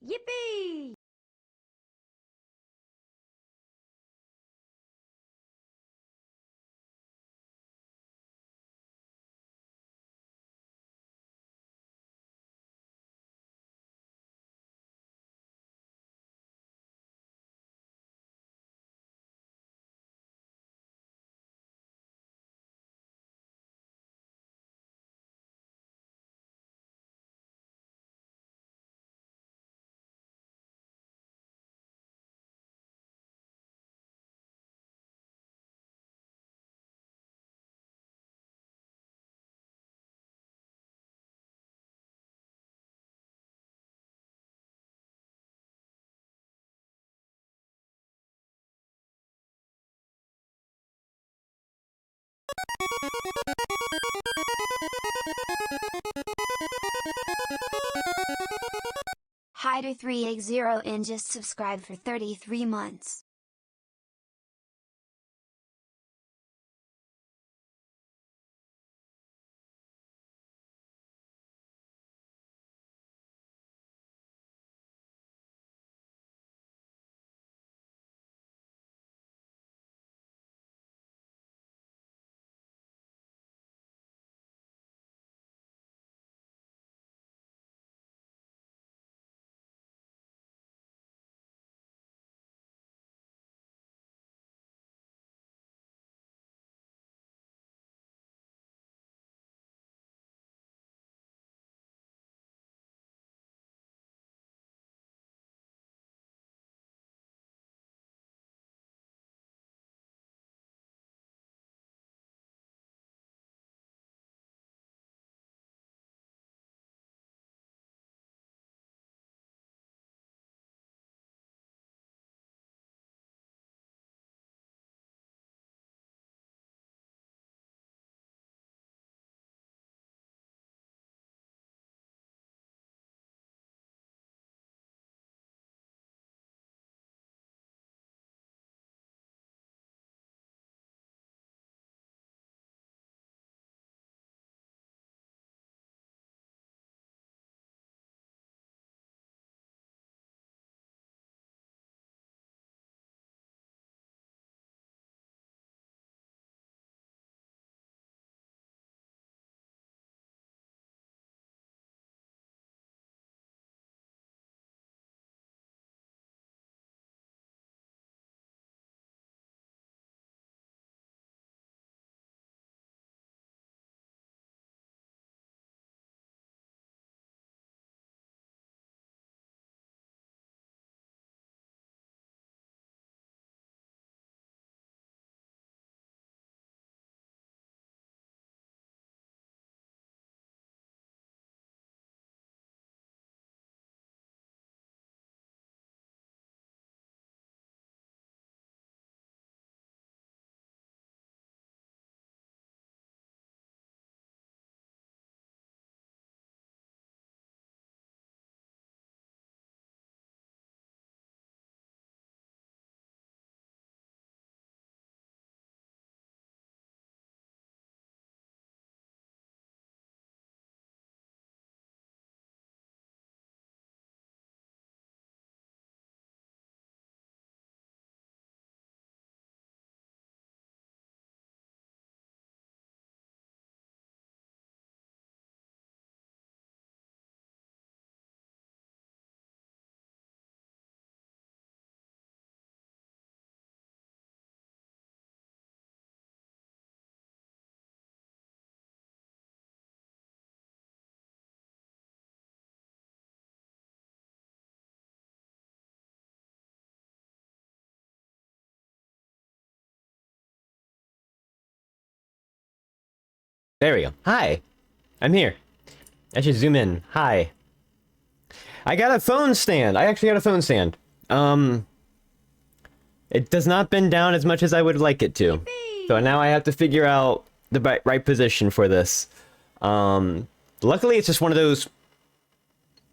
Yippee! Hider380 and just subscribed for 33 months. There we go. Hi, I'm here. I should zoom in. Hi. I got a phone stand. I actually got a phone stand. It does not bend down as much as I would like it to. So now I have to figure out the right position for this. Luckily it's just one of those...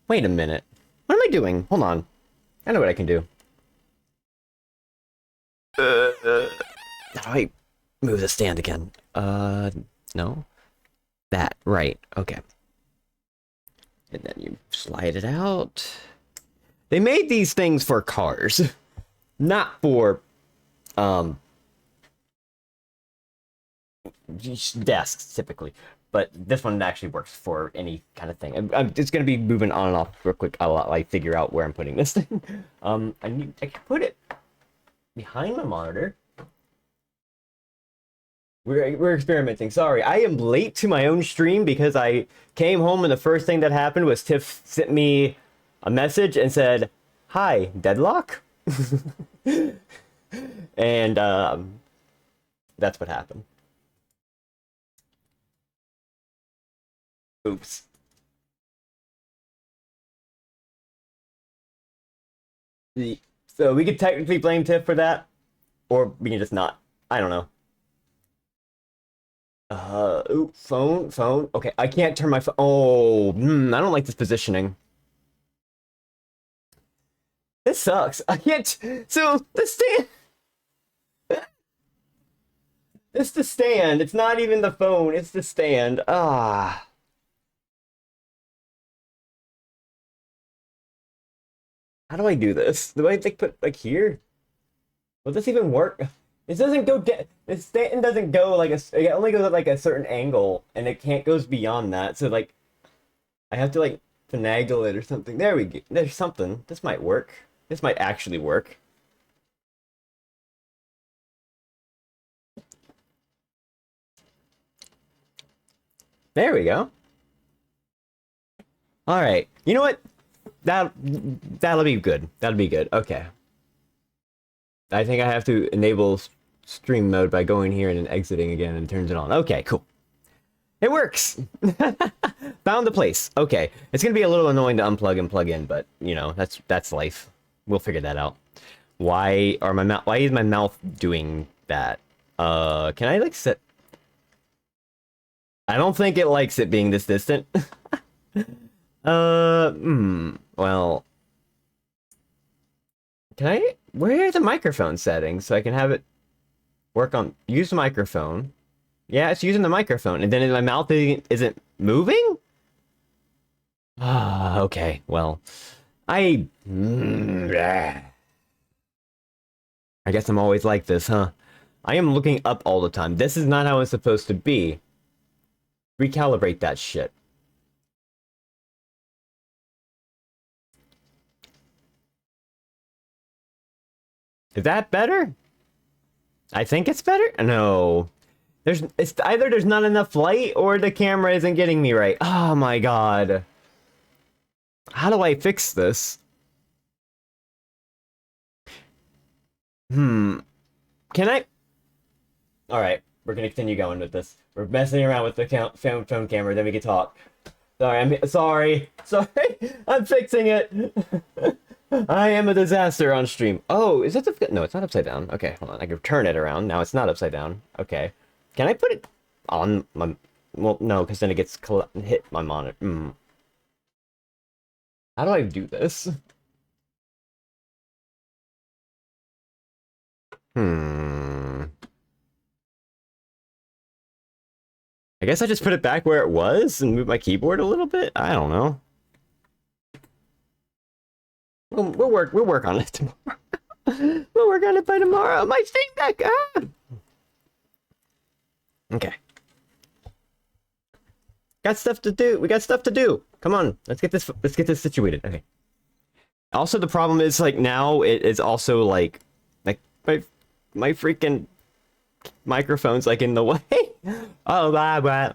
Wait a minute. What am I doing? Hold on. I know what I can do. How do I move the stand again? No. That, right, okay. And then you slide it out. They made these things for cars, not for desks typically. But this one actually works for any kind of thing. It's gonna be moving on and off real quick. I'll like figure out where I'm putting this thing. I can put it behind my monitor. We're experimenting. Sorry, I am late to my own stream because I came home and the first thing that happened was Tiff sent me a message and said, "Hi, Deadlock," and that's what happened. Oops. So we could technically blame Tiff for that, or we can just not. I don't know. Ooh, phone. Okay, I can't turn my phone. Oh, I don't like this positioning. This sucks. I can't. So the stand. It's the stand. It's not even the phone. It's the stand. Ah. How do I do this? Do I like put like here? Will this even work? This doesn't go. This stand doesn't go like a. It only goes at like a certain angle, and it can't goes beyond that. So like, I have to like finagle it or something. There we go. There's something. This might work. This might actually work. There we go. All right. You know what? That'll be good. That'll be good. Okay. I think I have to enable stream mode by going here and then exiting again and turns it on. Okay, cool. It works. Found the place. Okay. It's gonna be a little annoying to unplug and plug in, but you know, that's life. We'll figure that out. Why is my mouth doing that? Can I like set? I don't think it likes it being this distant. Well, can I? Where are the microphone settings so I can have it work on use the microphone? Yeah, it's using the microphone, and then my mouth isn't moving. Ah, okay. Well, I guess I'm always like this, huh? I am looking up all the time. This is not how it's supposed to be. Recalibrate that shit. Is that better? I think it's better? No. It's either there's not enough light or the camera isn't getting me right. Oh my god. How do I fix this? Can I? Alright, we're gonna continue going with this. We're messing around with the phone camera, then we can talk. Sorry, sorry. I'm fixing it. I am a disaster on stream. Oh, is that the... No, it's not upside down. Okay, hold on. I can turn it around. Now it's not upside down. Okay. Can I put it on my... Well, no, because then it gets hit my monitor. How do I do this? I guess I just put it back where it was and move my keyboard a little bit? I don't know. We'll work on it tomorrow. We'll work on it by tomorrow. My Steam Deck. Ah! Okay. Got stuff to do. We got stuff to do. Come on. Let's get this situated. Okay. Also, the problem is like now it is also like my freaking microphone's like in the way. Oh, blah, blah.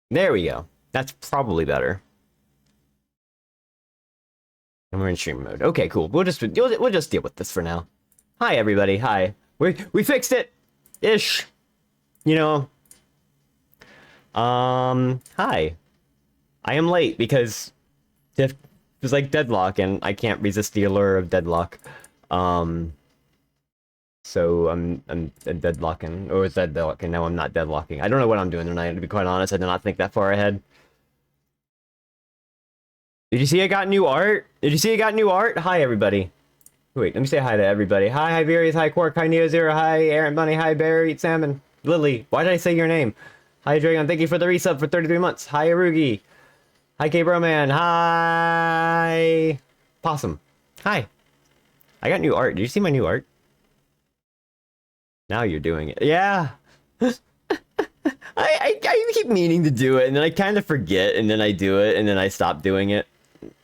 There we go. That's probably better. And we're in stream mode. Okay, cool. We'll just deal with this for now. Hi everybody. Hi. We fixed it. Ish. You know. Hi. I am late because Tiff was like Deadlock and I can't resist the allure of Deadlock. So I'm deadlocking, or is that deadlocking? No, I'm not deadlocking. I don't know what I'm doing tonight, to be quite honest. I did not think that far ahead. Did you see I got new art? Did you see I got new art? Hi, everybody. Wait, let me say hi to everybody. Hi, Iberius, hi, Quark, hi, Neo Zero, hi, Aaron Bunny, hi, Barry, Salmon, Lily. Why did I say your name? Hi, Dragon, thank you for the resub for 33 months. Hi, Arugi. Hi, K-Bro Man. Hi. Possum. Hi. I got new art. Did you see my new art? Now you're doing it. Yeah. I keep meaning to do it, and then I kind of forget, and then I do it, and then I stop doing it.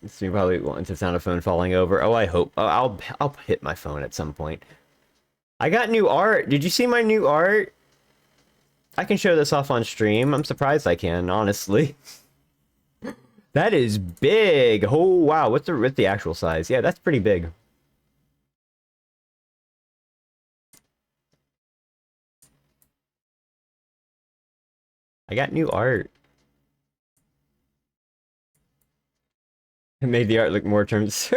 So you probably want to sound a phone falling over. Oh, I hope. Oh, I'll hit my phone at some point. I got new art. Did you see my new art? I can show this off on stream. I'm surprised I can, honestly. That is big. Oh wow, what's the actual size? Yeah, that's pretty big. I got new art. It made the art look more terms.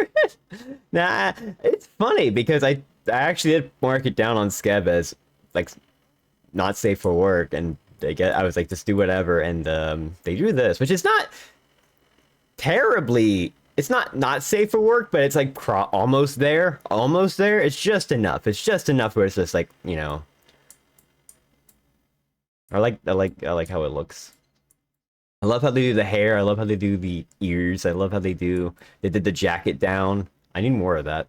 Nah, it's funny because I actually did mark it down on Skeb as like not safe for work, and I was like, just do whatever, and they drew this, which is not terribly. It's not safe for work, but it's like almost there, almost there. It's just enough. It's just enough where it's just like, you know. I like how it looks. I love how they do the hair. I love how they do the ears. I love how they did the jacket down. I need more of that.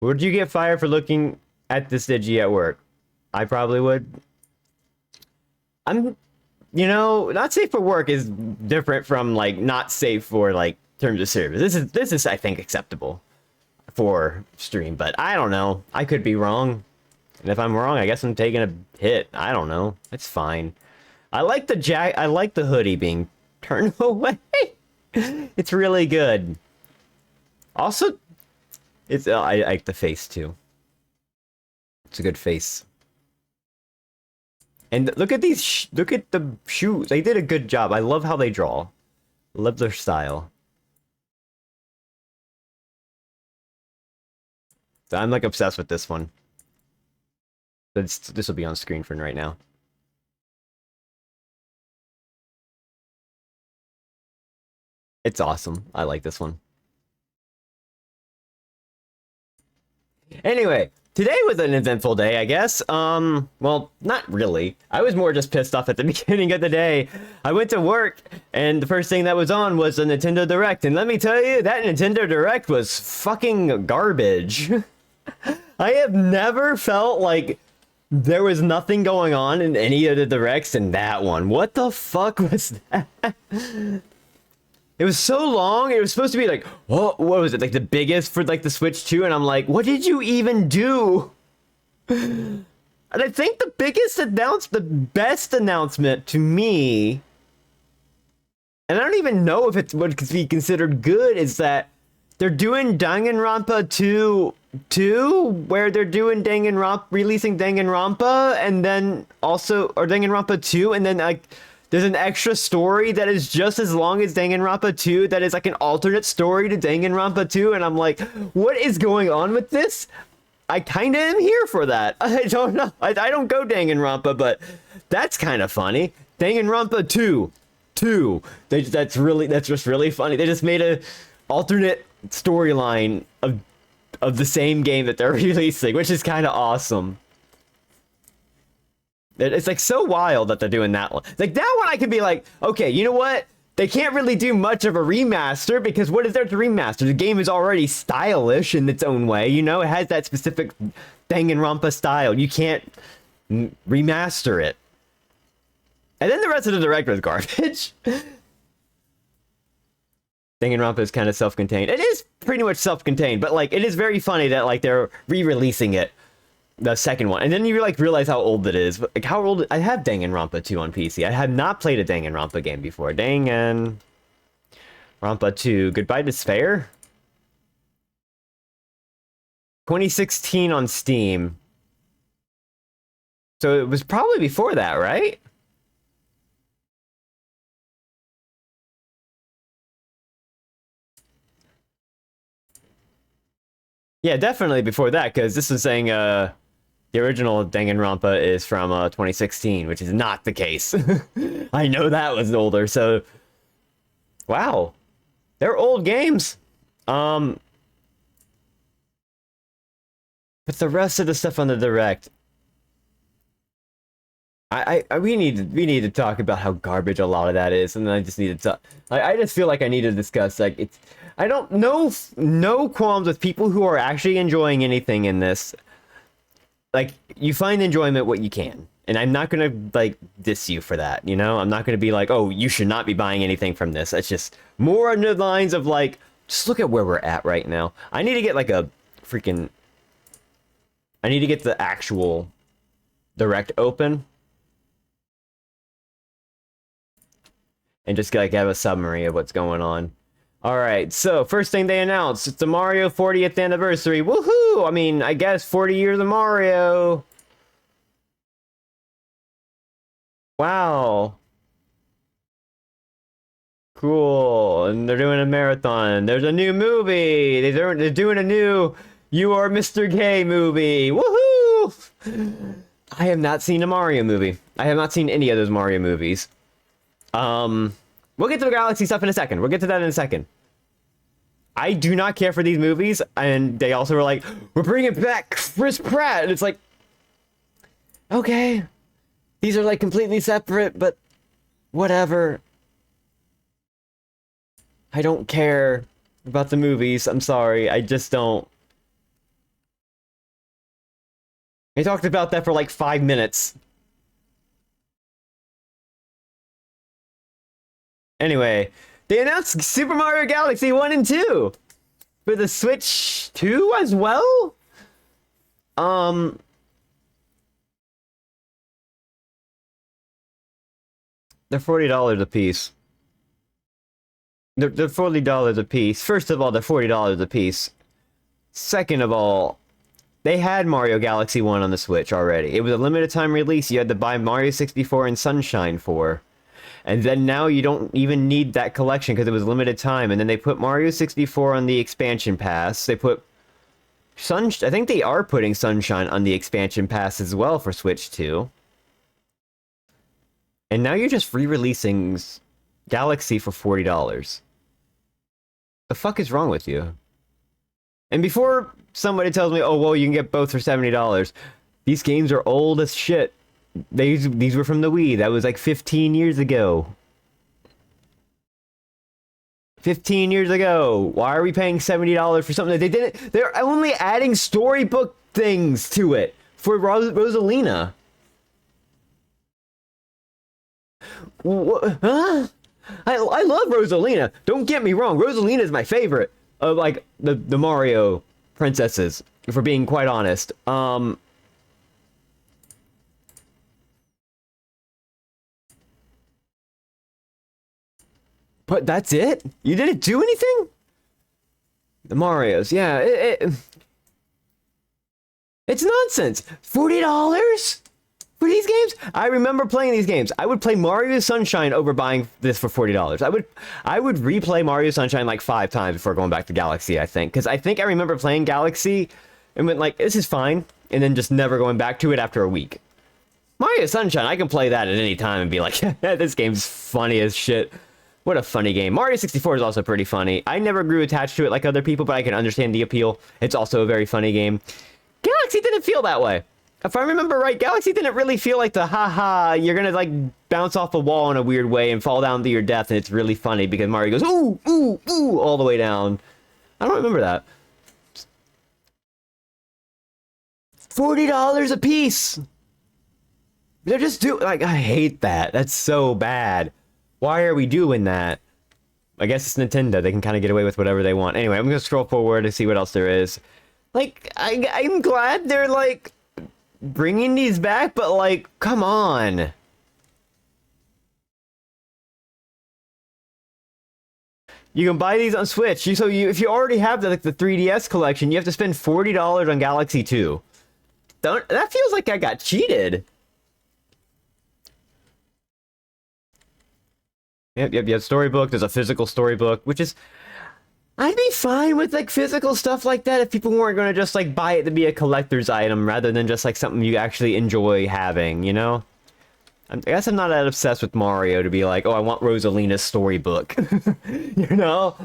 Would you get fired for looking at this digi at work? I probably would. You know, not safe for work is different from like not safe for like terms of service. This is I think acceptable for stream, but I don't know. I could be wrong. And if I'm wrong, I guess I'm taking a hit. I don't know. It's fine. I like the hoodie being turned away. It's really good. Also, I like the face too. It's a good face. And look at these. Look at the shoes. They did a good job. I love how they draw. Love their style. So I'm like obsessed with this one. This will be on screen for right now. It's awesome. I like this one. Anyway, today was an eventful day, I guess. Well, not really. I was more just pissed off at the beginning of the day. I went to work, and the first thing that was on was the Nintendo Direct, and let me tell you, that Nintendo Direct was fucking garbage. I have never felt like there was nothing going on in any of the Directs in that one. What the fuck was that? It was so long. It was supposed to be like, oh, what was it? Like the biggest for like the Switch 2, and I'm like, what did you even do? And I think the best announcement to me, and I don't even know if it's what could be considered good, is that they're doing Danganronpa 2, where they're doing releasing Danganronpa, and then also, or Danganronpa 2, and then like, there's an extra story that is just as long as Danganronpa 2 that is like an alternate story to Danganronpa 2, and I'm like, what is going on with this? I kind of am here for that. I don't know. I don't go Danganronpa, but that's kind of funny. Danganronpa 2. That's just really funny. They just made a alternate storyline of the same game that they're releasing, which is kind of awesome. It's like so wild that they're doing that one. Like that one I could be like, okay, you know what? They can't really do much of a remaster because what is there to remaster? The game is already stylish in its own way, you know? It has that specific Danganronpa style. You can't remaster it. And then the rest of the Direct was garbage. Danganronpa is kind of self-contained. It is pretty much self-contained, but like it is very funny that like they're re-releasing it. The second one, and then you like realize how old it is. Like how old? I have Danganronpa 2 on PC. I have not played a Danganronpa game before. Danganronpa 2. Goodbye Despair. 2016 on Steam. So it was probably before that, right? Yeah, definitely before that, because this is saying the original Danganronpa is from 2016, which is not the case. I know that was older, so wow. They're old games. But the rest of the stuff on the Direct. we need to talk about how garbage a lot of that is, and then I just need to talk. I just feel like I need to discuss, like, it's, I don't know, no qualms with people who are actually enjoying anything in this. Like, you find enjoyment what you can, and I'm not gonna, like, diss you for that, you know? I'm not gonna be like, oh, you should not be buying anything from this. It's just more on the lines of, like, just look at where we're at right now. I need to get, like, a freaking, I need to get the actual direct open and just, like, have a summary of what's going on. Alright, so first thing they announced, it's the Mario 40th anniversary. Woohoo! I mean, I guess 40 years of Mario. Wow. Cool. And they're doing a marathon. There's a new movie. They're doing a new You Are Mr. Gay movie. Woohoo! I have not seen a Mario movie. I have not seen any of those Mario movies. We'll get to the Galaxy stuff in a second. We'll get to that in a second. I do not care for these movies, and they also were like, we're bringing back Chris Pratt, and it's like, okay. These are, like, completely separate, but whatever. I don't care about the movies. I'm sorry. I just don't. I talked about that for, like, 5 minutes. Anyway, they announced Super Mario Galaxy 1 and 2 for the Switch 2 as well? They're $40 a piece. They're $40 a piece. First of all, they're $40 a piece. Second of all, they had Mario Galaxy 1 on the Switch already. It was a limited time release. You had to buy Mario 64 and Sunshine for. And then now you don't even need that collection because it was limited time. And then they put Mario 64 on the expansion pass. They put I think they are putting Sunshine on the expansion pass as well for Switch 2. And now you're just re-releasing Galaxy for $40. The fuck is wrong with you? And before somebody tells me, oh, well, you can get both for $70, these games are old as shit. These were from the Wii. That was like 15 years ago. 15 years ago. Why are we paying $70 for something that they didn't? They're only adding storybook things to it for Rosalina. Huh? I love Rosalina. Don't get me wrong. Rosalina is my favorite of, like, the Mario princesses, if we're being quite honest. But that's it? You didn't do anything? The Marios, yeah. It's nonsense. $40 for these games? I remember playing these games. I would play Mario Sunshine over buying this for $40. I would replay Mario Sunshine like 5 times before going back to Galaxy, I think. Because I think I remember playing Galaxy and went like, this is fine. And then just never going back to it after a week. Mario Sunshine, I can play that at any time and be like, this game's funny as shit. What a funny game. Mario 64 is also pretty funny. I never grew attached to it like other people, but I can understand the appeal. It's also a very funny game. Galaxy didn't feel that way. If I remember right, Galaxy didn't really feel like the haha, you're gonna like bounce off a wall in a weird way and fall down to your death, and it's really funny because Mario goes ooh, ooh, ooh, all the way down. I don't remember that. $40 a piece! They're just like, I hate that. That's so bad. Why are we doing that? I guess it's Nintendo. They can kind of get away with whatever they want. Anyway, I'm gonna scroll forward to see what else there is. Like, I'm glad they're, like, bringing these back, but, like, come on. You can buy these on Switch. If you already have the 3DS collection, you have to spend $40 on Galaxy 2. That feels like I got cheated. Yep, storybook. There's a physical storybook, which is... I'd be fine with, like, physical stuff like that if people weren't gonna just, like, buy it to be a collector's item rather than just, like, something you actually enjoy having, you know? I guess I'm not that obsessed with Mario to be like, oh, I want Rosalina's storybook. You know?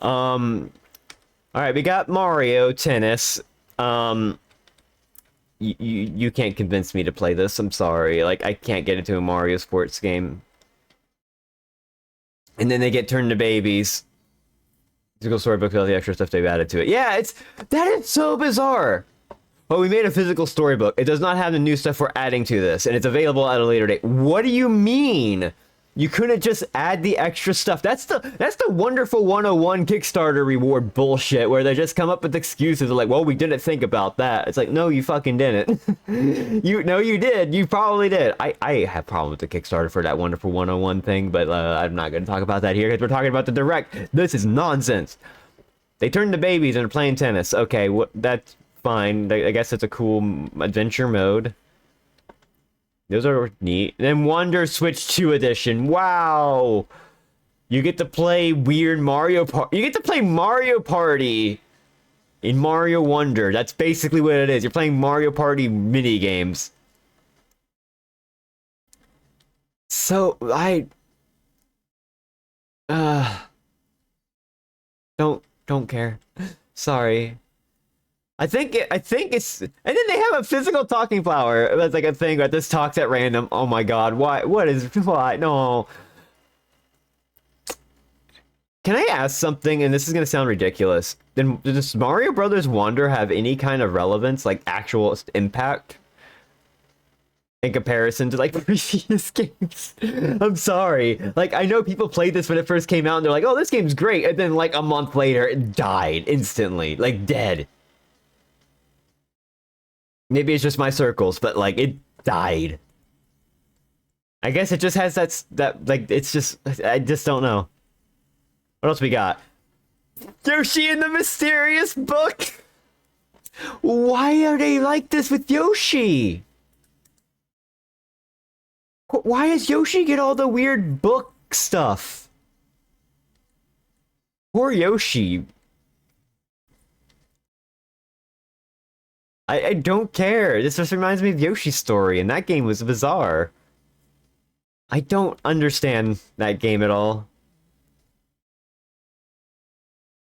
Alright, we got Mario Tennis. you can't convince me to play this. I'm sorry. Like, I can't get into a Mario sports game. And then they get turned to babies. Physical storybook with all the extra stuff they've added to it. Yeah, that is so bizarre. Oh, we made a physical storybook. It does not have the new stuff we're adding to this, and it's available at a later date. What do you mean? You couldn't just add the extra stuff. That's the Wonderful 101 Kickstarter reward bullshit where they just come up with excuses like, well, we didn't think about that. It's like, no, you fucking didn't. You did. You probably did. I have problems with the Kickstarter for that Wonderful 101 thing, but I'm not going to talk about that here because we're talking about the Direct. This is nonsense. They turned to babies and are playing tennis. Okay, that's fine. I guess it's a cool adventure mode. Those are neat. And then Wonder Switch 2 edition. Wow. You get to play weird Mario Party. You get to play Mario Party in Mario Wonder. That's basically what it is. You're playing Mario Party mini games. So don't care. Sorry. I think it's, and then they have a physical talking flower. That's like a thing that this talks at random. Oh my god, why? Why? No. Can I ask something? And this is gonna sound ridiculous. Then does Mario Brothers Wonder have any kind of relevance, like actual impact, in comparison to like previous games? I'm sorry. Like, I know people played this when it first came out, and they're like, "Oh, this game's great," and then like a month later, it died instantly, like dead. Maybe it's just my circles, but like it died. I guess it just has that like it's just, I just don't know. What else we got? Yoshi in the Mysterious Book. Why are they like this with Yoshi? Why does Yoshi get all the weird book stuff? Poor Yoshi. I don't care. This just reminds me of Yoshi's Story, and that game was bizarre. I don't understand that game at all.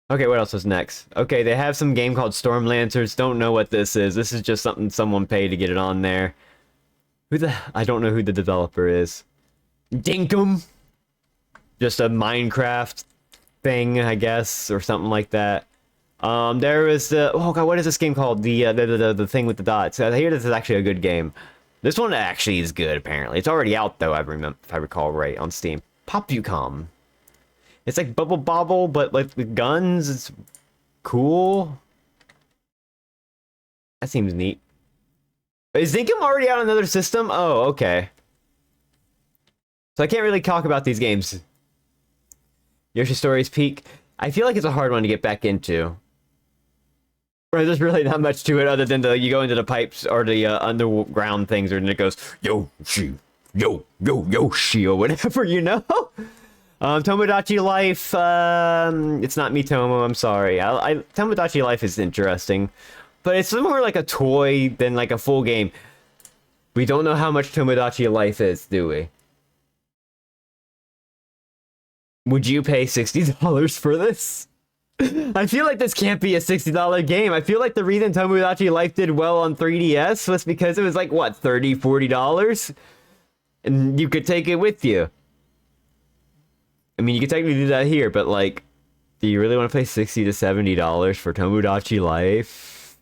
Okay, what else was next? Okay, they have some game called Stormlancers. Don't know what this is. This is just something someone paid to get it on there. I don't know who the developer is. Dinkum? Just a Minecraft thing, I guess, or something like that. There was the, oh god, what is this game called? The thing with the dots. I hear this is actually a good game. This one actually is good, apparently. It's already out, though, if I recall right, on Steam. Popucom. It's like Bubble Bobble, but like with guns. It's cool. That seems neat. Is Dinkum already out on another system? Oh, okay. So I can't really talk about these games. Yoshi Stories Peak. I feel like it's a hard one to get back into. Right, there's really not much to it other than you go into the pipes or the underground things, and it goes Yoshi, Yoshi, or whatever, you know. Tomodachi Life. It's not Miitomo. I'm sorry. Tomodachi Life is interesting, but it's more like a toy than like a full game. We don't know how much Tomodachi Life is, do we? Would you pay $60 for this? I feel like this can't be a $60 game. I feel like the reason Tomodachi Life did well on 3DS was because it was like, what, $30, $40? And you could take it with you. I mean, you could technically do that here, but like, do you really want to pay $60 to $70 for Tomodachi Life?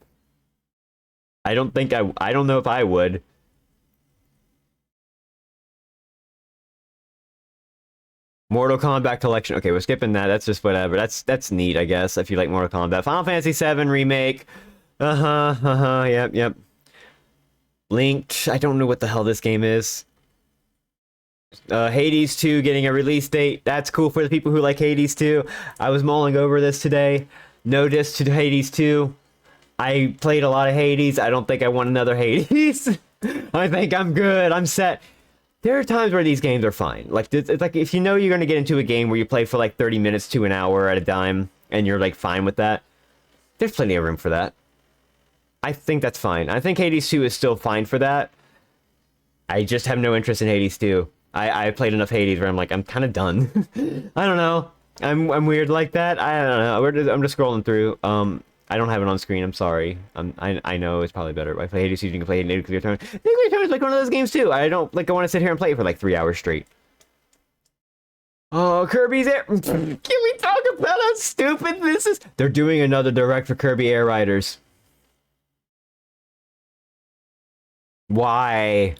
I don't know if I would. Mortal Kombat Collection. Okay, we're skipping that. That's just whatever. That's neat, I guess, if you like Mortal Kombat. Final Fantasy VII Remake. Yep. Linked. I don't know what the hell this game is. Hades 2 getting a release date. That's cool for the people who like Hades 2. I was mulling over this today. No diss to Hades 2. I played a lot of Hades. I don't think I want another Hades. I think I'm good. I'm set. There are times where these games are fine. Like, it's like if you know you're going to get into a game where you play for like 30 minutes to an hour at a time, and you're like fine with that, there's plenty of room for that. I think that's fine. I think Hades 2 is still fine for that. I just have no interest in Hades 2. I played enough Hades where I'm like, I'm kind of done. I don't know. I'm weird like that. I don't know. I'm just scrolling through. I don't have it on screen. I'm sorry. I know it's probably better. I play Hades Siege. You can play Nuclear Throne. Nuclear Throne is like one of those games too. I don't like. I want to sit here and play it for like 3 hours straight. Oh, Kirby's Air. Can we talk about how stupid this is? They're doing another direct for Kirby Air Riders. Why?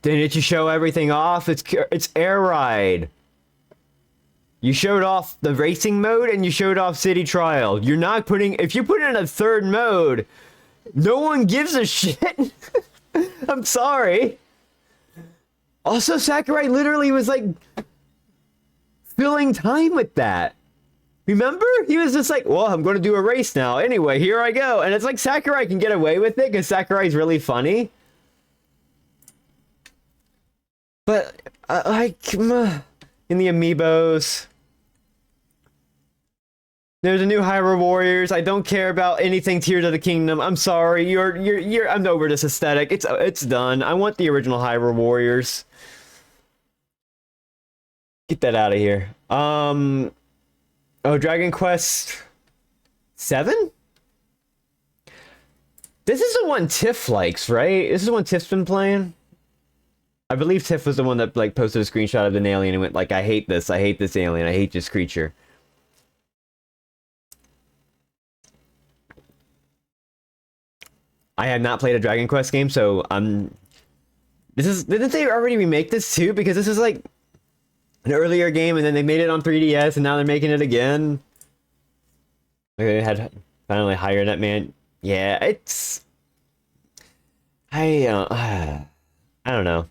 Didn't you show everything off? It's Air Ride. You showed off the racing mode and you showed off City Trial. You're not putting... If you put in a third mode, no one gives a shit. I'm sorry. Also, Sakurai literally was like... filling time with that. Remember? He was just like, well, I'm going to do a race now. Anyway, here I go. And it's like Sakurai can get away with it because Sakurai's really funny. But, in the amiibos... There's a new Hyrule Warriors. I don't care about anything Tears of the Kingdom. I'm sorry. I'm over this aesthetic. It's done. I want the original Hyrule Warriors. Get that out of here. Oh, Dragon Quest 7? This is the one Tiff likes, right? This is the one Tiff's been playing. I believe Tiff was the one that like posted a screenshot of an alien and went like, I hate this alien. I hate this creature. I have not played a Dragon Quest game, so didn't they already remake this too? Because this is like an earlier game, and then they made it on 3DS, and now they're making it again. They had finally hired that man. Yeah, it's... I don't know.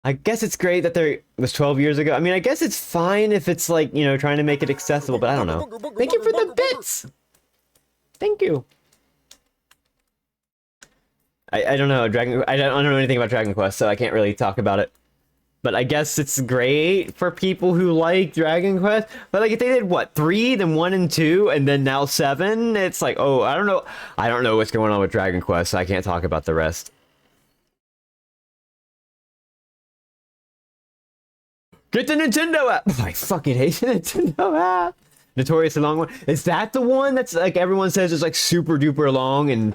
I guess it's great that it was 12 years ago. I mean, I guess it's fine if it's like, you know, trying to make it accessible, but I don't know. Thank you for the bits! Thank you. I don't know, I don't know anything about Dragon Quest, so I can't really talk about it. But I guess it's great for people who like Dragon Quest. But like if they did what, 3, then 1 and 2, and then now 7, it's like, oh, I don't know. I don't know what's going on with Dragon Quest, so I can't talk about the rest. Get the Nintendo app! I fucking hate the Nintendo app. Notoriously long one. Is that the one that's like everyone says is like super duper long and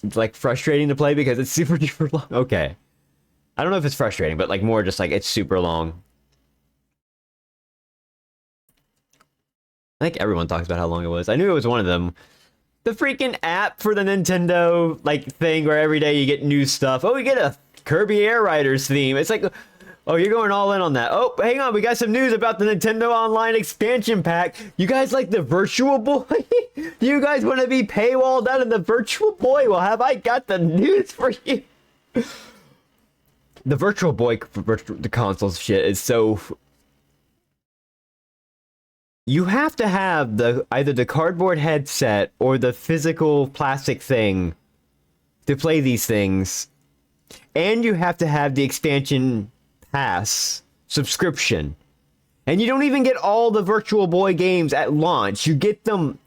it's like frustrating to play because it's super duper long? Okay. I don't know if it's frustrating, but like more just like it's super long. I think everyone talks about how long it was. I knew it was one of them. The freaking app for the Nintendo like thing where every day you get new stuff. Oh, we get a Kirby Air Riders theme. It's like, oh, you're going all in on that. Oh, hang on, we got some news about the Nintendo Online expansion pack. You guys like the Virtual Boy? You guys want to be paywalled out of the Virtual Boy? Well, have I got the news for you? The Virtual Boy, the consoles shit is so... You have to have either the cardboard headset or the physical plastic thing to play these things. And you have to have the expansion pass subscription. And you don't even get all the Virtual Boy games at launch. You get them...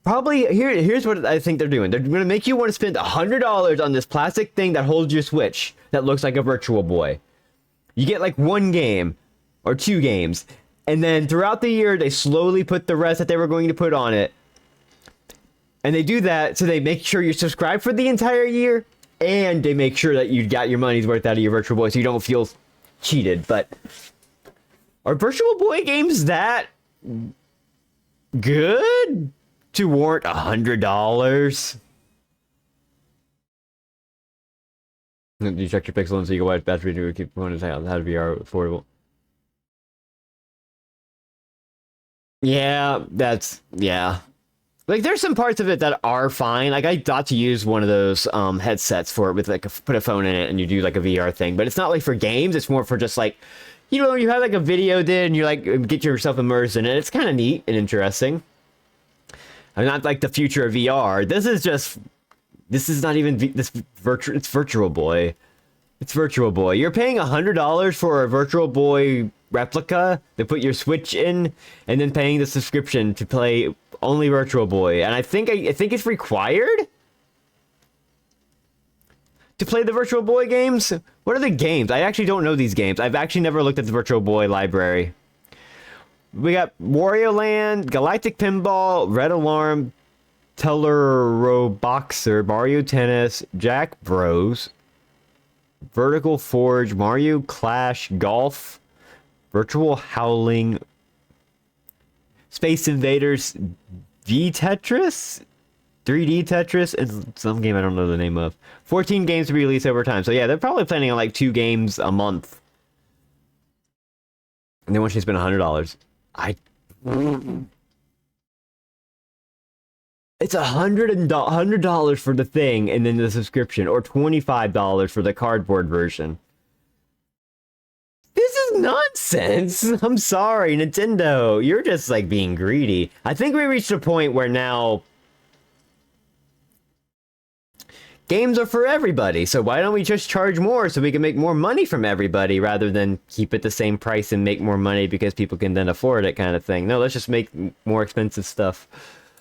Probably, here's what I think they're doing. They're going to make you want to spend $100 on this plastic thing that holds your Switch that looks like a Virtual Boy. You get like 1 game or 2 games. And then throughout the year, they slowly put the rest that they were going to put on it. And they do that so they make sure you're subscribed for the entire year. And they make sure that you got your money's worth out of your Virtual Boy so you don't feel cheated. But are Virtual Boy games that good to warrant $100? You check your pixel and so you go watch battery to keep components out. How to VR affordable. Yeah, yeah. Like, there's some parts of it that are fine. Like, I got to use one of those headsets for it with, like, put a phone in it and you do, like, a VR thing. But it's not, like, for games. It's more for just, like, you know, you have, like, a video did and you, like, get yourself immersed in it. It's kind of neat and interesting. I'm not, like, the future of VR. This is not even, it's Virtual Boy. It's Virtual Boy. You're paying $100 for a Virtual Boy replica to put your Switch in, and then paying the subscription to play only Virtual Boy. And I think it's required to play the Virtual Boy games, What are the games? I actually don't know these games. I've actually never looked at the Virtual Boy library. We got Wario Land, Galactic Pinball, Red Alarm, Telero Boxer, Mario Tennis, Jack Bros, Vertical Forge, Mario Clash, Golf, Virtual Howling, Space Invaders, V-Tetris, 3D Tetris, and some game I don't know the name of. 14 games to be released over time. So yeah, they're probably planning on like 2 games a month. And they want you to spend $100. It's $100 for the thing and then the subscription, or $25 for the cardboard version. This is nonsense. I'm sorry, Nintendo. You're just like being greedy. I think we reached a point where now games are for everybody. So why don't we just charge more so we can make more money from everybody rather than keep it the same price and make more money because people can then afford it kind of thing. No, let's just make more expensive stuff.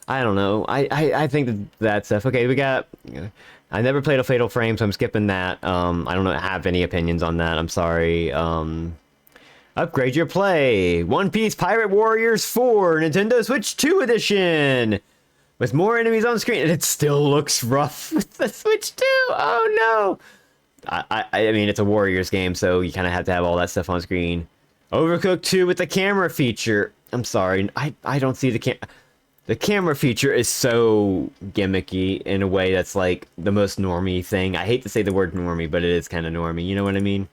I don't know. I think that stuff. Okay, we got... I never played a Fatal Frame, so I'm skipping that. I don't have any opinions on that. I'm sorry. Upgrade your play. One Piece Pirate Warriors 4 Nintendo Switch 2 edition. With more enemies on screen. And it still looks rough with the Switch 2. Oh no. I mean, it's a Warriors game, so you kind of have to have all that stuff on screen. Overcooked 2 with the camera feature. I'm sorry. I don't see the camera. The camera feature is so gimmicky in a way that's like the most normie thing. I hate to say the word normie, but it is kind of normie. You know what I mean?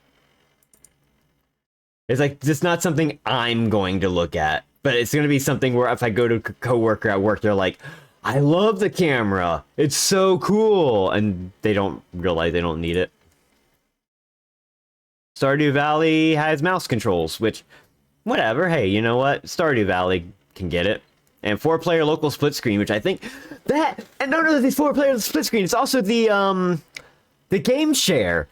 It's like, it's not something I'm going to look at, but it's going to be something where if I go to a coworker at work, they're like, I love the camera. It's so cool. And they don't realize they don't need it. Stardew Valley has mouse controls, which, whatever. Hey, you know what? Stardew Valley can get it. And 4-player local split screen, which I think that, and none of these 4-player split screen, it's also the game share.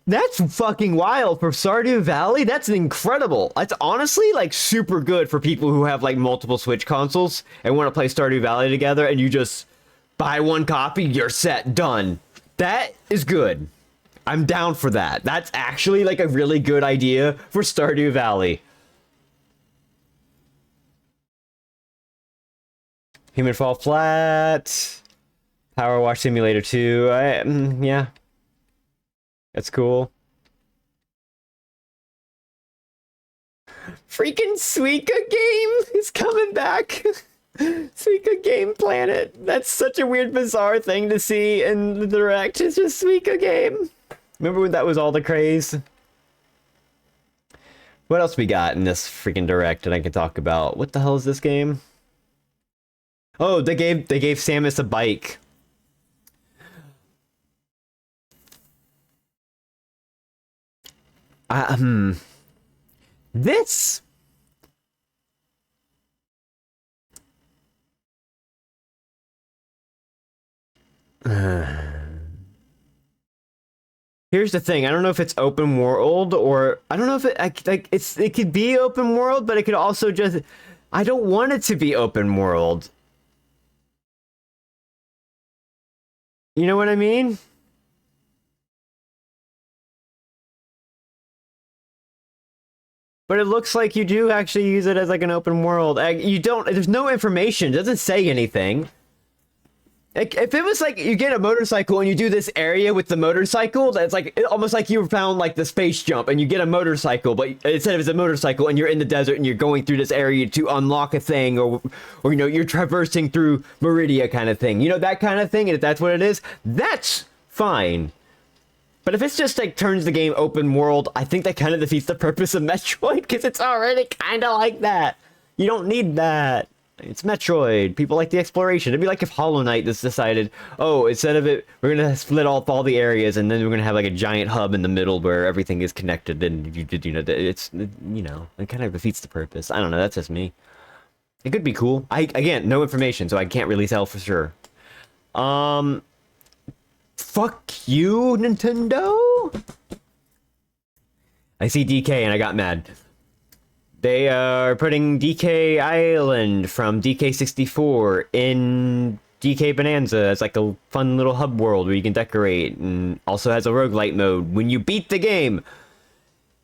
That's fucking wild for Stardew Valley. That's incredible. That's honestly like super good for people who have like multiple Switch consoles and want to play Stardew Valley together, and you just buy one copy, you're set, done. That is good. I'm down for that. That's actually like a really good idea for Stardew Valley. Human Fall Flat, Power Wash Simulator 2. Yeah, that's cool. Freaking Suika game is coming back. Suika Game Planet. That's such a weird, bizarre thing to see in the Direct. It's just Suika Game. Remember when that was all the craze? What else we got in this freaking Direct that I can talk about? What the hell is this game? Oh, they gave Samus a bike. This. Here's the thing. I don't know if it's open world or I don't know if it could be open world, but it could also just. I don't want it to be open world. You know what I mean? But it looks like you do actually use it as like an open world. You don't, there's no information. It doesn't say anything. If it was like you get a motorcycle and you do this area with the motorcycle, that's like almost like you found like the space jump and you get a motorcycle, but instead of it's a motorcycle and you're in the desert and you're going through this area to unlock a thing, or you know, you're traversing through Meridia kind of thing, you know, that kind of thing. And if that's what it is, that's fine. But if it's just like turns the game open world, I think that kind of defeats the purpose of Metroid, because it's already kind of like that. You don't need that. It's Metroid. People like the exploration. It'd be like if Hollow Knight just decided, oh, instead of it, we're gonna split off all the areas, and then we're gonna have like a giant hub in the middle where everything is connected. And you know, it's, you know, it kind of defeats the purpose. I don't know. That's just me. It could be cool. Again, no information, so I can't really tell for sure. Fuck you, Nintendo. I see DK and I got mad. They are putting DK Island from DK64 in DK Bonanza as like a fun little hub world where you can decorate, and also has a roguelite mode when you beat the game.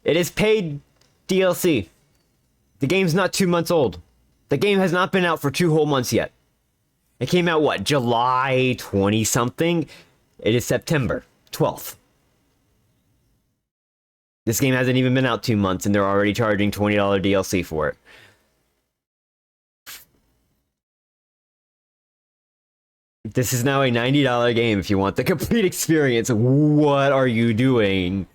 It is paid DLC. The game's not 2 months old. The game has not been out for 2 whole months yet. It came out, what, July 20-something? It is September 12th. This game hasn't even been out 2 months, and they're already charging $20 DLC for it. This is now a $90 game if you want the complete experience. What are you doing?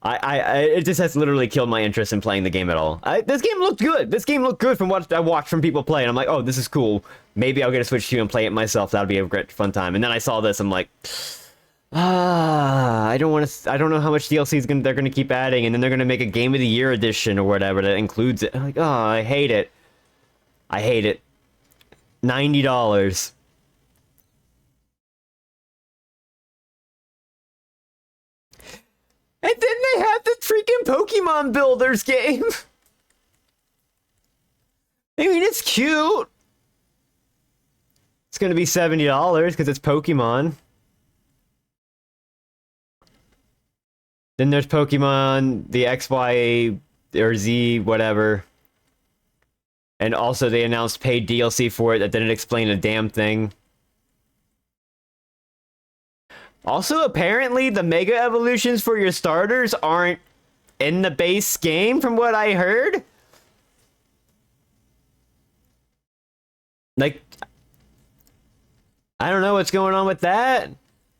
It just has literally killed my interest in playing the game at all. This game looked good. This game looked good from what I watched from people play, and I'm like, oh, this is cool. Maybe I'll get a Switch 2 and play it myself. That'll be a great fun time. And then I saw this, I'm like, I don't want to. I don't know how much DLC they're gonna keep adding, and then they're gonna make a Game of the Year edition or whatever that includes it. I'm like, oh, I hate it. I hate it. $90. And then they have the freaking Pokemon Builders game. I mean, it's cute. It's gonna be $70 because it's Pokemon. Then there's Pokemon, the X, Y, or Z, whatever. And also they announced paid DLC for it that didn't explain a damn thing. Also, apparently, the Mega Evolutions for your starters aren't in the base game, from what I heard. Like, I don't know what's going on with that,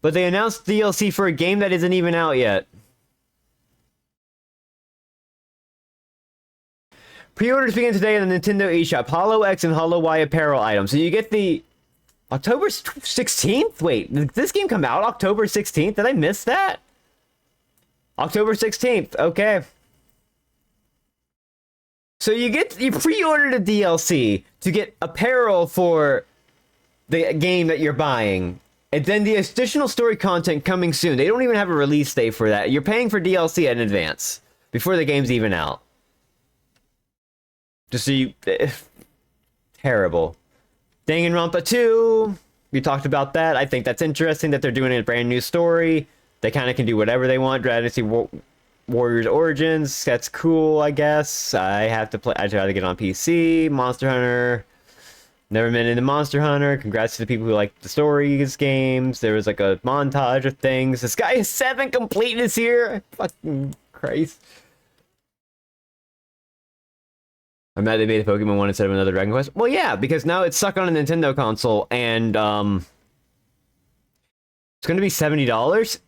but they announced DLC for a game that isn't even out yet. Pre-orders begin today on the Nintendo eShop. Hollow X and Hollow Y apparel items. So you get the October 16th? Wait, did this game come out October 16th? Did I miss that? October 16th, okay. So you pre-ordered a DLC to get apparel for the game that you're buying. And then the additional story content coming soon. They don't even have a release date for that. You're paying for DLC in advance before the game's even out. Just so you... terrible. Danganronpa 2, we talked about that. I think that's interesting that they're doing a brand new story. They kind of can do whatever they want. Dynasty Warriors Origins, that's cool, I guess. I try to get on PC. Monster Hunter, never been into Monster Hunter. Congrats to the people who like the stories games. There was like a montage of things. This guy is 7 completeness here. Fucking Christ. I'm mad they made a Pokemon one instead of another Dragon Quest. Well, yeah, because now it's stuck on a Nintendo console, and it's going to be $70,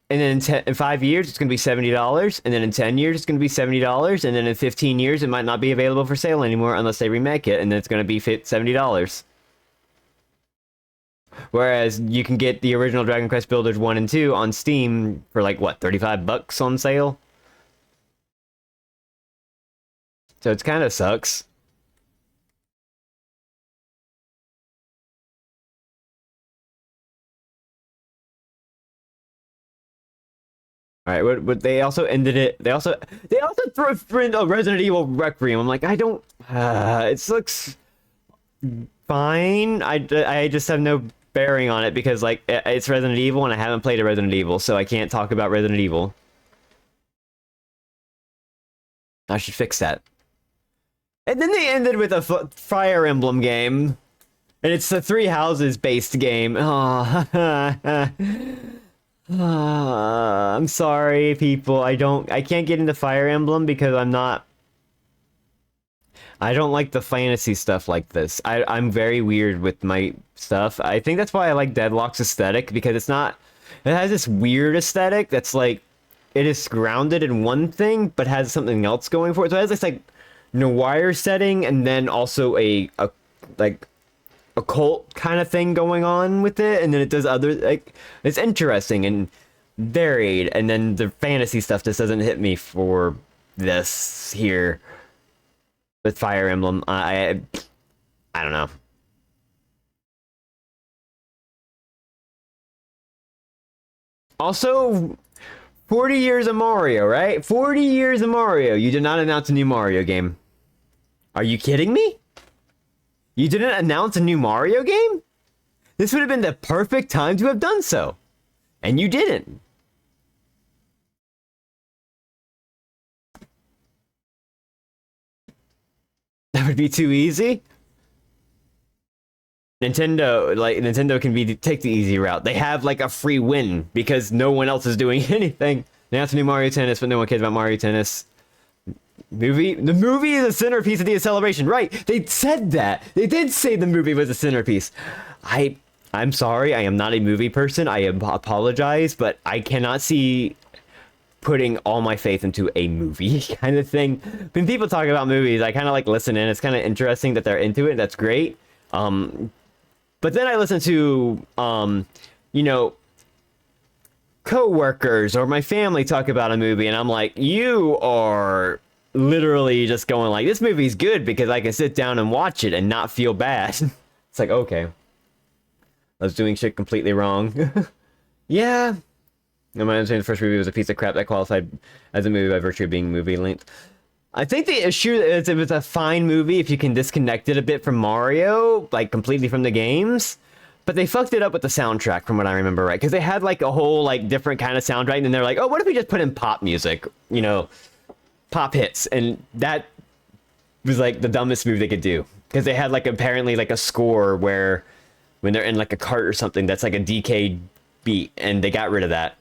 and then in 5 years it's going to be $70, and then in 10 years it's going to be $70, and then in 15 years it might not be available for sale anymore unless they remake it, and then it's going to be $70. Whereas you can get the original Dragon Quest Builders 1 and 2 on Steam for like, what, $35 on sale? So it kind of sucks. All right, what they also ended it. They also threw in a Resident Evil Requiem. I'm like, I don't. It looks fine. I just have no bearing on it because like it's Resident Evil and I haven't played a Resident Evil, so I can't talk about Resident Evil. I should fix that. And then they ended with a Fire Emblem game. And it's a Three Houses based game. Oh. I'm sorry, people. I can't get into Fire Emblem because I don't like the fantasy stuff like this. I'm very weird with my stuff. I think that's why I like Deadlock's aesthetic, because it has this weird aesthetic that's like, it is grounded in one thing, but has something else going for it. So it has this like noir setting and then also a like occult kind of thing going on with it, and then it does other, like, it's interesting and varied, and then the fantasy stuff just doesn't hit me for this here with Fire Emblem. I don't know. Also, 40 years of Mario, right? 40 years of Mario. You did not announce a new Mario game. Are you kidding me? You didn't announce a new Mario game? This would have been the perfect time to have done so. And you didn't. That would be too easy. Nintendo can take the easy route. They have like a free win because no one else is doing anything. They have to do Mario Tennis, but no one cares about Mario Tennis. The movie is a centerpiece of the celebration, right? They said that. They did say the movie was a centerpiece. I'm sorry, I am not a movie person. I apologize, but I cannot see putting all my faith into a movie kind of thing. When people talk about movies, I kind of like listen in. It's kind of interesting that they're into it. That's great. But then I listen to, you know, co-workers or my family talk about a movie, and I'm like, you are literally just going like, this movie's good because I can sit down and watch it and not feel bad. It's like, okay, I was doing shit completely wrong. Yeah. No, my understanding the first movie was a piece of crap that qualified as a movie by virtue of being movie length. I think the issue is it was a fine movie if you can disconnect it a bit from Mario, like completely from the games. But they fucked it up with the soundtrack, from what I remember, right? Because they had like a whole like different kind of soundtrack, and they're like, oh, what if we just put in pop music, you know, pop hits, and that was like the dumbest move they could do. Because they had like apparently like a score where when they're in like a cart or something, that's like a DK beat, and they got rid of that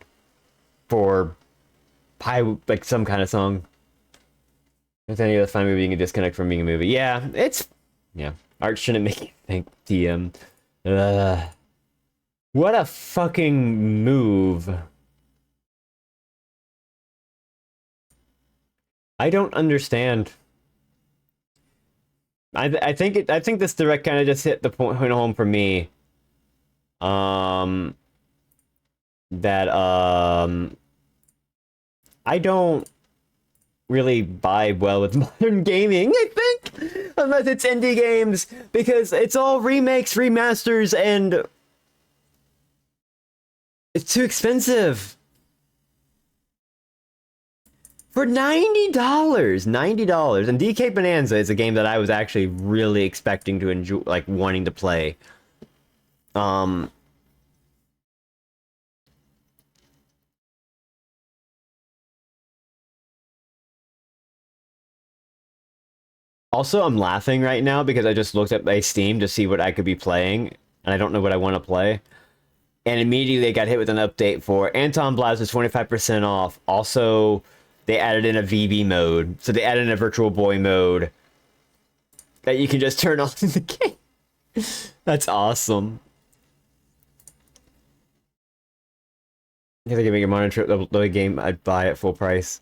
for like some kind of song. With any other fine movie, you can disconnect from being a movie. Yeah, art shouldn't make you think. TM. What a fucking move. I don't understand. I think this direct kind of just hit the point home for me. That I don't really vibe well with modern gaming, I think, unless it's indie games, because it's all remakes, remasters, and it's too expensive. For $90, $90, and DK Bonanza is a game that I was actually really expecting to enjoy, like wanting to play. Also, I'm laughing right now because I just looked at my Steam to see what I could be playing, and I don't know what I want to play. And immediately I got hit with an update for Anton Blast is 25% off. Also, they added in a VB mode. So they added in a Virtual Boy mode that you can just turn on in the game. That's awesome. If they can make a monitor the game, I'd buy it full price.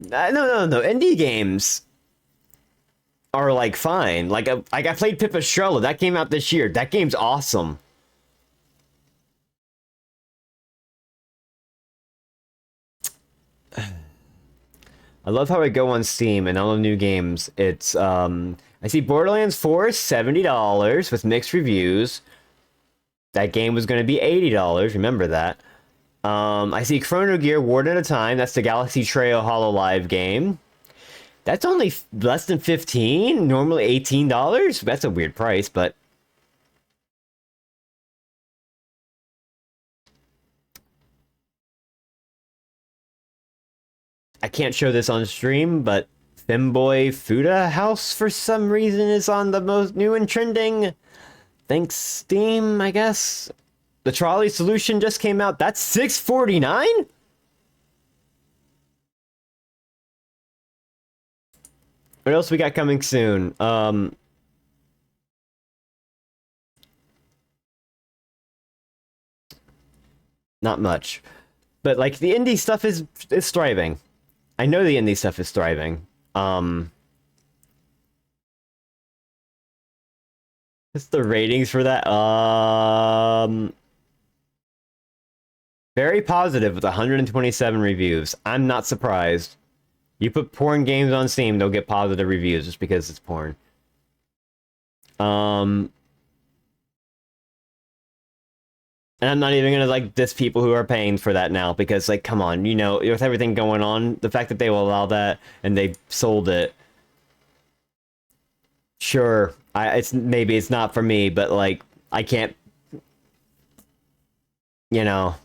No. Indie games are like fine. Like I played Pip Estrella. That came out this year. That game's awesome. I love how I go on Steam and all the new games. It's I see Borderlands 4 is $70 with mixed reviews. That game was going to be $80. Remember that. I see Chrono Gear Ward at a Time. That's the Galaxy Trail HoloLive game. That's only less than $15. Normally $18. That's a weird price, but I can't show this on stream, but Femboy Fuda House for some reason is on the most new and trending. Thanks Steam, I guess. The Trolley Solution just came out. That's $6.49? What else we got coming soon? Not much. But like the indie stuff is thriving. I know the indie stuff is thriving. What's the ratings for that? Very positive with 127 reviews. I'm not surprised. You put porn games on Steam, they'll get positive reviews just because it's porn. And I'm not even gonna like diss people who are paying for that now because like come on, you know, with everything going on, the fact that they will allow that and they sold it. Sure. it's maybe it's not for me, but like I can't, you know.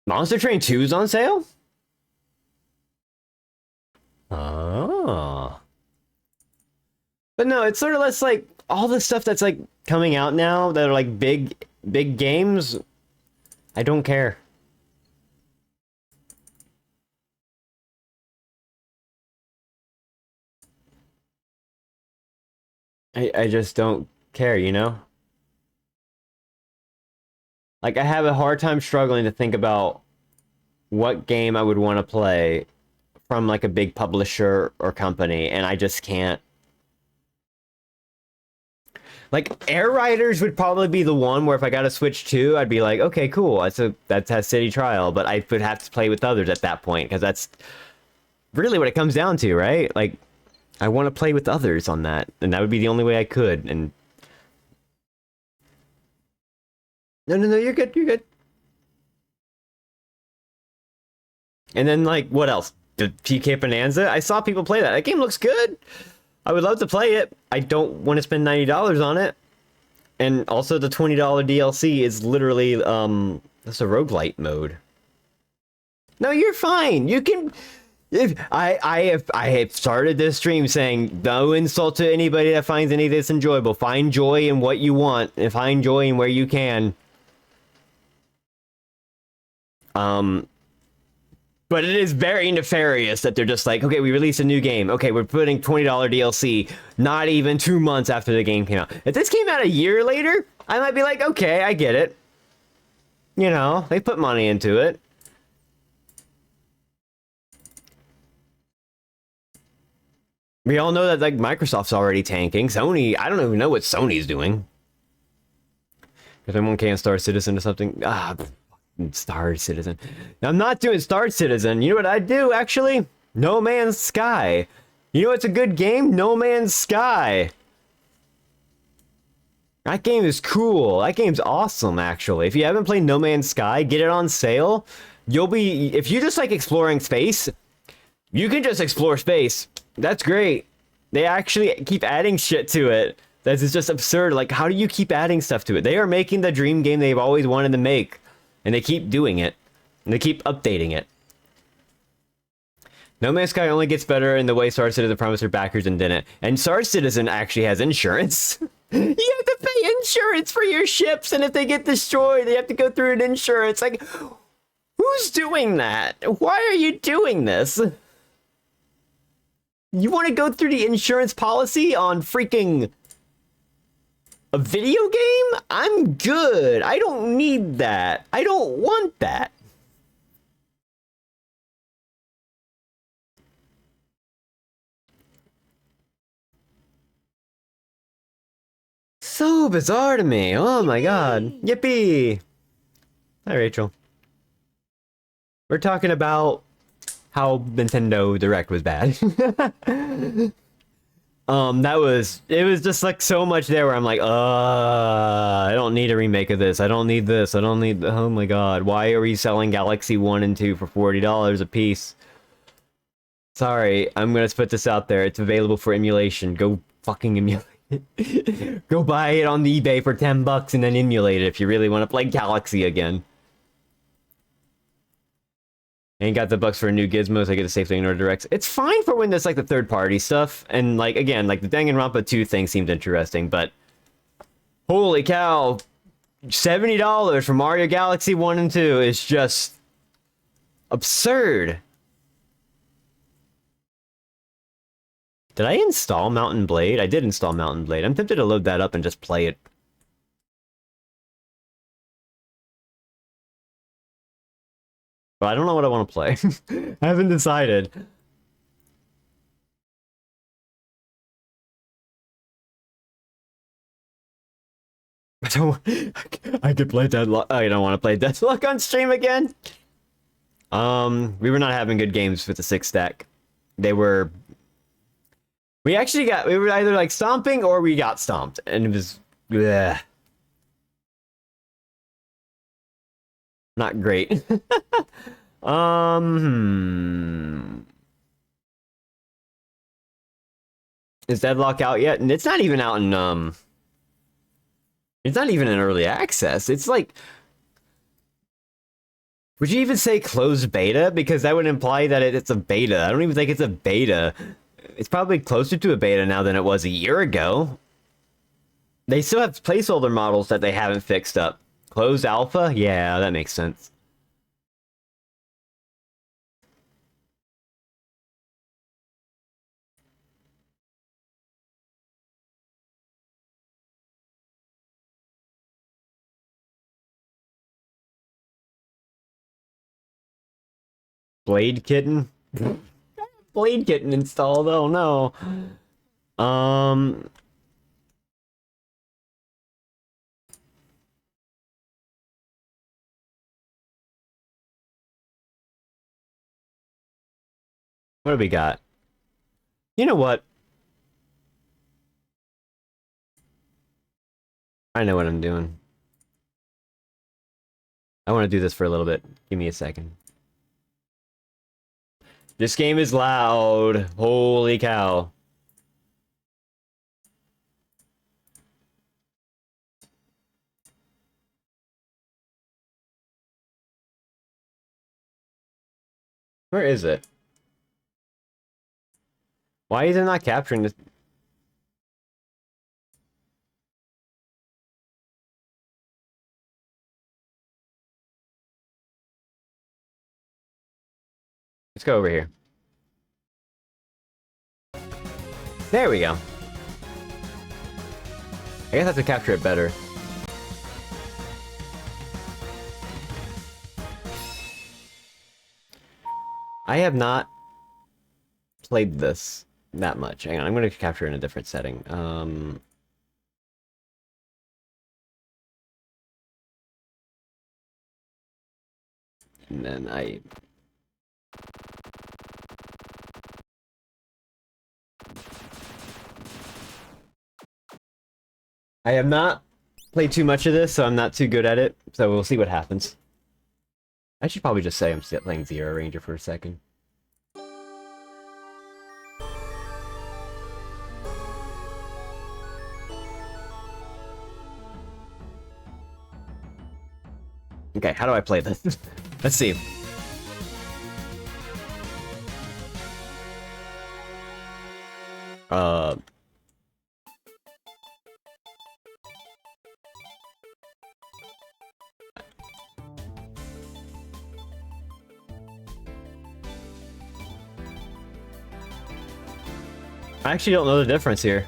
Monster Train 2 is on sale? Oh. But no, it's sort of less like all the stuff that's like coming out now that are like big games. I don't care. I just don't care, you know? Like I have a hard time struggling to think about what game I would want to play from like a big publisher or company, and I just can't. Like Air Riders would probably be the one where if I got to Switch 2, I'd be like, okay, cool. That has City Trial, but I would have to play with others at that point because that's really what it comes down to, right? Like I want to play with others on that, and that would be the only way I could. And no, you're good, you're good. And then like what else? The PK Bonanza? I saw people play that. That game looks good. I would love to play it. I don't want to spend $90 on it. And also the $20 DLC is literally that's a roguelite mode. No, you're fine. You can if I have started this stream saying no insult to anybody that finds any of this enjoyable. Find joy in what you want and find joy in where you can. But it is very nefarious that they're just like, okay, we released a new game. Okay, we're putting $20 DLC not even 2 months after the game came out. If this came out a year later, I might be like, okay, I get it. You know, they put money into it. We all know that like Microsoft's already tanking. Sony, I don't even know what Sony's doing. If anyone can Star Citizen or something. Star Citizen. Now, I'm not doing Star Citizen. You know what I do, actually? No Man's Sky. You know what's a good game? No Man's Sky. That game is cool. That game's awesome, actually. If you haven't played No Man's Sky, get it on sale. You'll be... If you just like exploring space, you can just explore space. That's great. They actually keep adding shit to it. That is just absurd. Like, how do you keep adding stuff to it? They are making the dream game they've always wanted to make. And they keep doing it. And they keep updating it. No Man's Sky only gets better in the way Star Citizen promised their backers and didn't. And Star Citizen actually has insurance. You have to pay insurance for your ships, and if they get destroyed, they have to go through an insurance. Like, who's doing that? Why are you doing this? You want to go through the insurance policy on freaking... a video game? I'm good. I don't need that. I don't want that. So bizarre to me. Oh my god. Yippee. Hi, Rachel. We're talking about how Nintendo Direct was bad. It was just like so much there where I'm like, I don't need a remake of this. I don't need this. I don't need, oh my god. Why are we selling Galaxy 1 and 2 for $40 a piece? Sorry, I'm gonna put this out there. It's available for emulation. Go fucking emulate it. Go buy it on the eBay for $10 and then emulate it if you really want to play Galaxy again. Ain't got the bucks for a new gizmo, so I get to safely ignore directs. It's fine for when there's like the third-party stuff, and like again, like the Danganronpa 2 thing seemed interesting, but holy cow, $70 for Mario Galaxy 1 and 2 is just absurd. Did I install Mountain Blade? I did install Mountain Blade. I'm tempted to load that up and just play it. But I don't know what I want to play. I haven't decided. I could play Deadlock. I don't want to play Deadlock on stream again. We were not having good games with the 6 stack. They were... we were either like stomping or we got stomped. And it was... bleh. Not great. Is Deadlock out yet? And it's not even out in it's not even in early access. It's like, would you even say closed beta? Because that would imply that it's a beta. I don't even think it's a beta. It's probably closer to a beta now than it was a year ago. They still have placeholder models that they haven't fixed up. Closed alpha? Yeah, that makes sense. Blade Kitten? Blade Kitten installed? Oh no. What do we got? You know what? I know what I'm doing. I want to do this for a little bit. Give me a second. This game is loud. Holy cow. Where is it? Why is it not capturing this? Let's go over here. There we go. I guess I have to capture it better. I have not played this that much. Hang on, I'm going to capture it in a different setting. And then I have not played too much of this, so I'm not too good at it. So we'll see what happens. I should probably just say I'm still playing Zero Ranger for a second. Okay, how do I play this? Let's see. I actually don't know the difference here.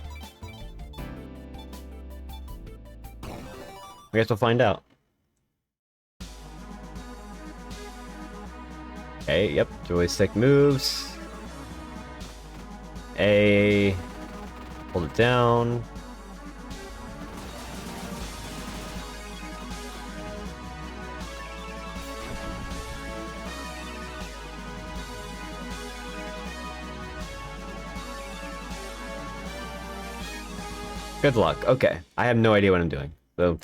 I guess we'll find out. Okay, yep, joystick moves. A, hold it down. Good luck. Okay, I have no idea what I'm doing. So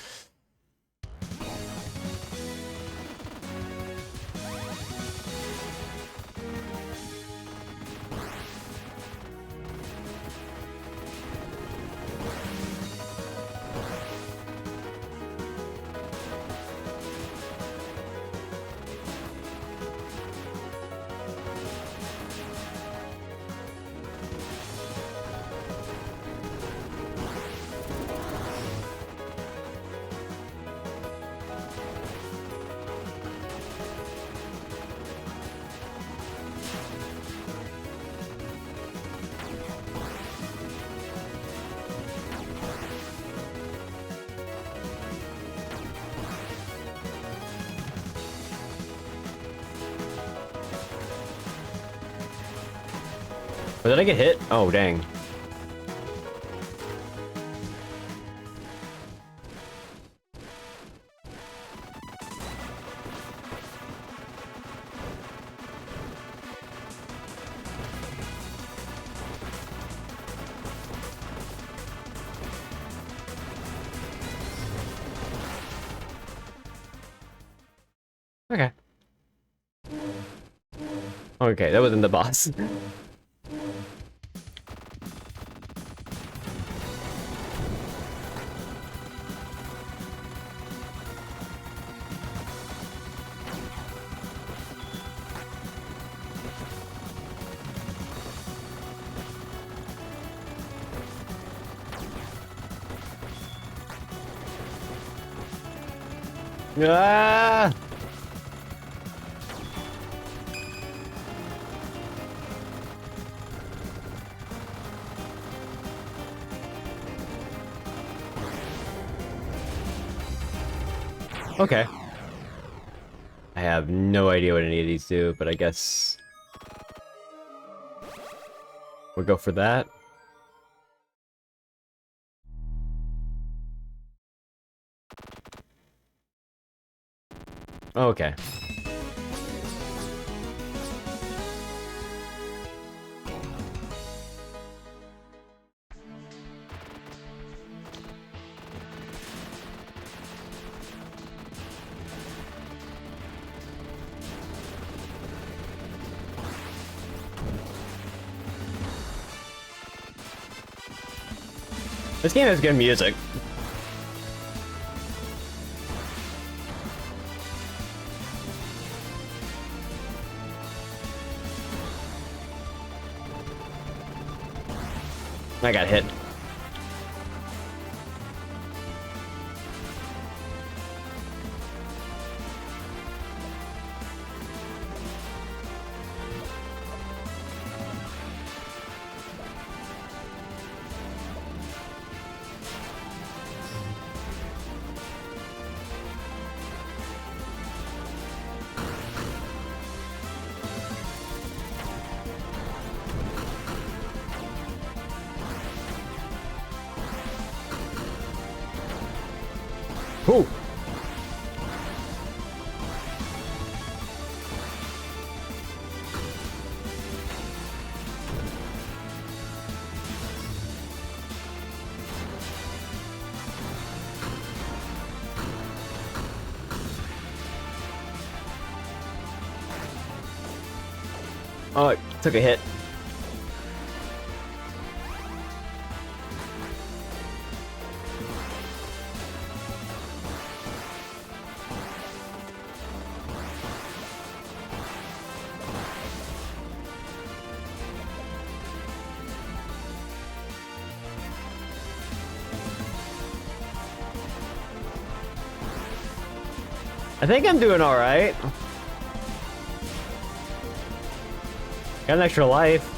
oh, did I get hit? Oh, dang. Okay. Okay, that wasn't the boss. Ah! Okay. I have no idea what any of these do, but I guess we'll go for that. Okay. This game has good music. I got hit. Ooh. Oh, it took a hit. I think I'm doing all right. Got an extra life.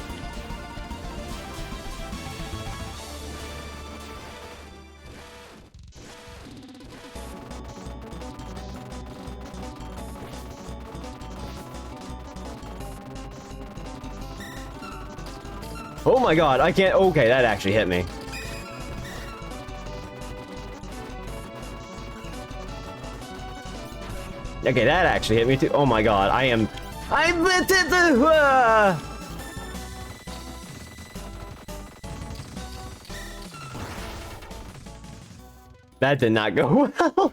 Oh my god, I can't. Okay, that actually hit me. Okay, that actually hit me too. Oh my god, I'm That did not go well.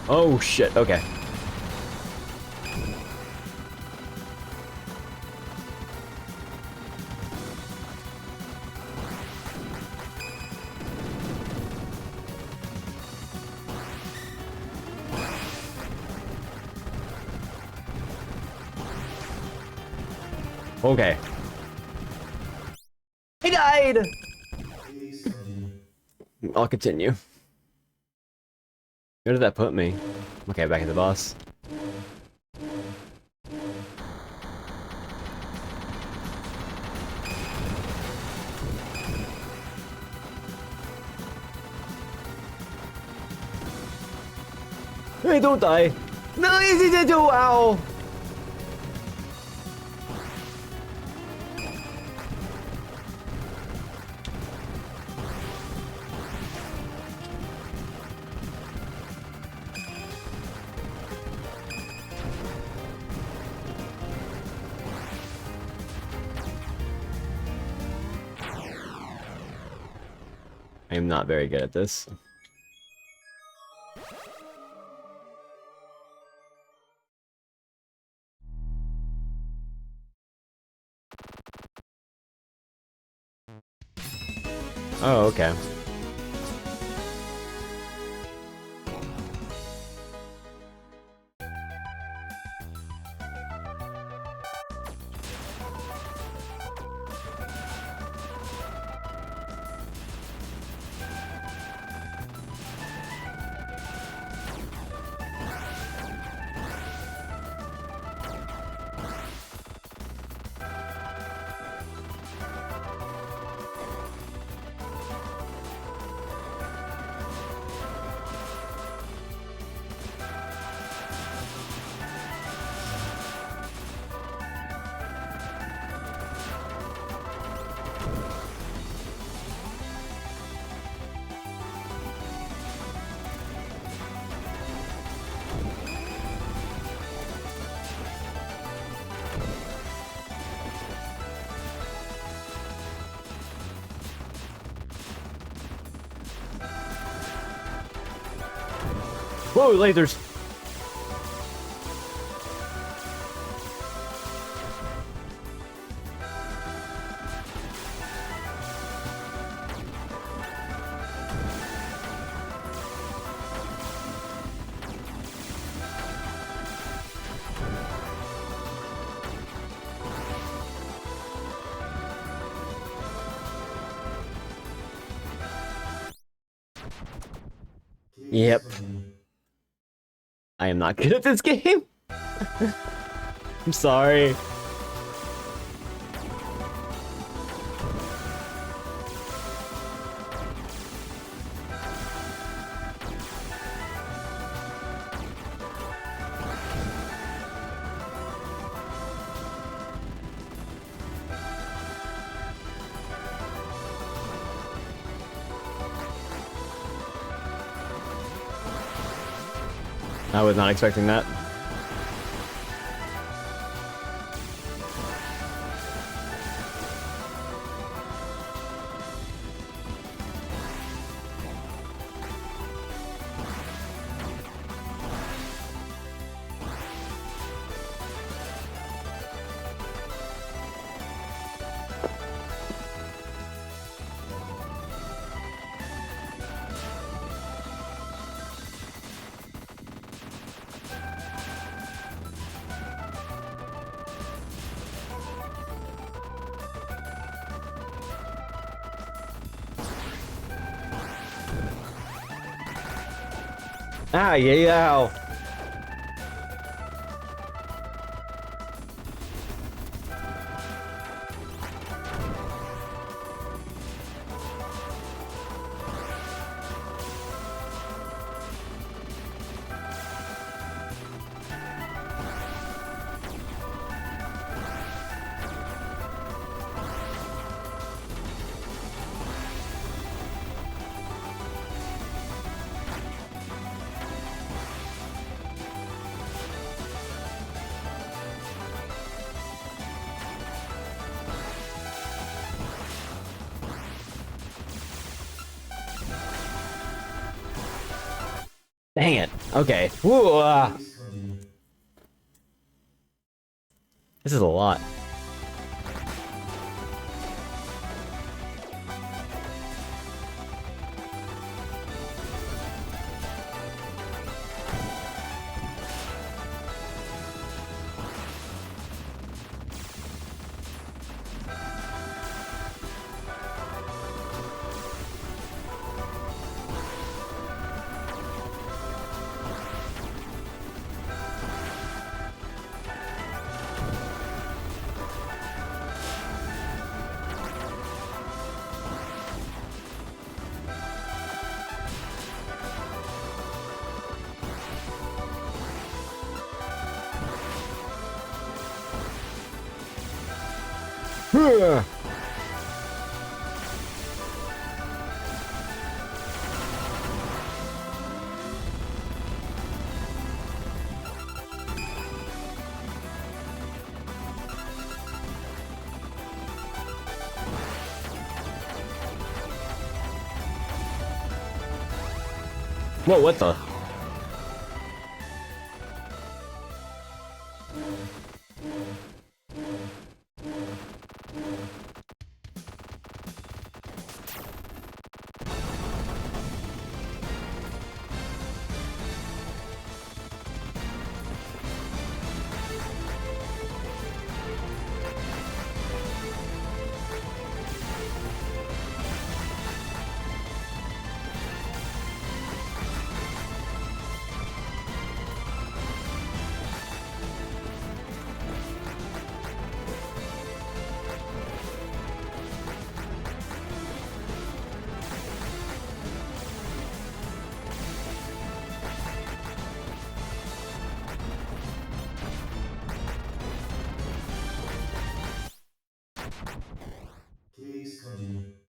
Oh shit, okay. Okay. He died! I'll continue. Where did that put me? Okay, back at the boss. Hey, don't die. No, easy to do. Ow. I am not very good at this. Oh, okay. Whoa, lasers! Yep. I am not good at this game. I'm sorry. I was not expecting that. Ah, yeah, ow. Dang it. Okay. Woo, This is a lot. Whoa, what the?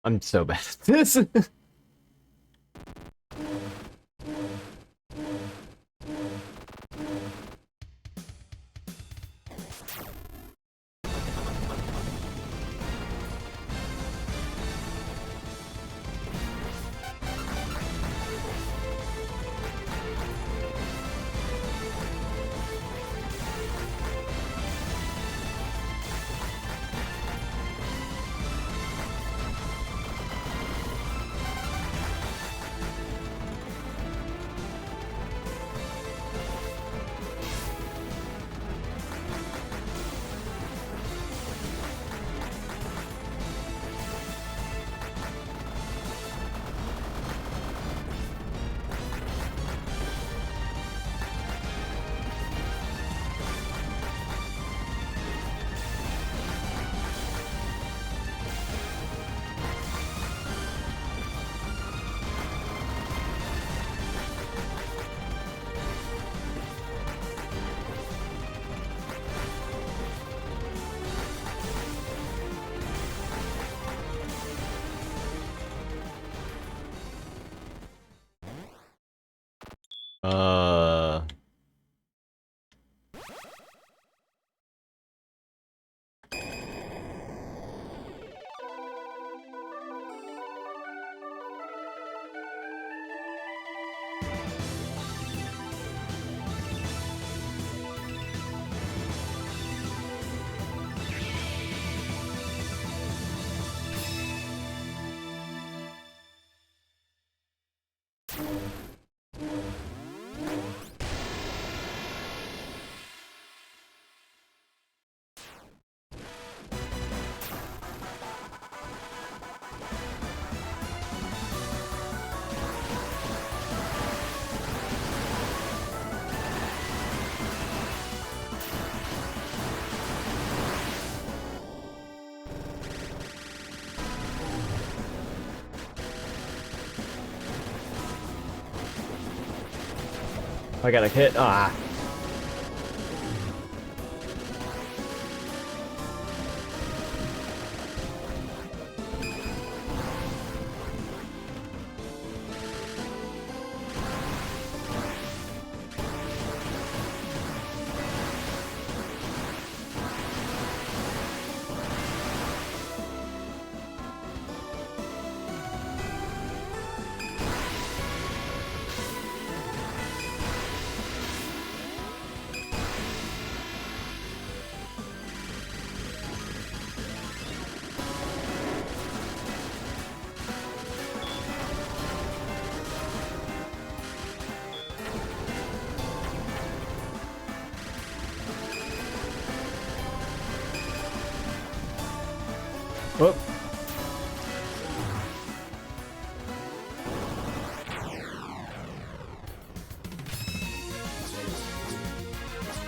I'm so bad at this. Uh. I got a hit. Ah. Oh.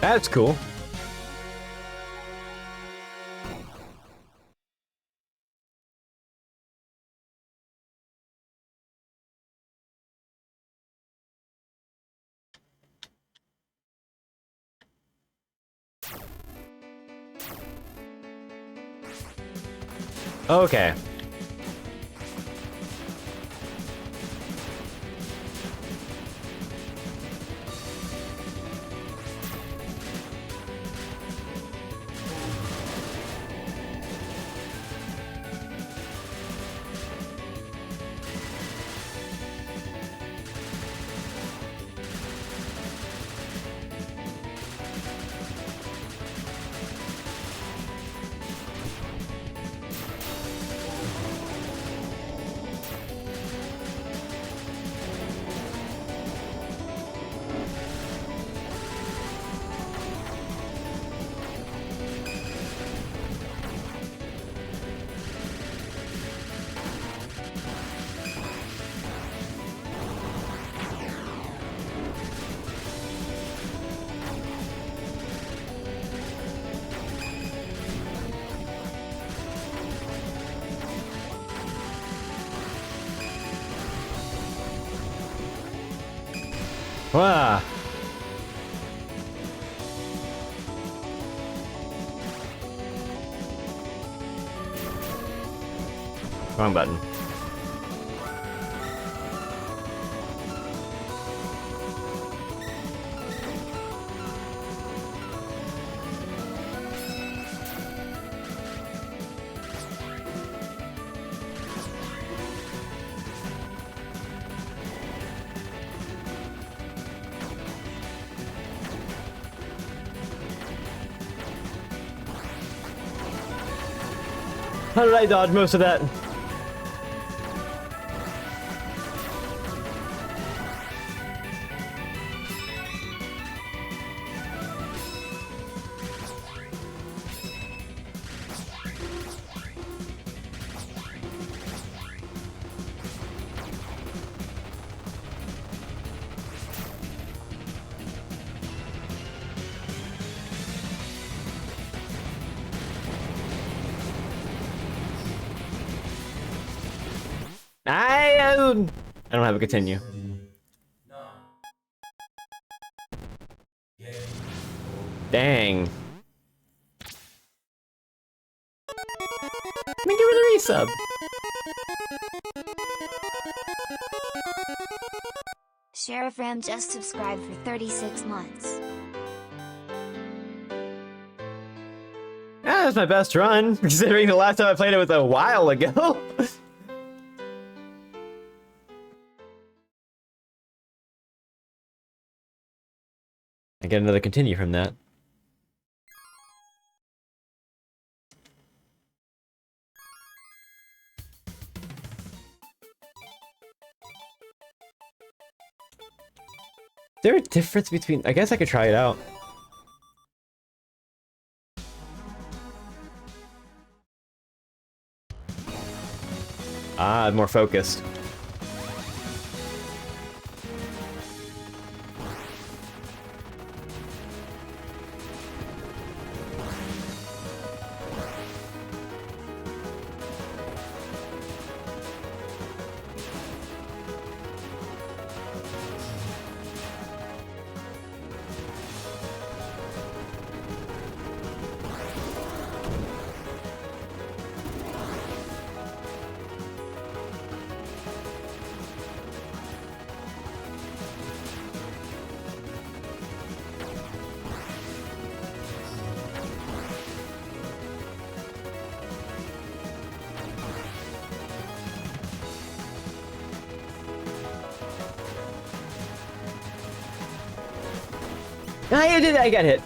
That's cool. Okay. Wow. Wrong button. How did I dodge most of that? I don't have a continue. Dang. Thank you for the resub. Sheriff Ram just subscribed for 36 months. That's my best run, considering the last time I played it was a while ago. I get another continue from that. Is there a difference between... I guess I could try it out. Ah, more focused. I did. I got hit.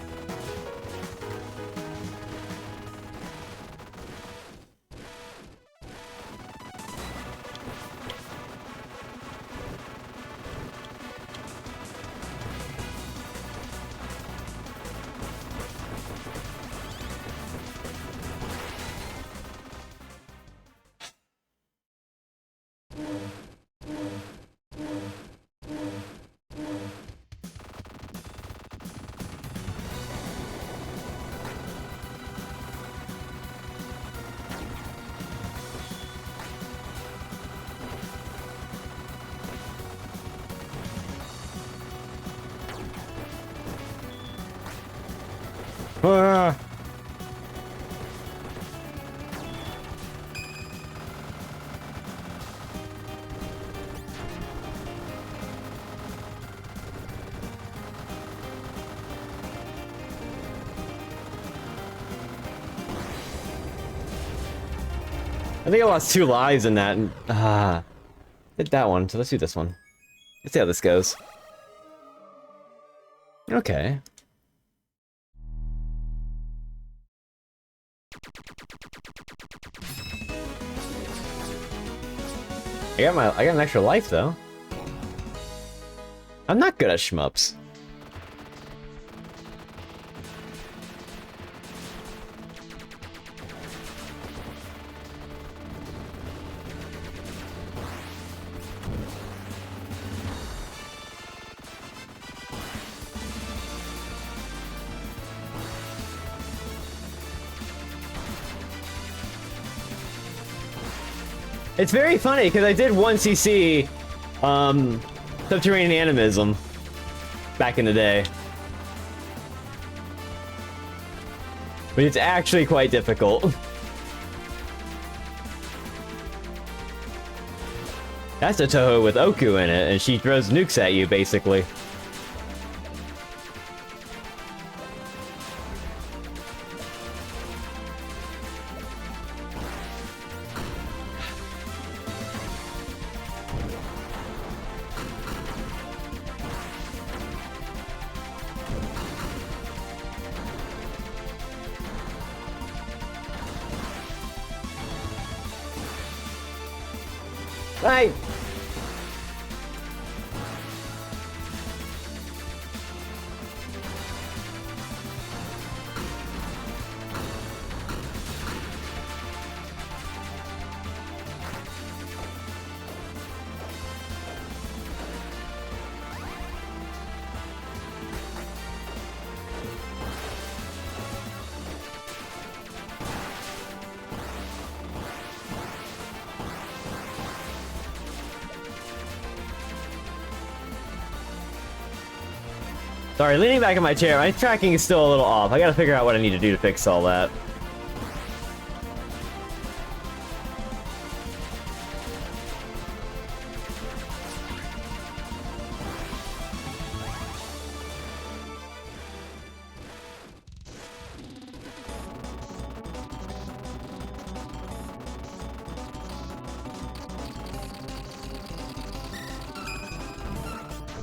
I think I lost 2 lives in that, and did that one, so let's do this one. Let's see how this goes. Okay. I got an extra life though. I'm not good at shmups. It's very funny because I did 1cc Subterranean Animism back in the day. But it's actually quite difficult. That's a Touhou with Oku in it, and she throws nukes at you, basically. Right. Sorry, leaning back in my chair, my tracking is still a little off. I gotta figure out what I need to do to fix all that.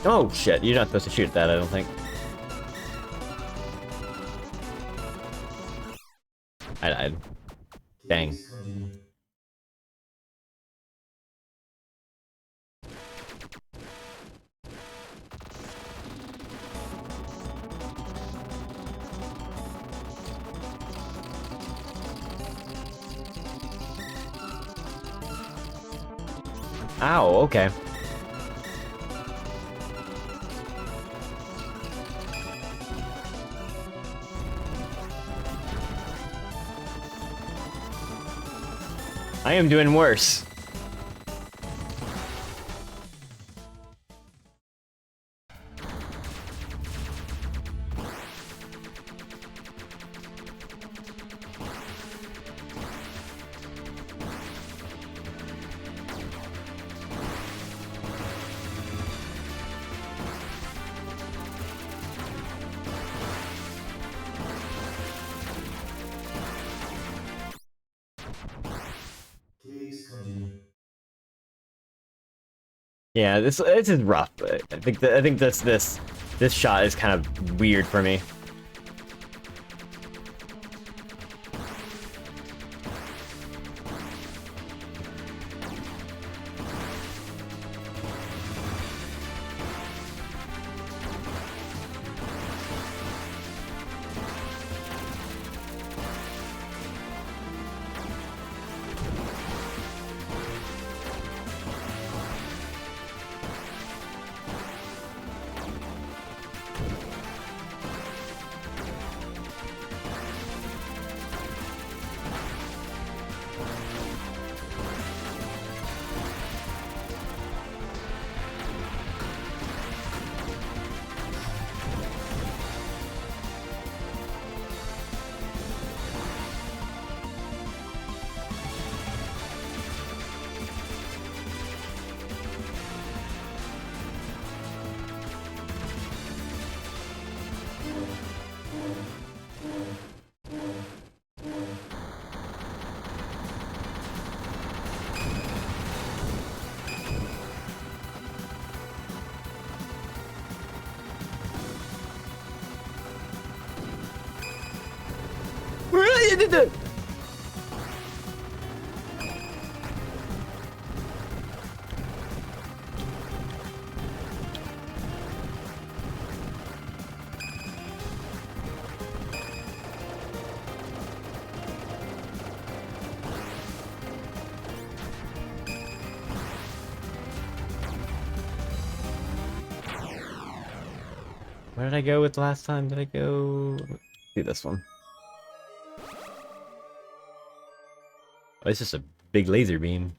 Oh shit, you're not supposed to shoot that, I don't think. I died. Dang. Ow, okay. I am doing worse. Yeah, this is rough. I think this shot is kind of weird for me. Where did I go with last time? Did I go... do this one. Oh, it's just a big laser beam.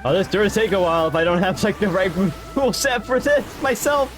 Oh, this does take a while if I don't have like the right rule set for this myself.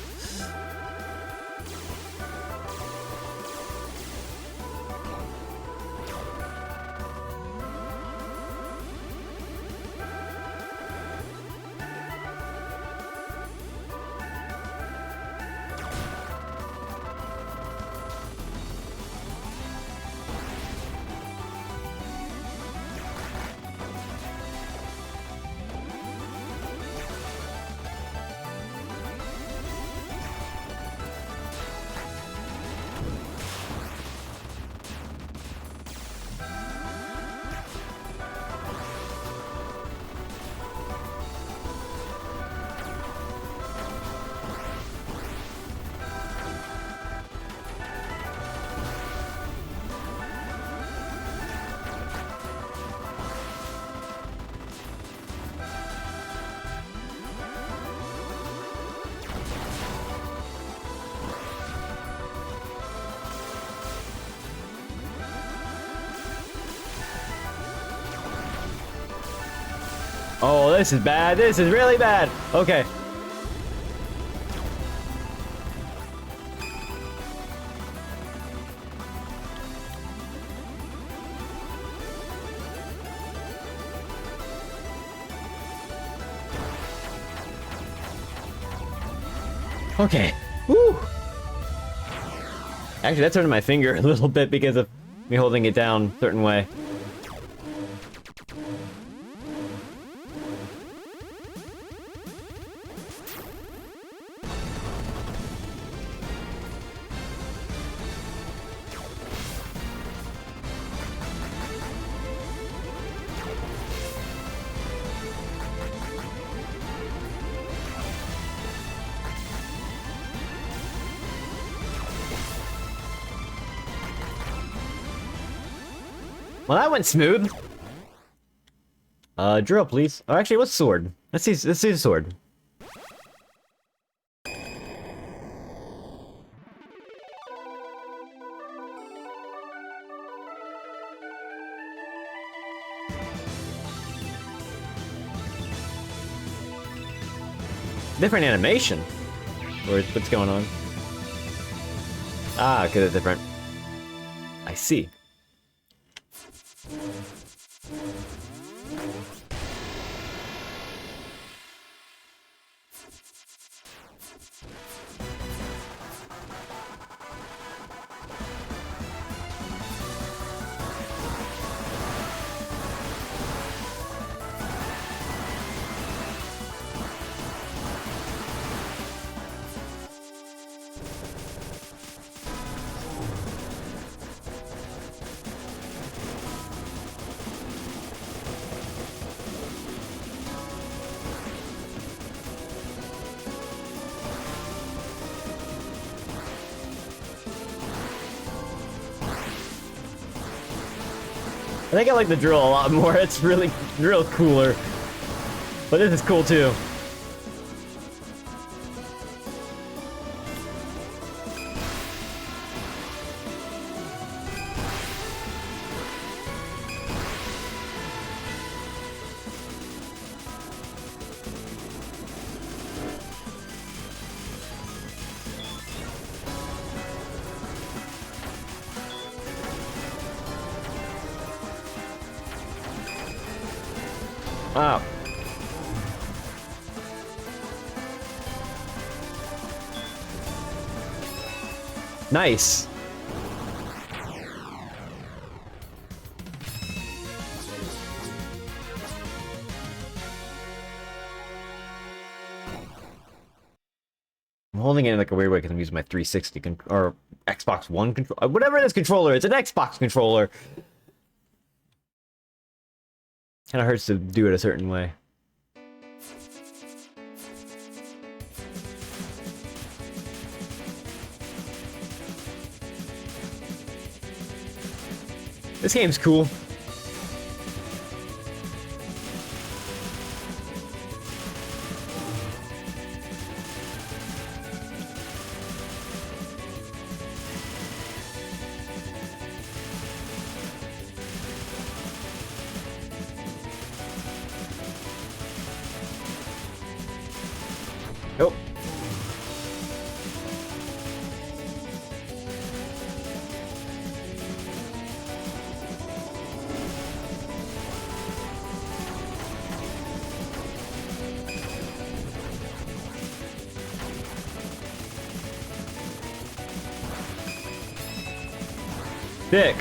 Oh, this is bad. This is really bad. Okay. Okay. Woo. Actually, that's hurting my finger a little bit because of me holding it down a certain way. Well, that went smooth. Drill, please. Oh, actually, what's sword? Let's see the sword. Different animation. What's going on? Ah, because it's different. I see. I think I like the drill a lot more. It's really real cooler. But this is cool too. Wow. Nice. I'm holding it in like a weird way because I'm using my 360 or Xbox One controller. Whatever this controller is, it's an Xbox controller. Kind of hurts to do it a certain way. This game's cool. Oh. Dick.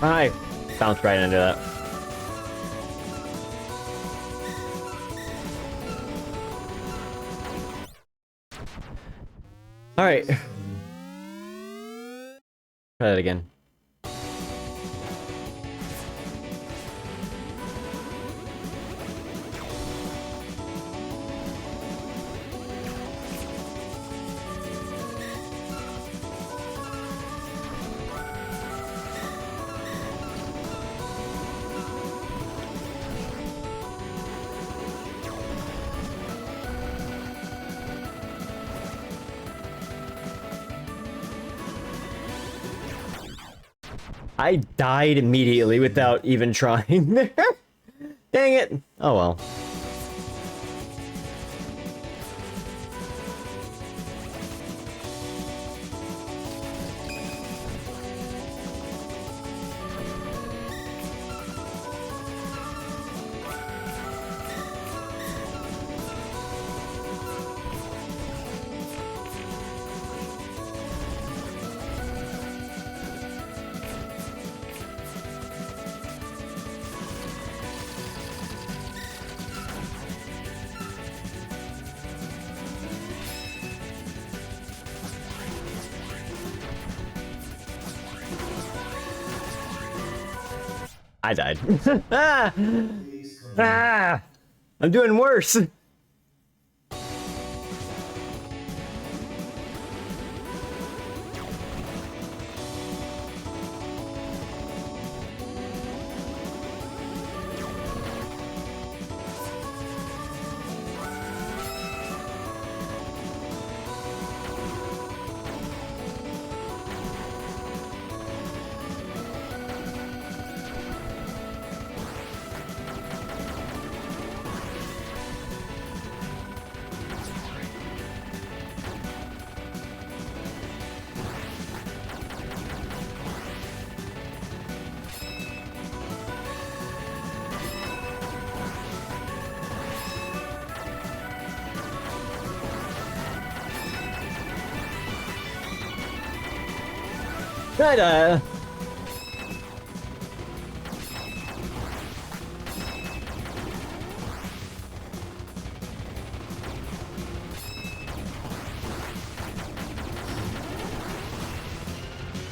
I bounced right into that. All right. Try that again. I died immediately without even trying there. Dang it. Oh well. I died. Ah! Ah! I'm doing worse. Right,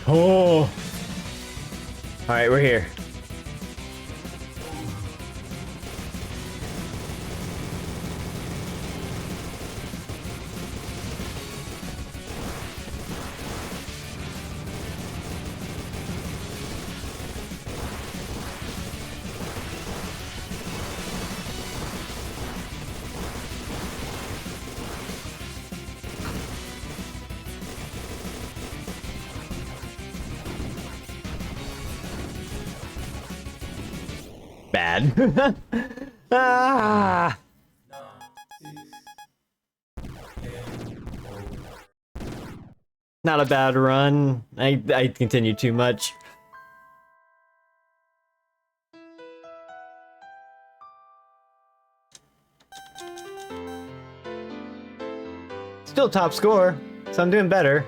Oh. All right, we're here. Bad. Ah. Not a bad run. I continue too much. Still top score, so I'm doing better.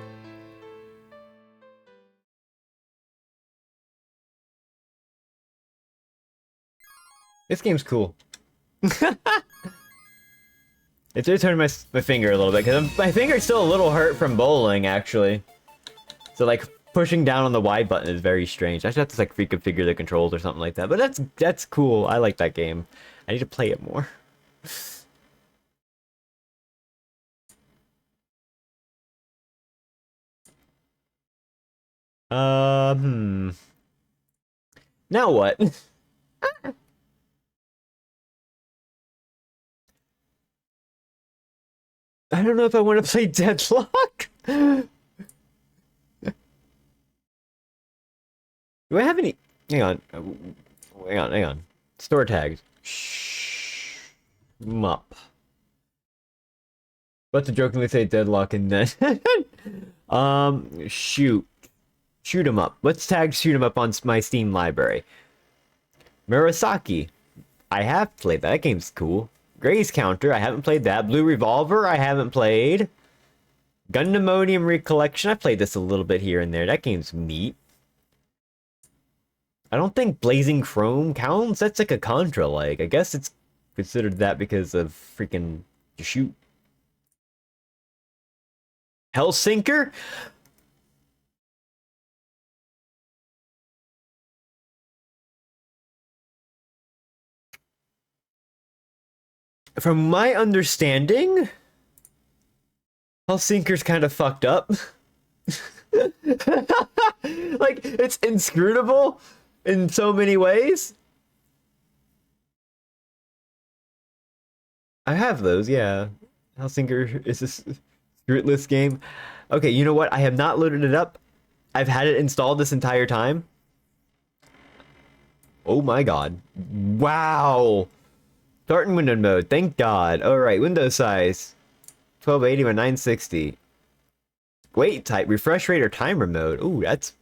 This game's cool. It just hurt my finger a little bit, because my finger's still a little hurt from bowling, actually. So, like, pushing down on the Y button is very strange. I should have to, like, reconfigure the controls or something like that. But that's cool. I like that game. I need to play it more. Now what? I don't know if I want to play Deadlock. Do I have any? Hang on. Hang on. Store tags. Mup. About to jokingly say Deadlock and then shoot 'em up. Let's tag shoot 'em up on my Steam library. Murasaki. I have played that. That game's cool. Gray's Counter. I haven't played that. Blue Revolver. I haven't played. Gundamonium Recollection. I played this a little bit here and there. That game's neat. I don't think Blazing Chrome counts. That's like a Contra like. I guess it's considered that because of freaking shoot. Hellsinker? From my understanding, Hellsinker's kind of fucked up. Like, it's inscrutable in so many ways. I have those, yeah. Hellsinker is a scrutless game. Okay, you know what? I have not loaded it up. I've had it installed this entire time. Oh my god. Wow. Start in window mode. Thank god. Alright, window size. 1280 by 960. Wait type. Refresh rate or timer mode. Ooh, that's...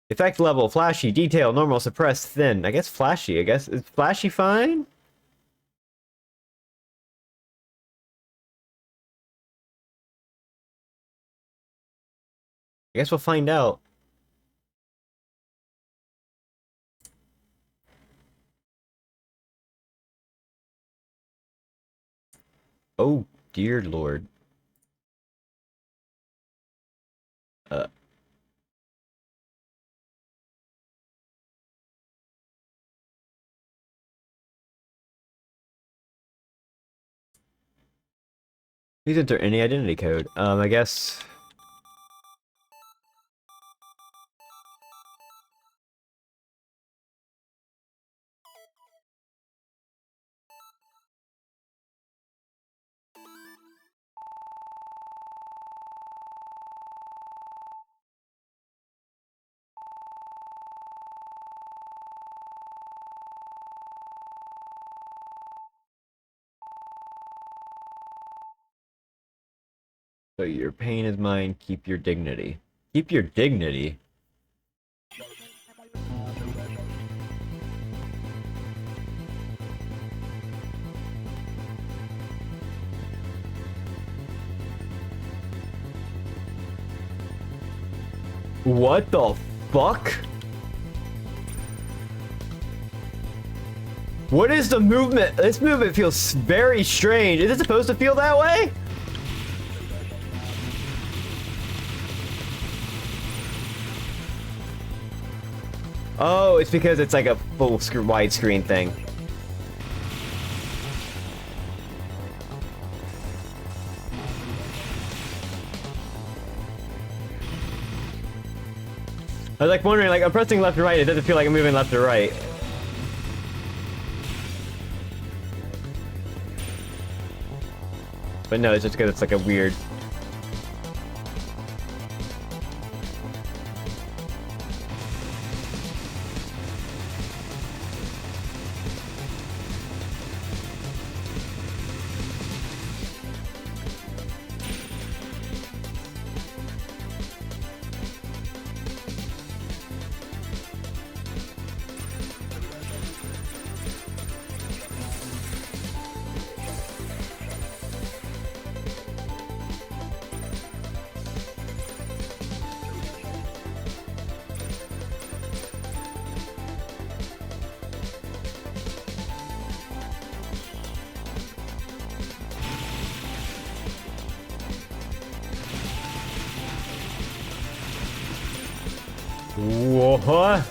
Effect level. Flashy. Detail. Normal. Suppressed. Thin. I guess flashy. I guess. Is flashy fine? I guess we'll find out. Oh, dear lord. Uh. Please enter any identity code. I guess... So your pain is mine, keep your dignity. Keep your dignity? What the fuck? What is the movement? This movement feels very strange. Is it supposed to feel that way? Oh, it's because it's like a full widescreen thing. I was like wondering, like I'm pressing left and right, it doesn't feel like I'm moving left or right. But no, it's just because it's like a weird... What?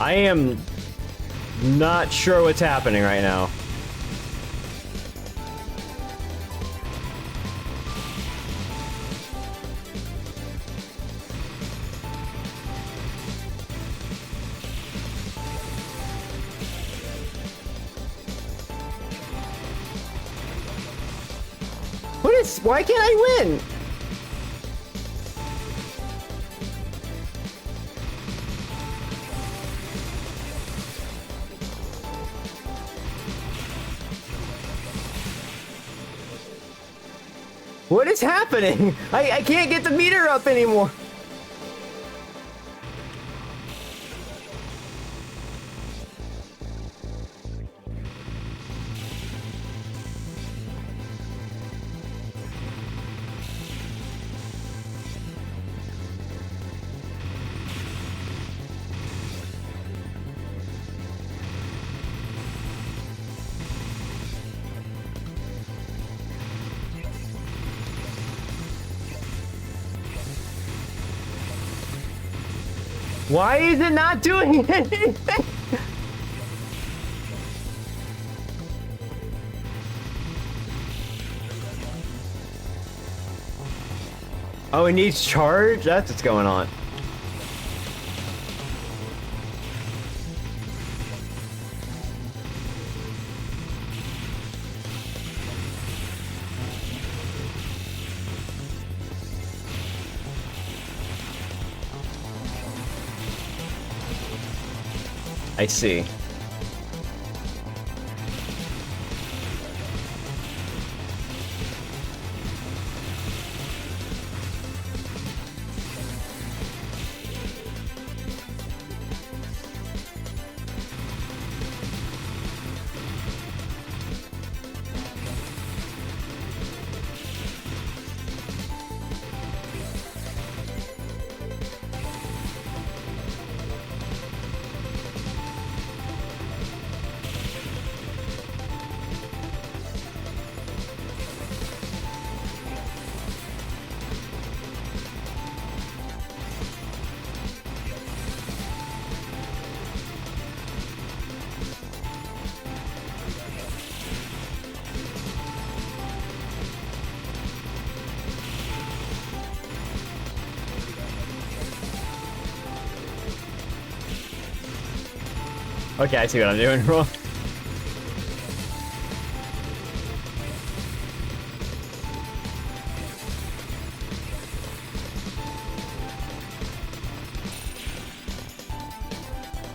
I am not sure what's happening right now. Why can't I win? What is happening? I can't get the meter up anymore. Why is it not doing anything? Oh, it needs charge? That's what's going on. I see. Okay, I see what I'm doing wrong.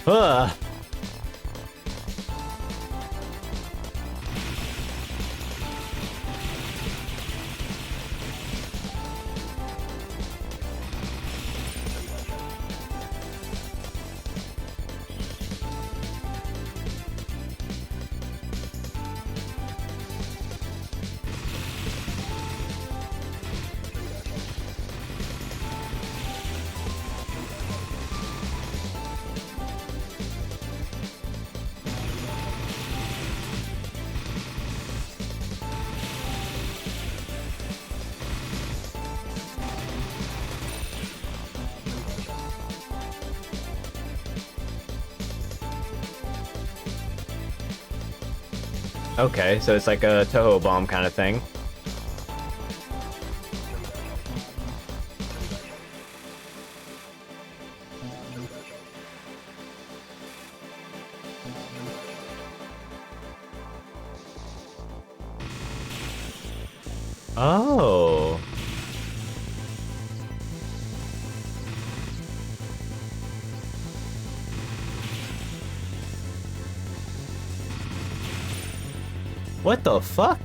Ugh. Okay, so it's like a Toho bomb kind of thing. Oh. What the fuck?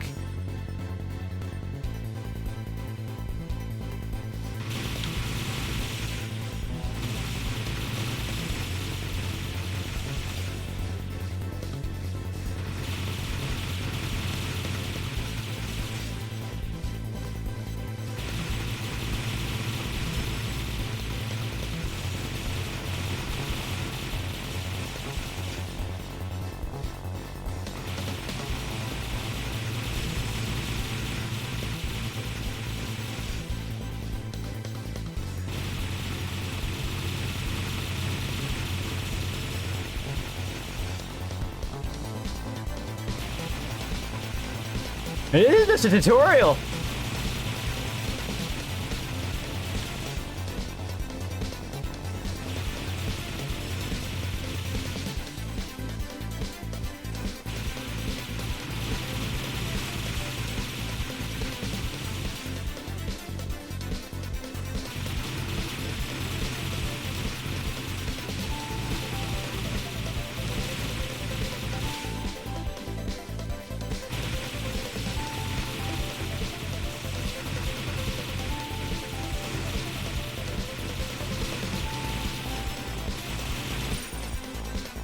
It is just a tutorial.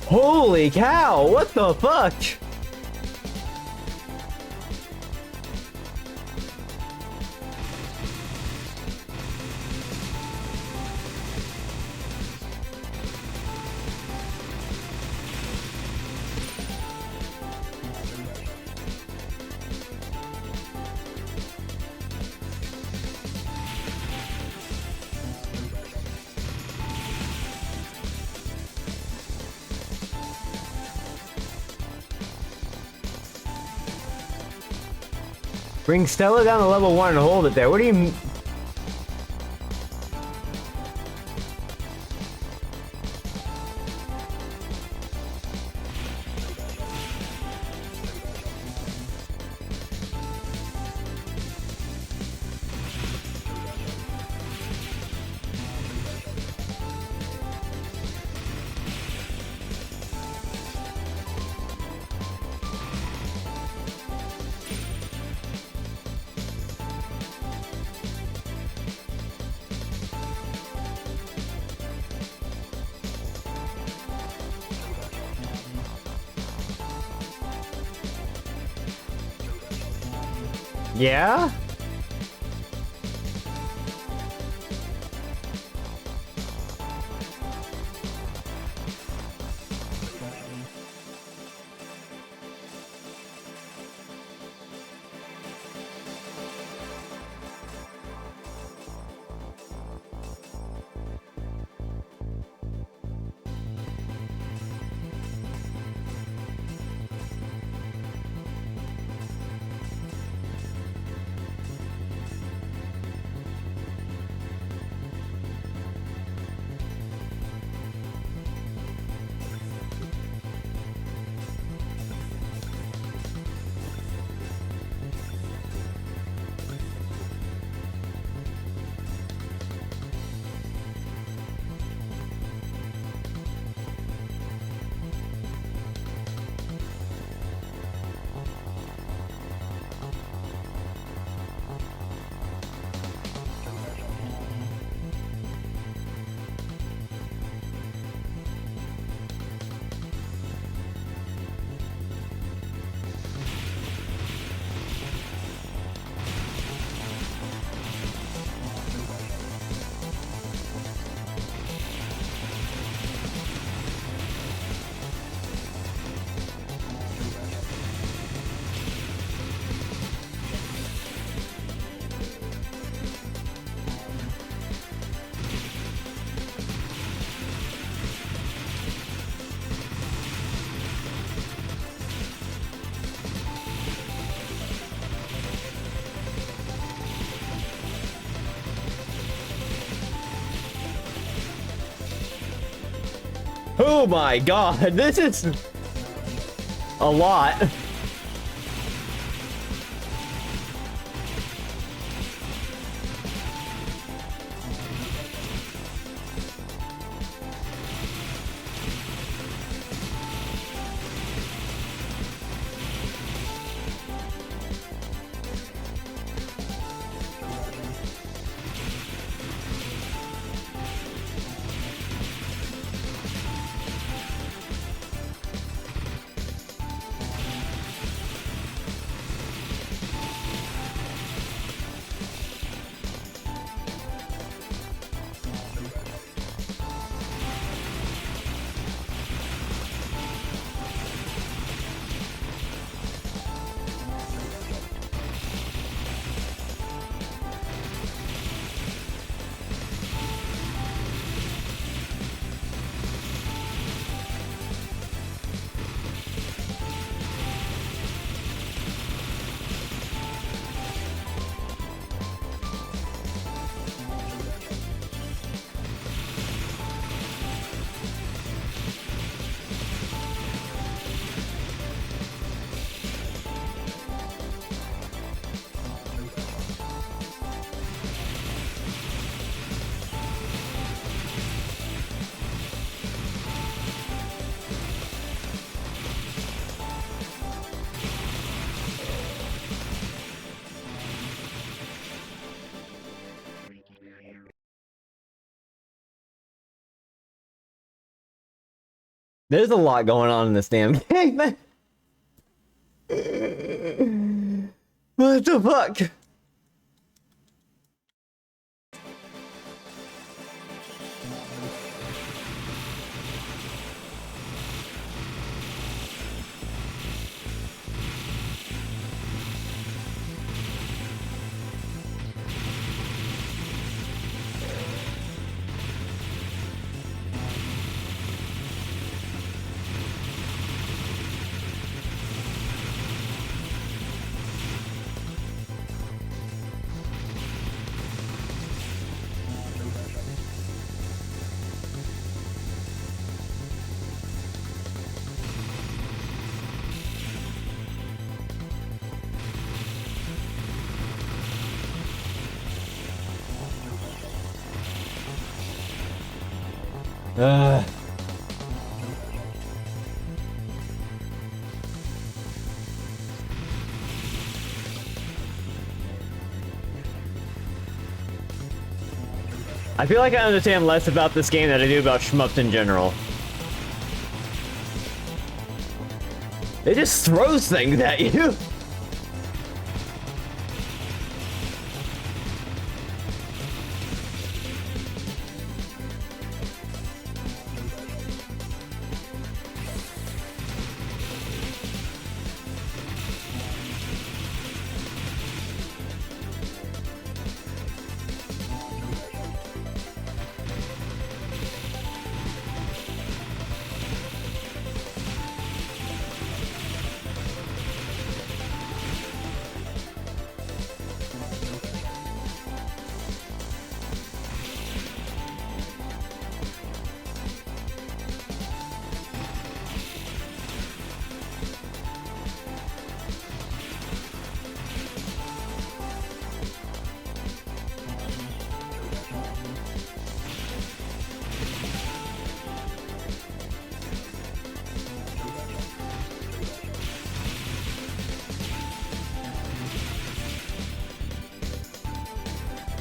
Holy cow, what the fuck? Bring Stella down to level 1 and hold it there. What do you mean? Yeah? Oh my god, this is a lot. There's a lot going on in this damn game, man. What the fuck? Uh. I feel like I understand less about this game than I do about shmups in general. It just throws things at you.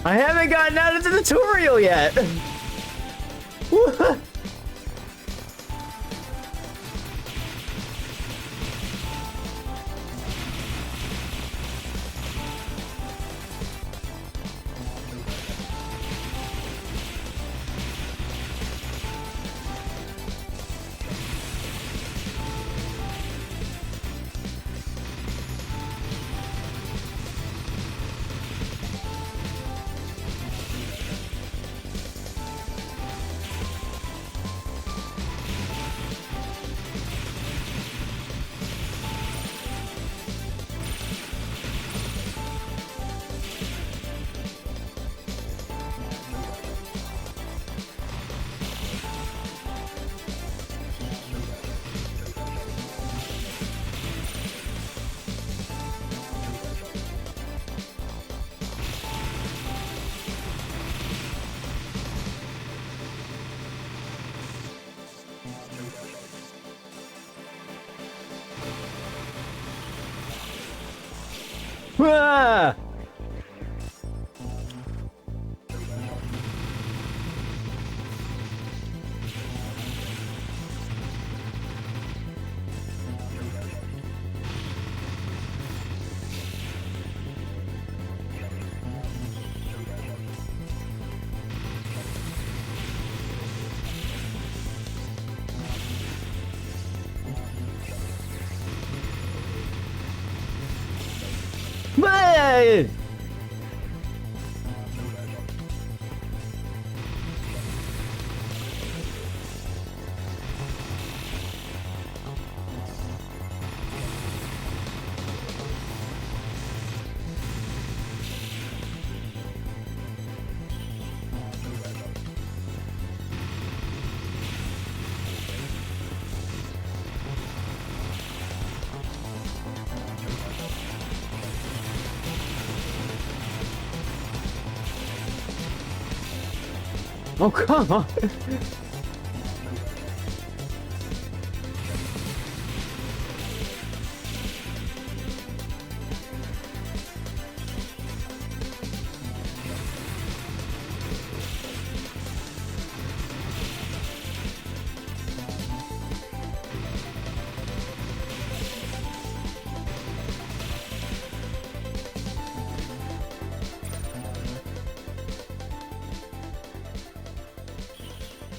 I haven't gotten out of the tutorial yet. What? Ah! Ah! Oh, come on.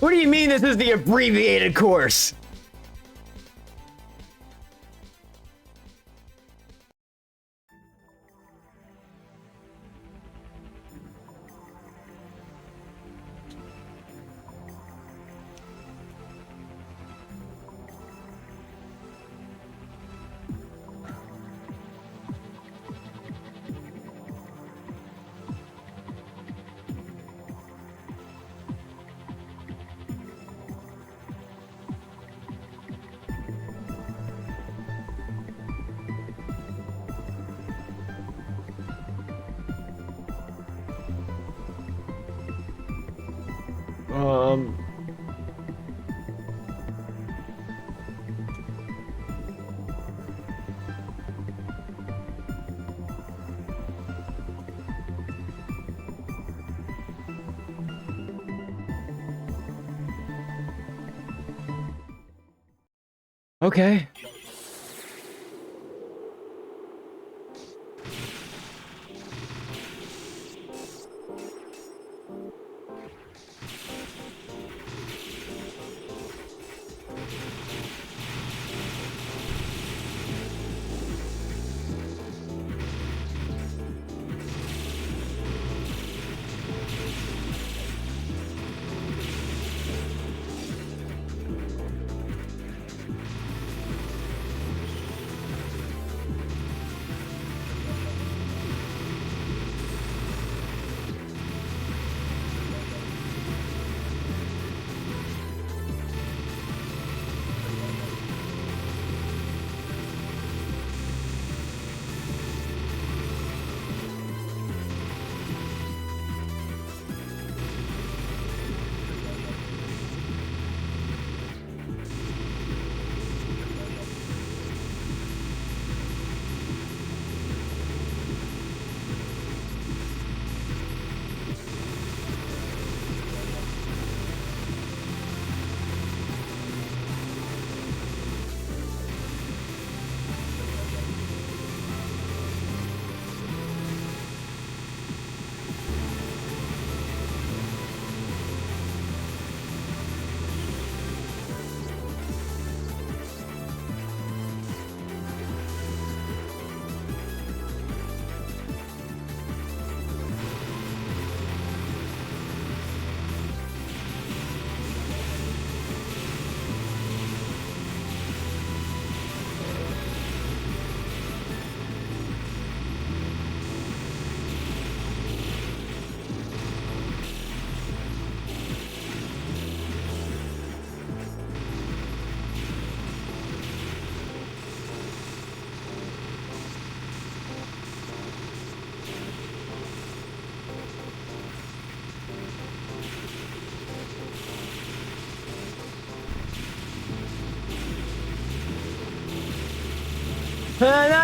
What do you mean this is the abbreviated course? Um... Okay.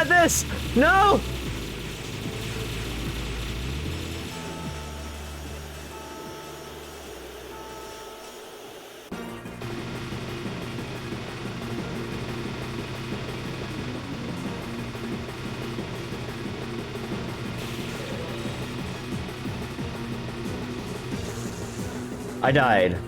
Not this! No! I died.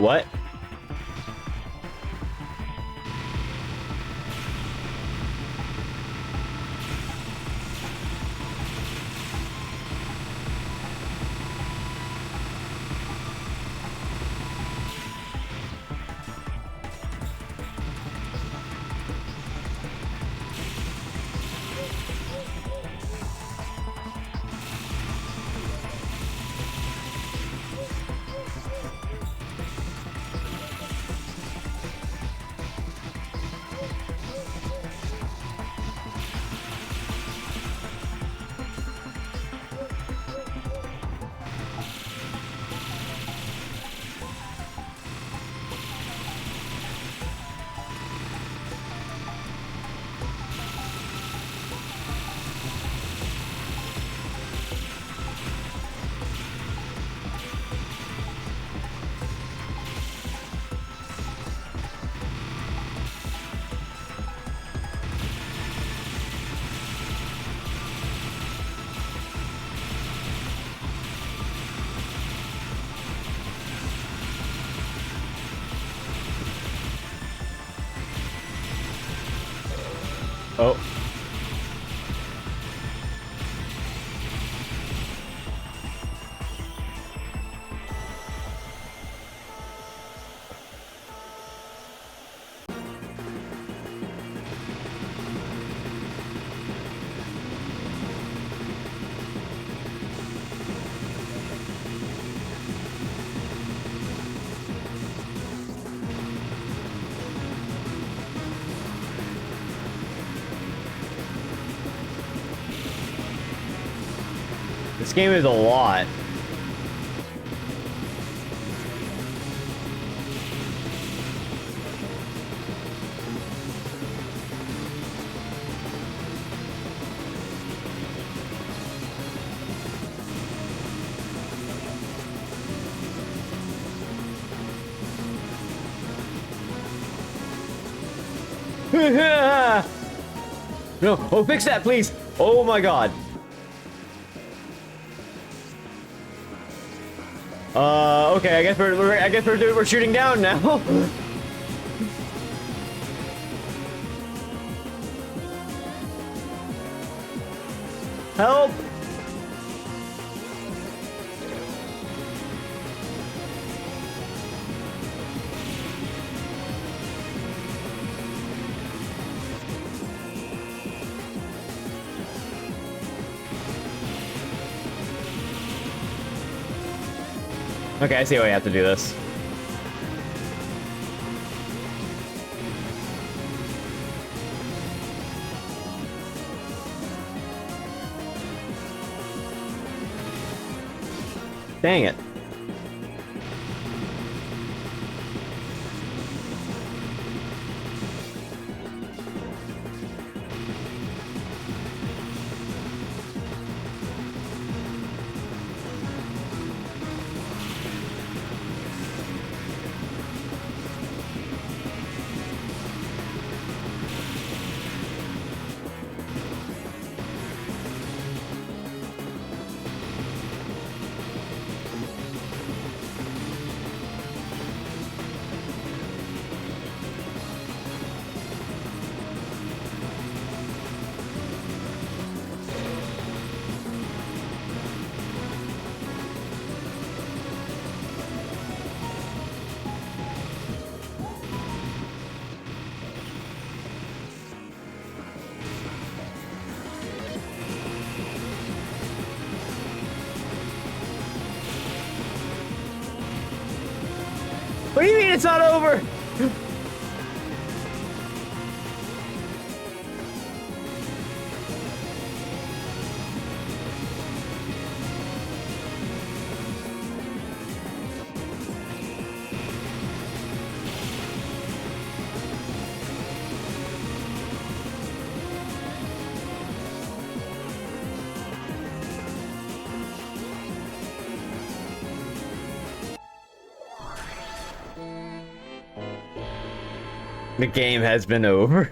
What? Oh. This game is a lot. No, oh, fix that, please. Oh my god. Okay, I guess we're shooting down now. Help! Okay, I see why you have to do this. Dang it. What do you mean it's not over? The game has been over.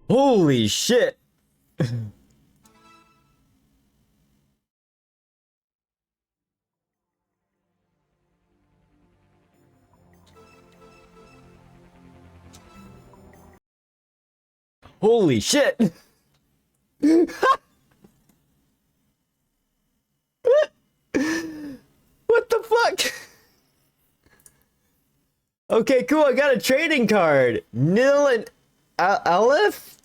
Holy shit. Holy shit. What the fuck? Okay, cool. I got a trading card. Nil and Aleph?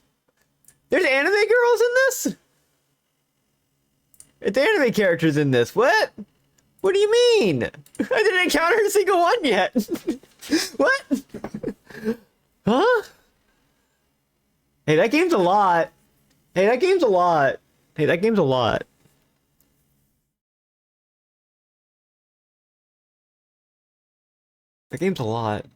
There's anime girls in this? It's anime characters in this. What? What do you mean? I didn't encounter a single one yet. What? Huh? Hey, that game's a lot. Hey, that game's a lot. Hey, that game's a lot. That game's a lot.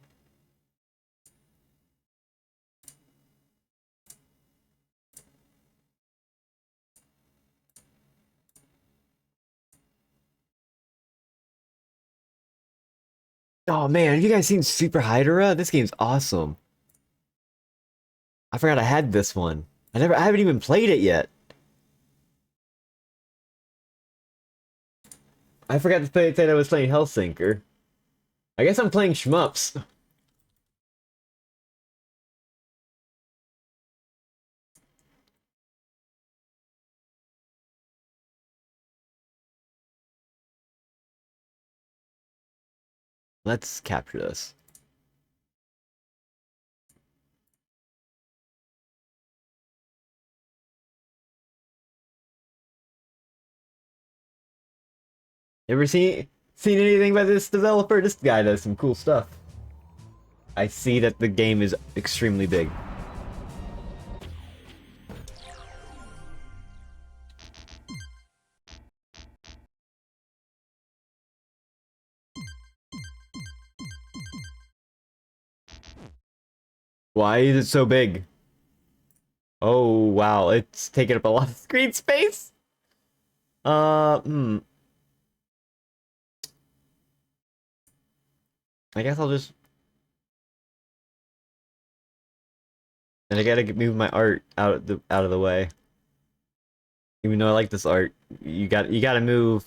Oh man, have you guys seen Super Hydra? This game's awesome. I forgot I had this one. I haven't even played it yet. I forgot to play it that I was playing Hellsinker. I guess I'm playing shmups. Let's capture this. Ever seen anything by this developer? This guy does some cool stuff. I see that the game is extremely big. Why is it so big? Oh wow, it's taking up a lot of screen space. I guess I'll just... And I gotta move my art out of the way. Even though I like this art, you gotta move.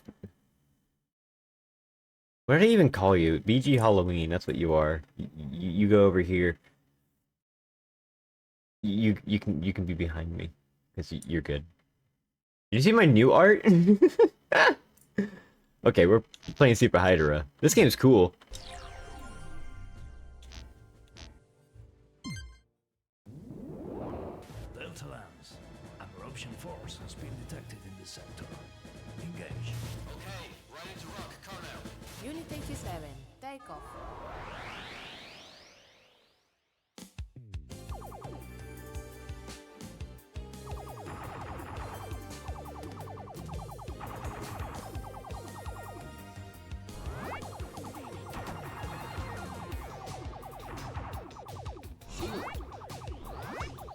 What did I even call you? BG Halloween. That's what you are. You go over here. You can be behind me because you're good. Did you see my new art? Okay, we're playing Super Hydra. This game's cool. Delta lands. An eruption force has been detected in this sector. Engage. Okay, right into rock, Cornell. Unit 87, take off.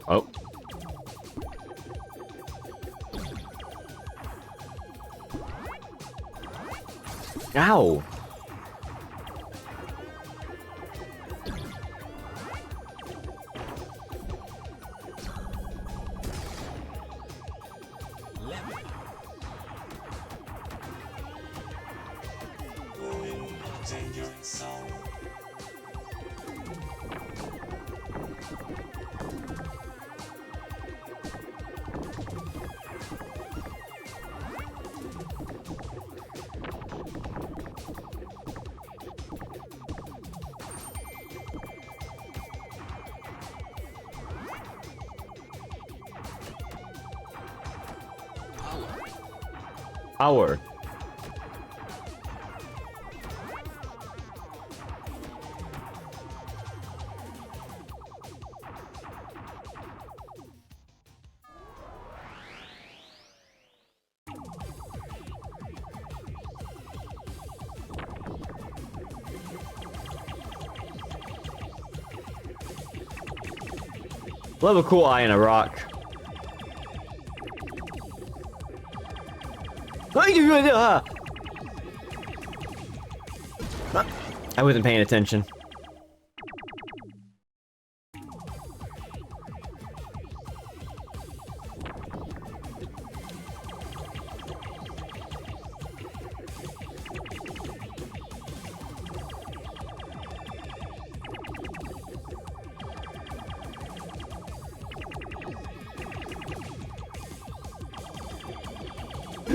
Oh. Ow. Power. Love a cool eye in a rock. I wasn't paying attention.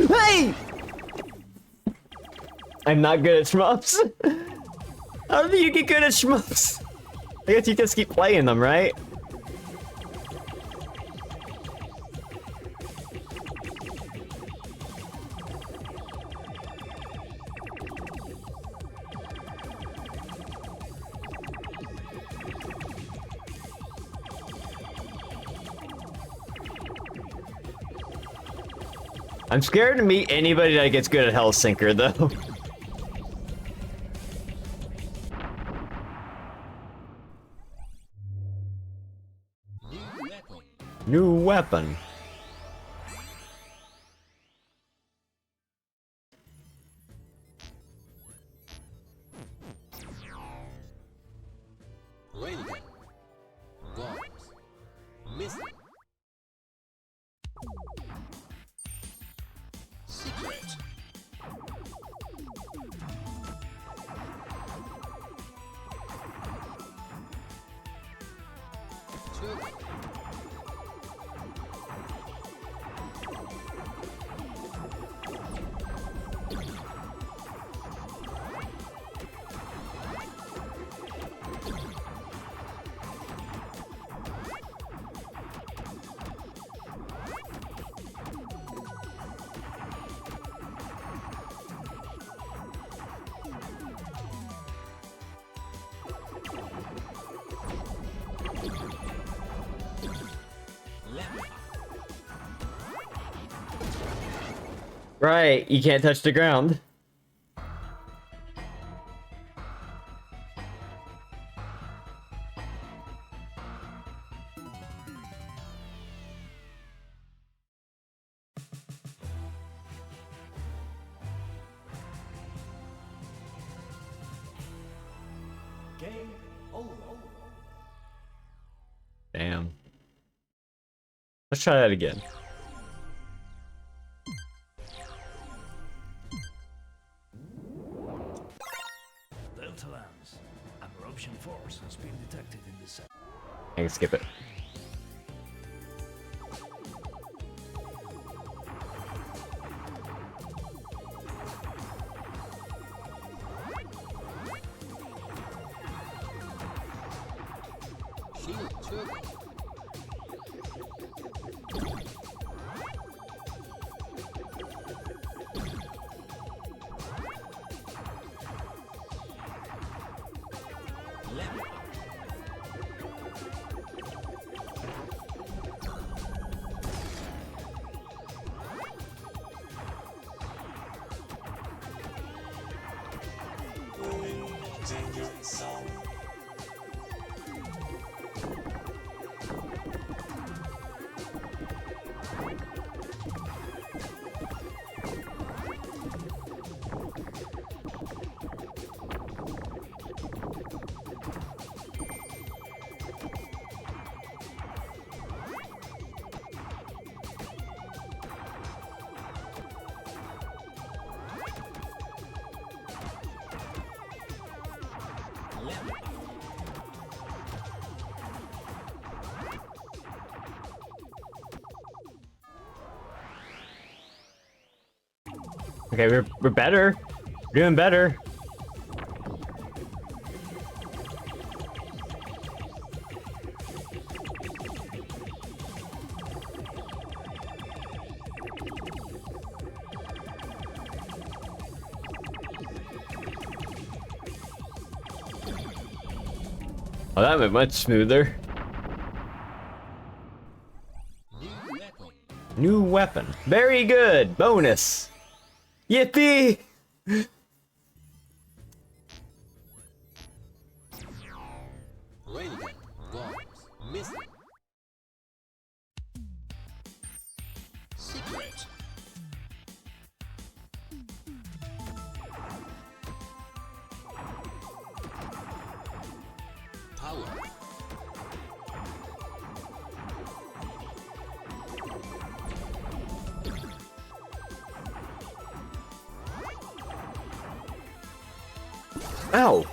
Hey! I'm not good at shmups. How do you get good at shmups? I guess you just keep playing them, right? I'm scared to meet anybody that gets good at Hellsinker, though. New weapon. Railgun. Bombs. Missile. Secret. Turbo. Right, you can't touch the ground. Game over. Damn. Let's try that again. Delta lands. An eruption force has been detected in the sector. I can skip it. Shield turbo. Level up. Level up. Okay, we're better. We're doing better. Oh, that went much smoother. New weapon. New weapon. Very good. Bonus. Yippee! Railgun. Bombs. Missile. Power. Ow!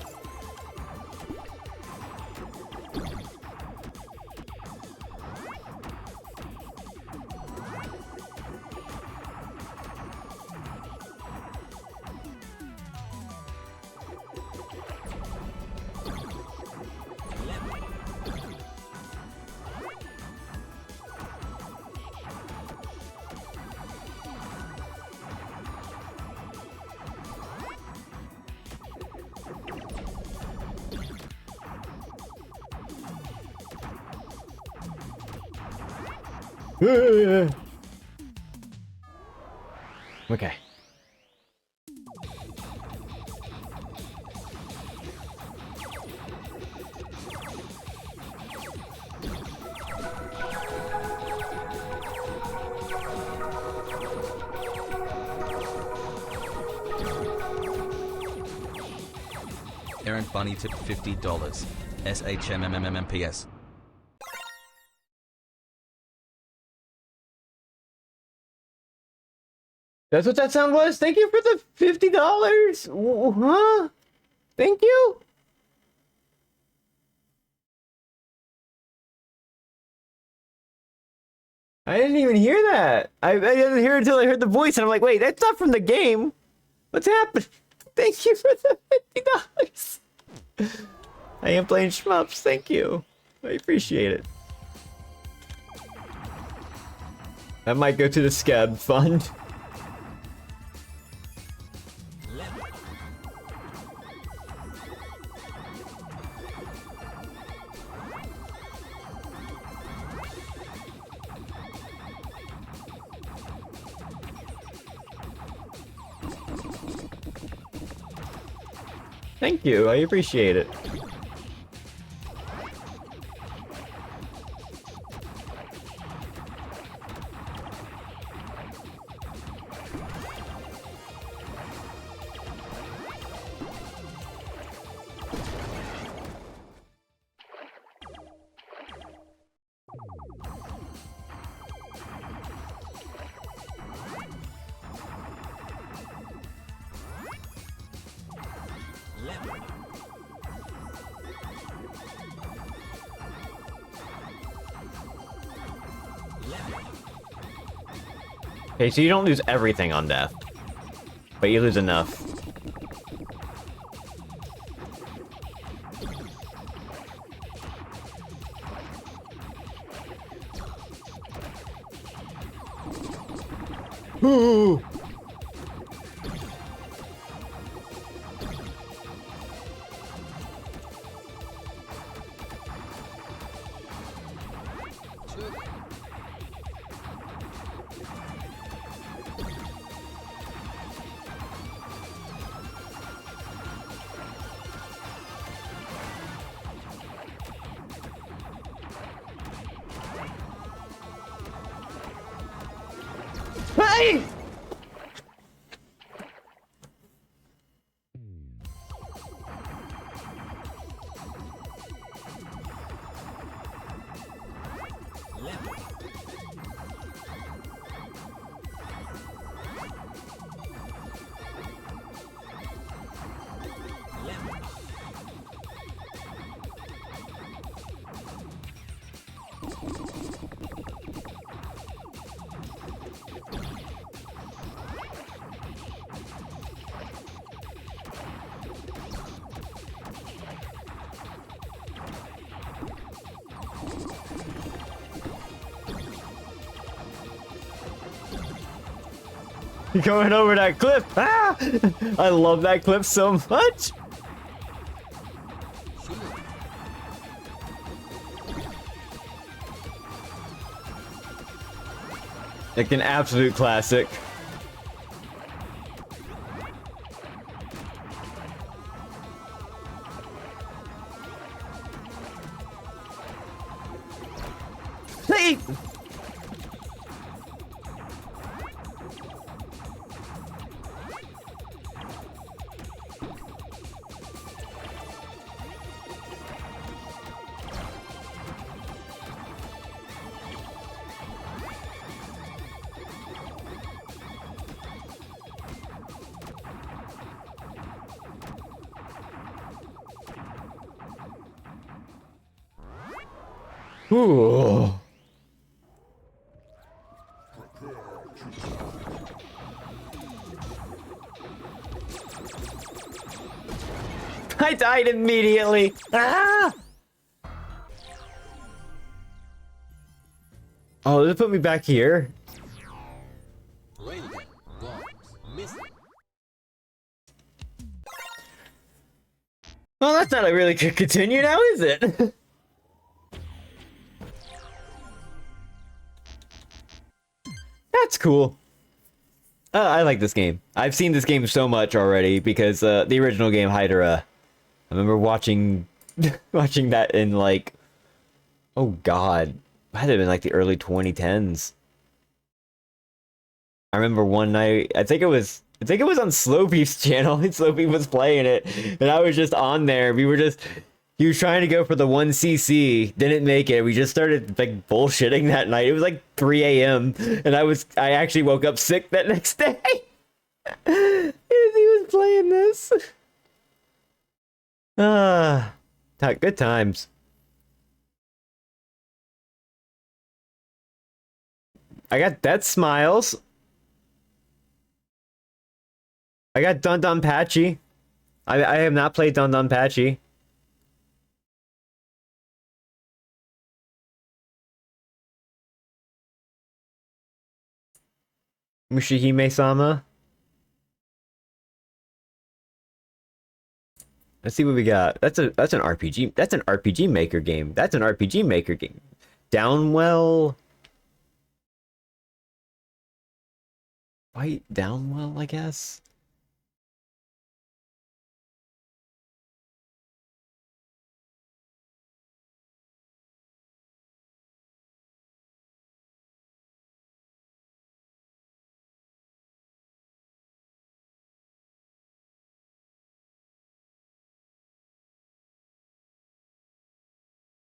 Okay. Errant Bunny tipped $50. SHMMMMPS. That's what that sound was? Thank you for the $50! Huh? Thank you? I didn't even hear that. I didn't hear it until I heard the voice, and I'm like, wait, that's not from the game. What's happening? Thank you for the $50. I am playing shmups. Thank you. I appreciate it. That might go to the Scab Fund. Thank you, I appreciate it. Okay, so you don't lose everything on death, but you lose enough. Ooh. Hey! Going over that cliff. Ah! I love that cliff so much. Like an absolute classic. Hey! Ooh. I died immediately. Ah! Oh, they put me back here. Railgun. Bombs. Missile. Well, that's not a really good continue now, is it? That's cool. I like this game. I've seen this game so much already because the original game Hydra. I remember watching watching that in like, oh god, it had to have been like the early 2010s. I remember one night, I think it was on Slowbeef's channel, and Slowbeef was playing it, and I was just on there. He was trying to go for the 1cc, didn't make it. We just started like bullshitting that night. It was like 3 a.m. and I actually woke up sick that next day. He was playing this. Good times. I got Death Smiles. I got Dun Dun Patchy. I have not played Dun Dun Patchy. Mushihime-sama. Let's see what we got. That's an RPG. That's an RPG Maker game. That's an RPG Maker game. Downwell. White Downwell, I guess.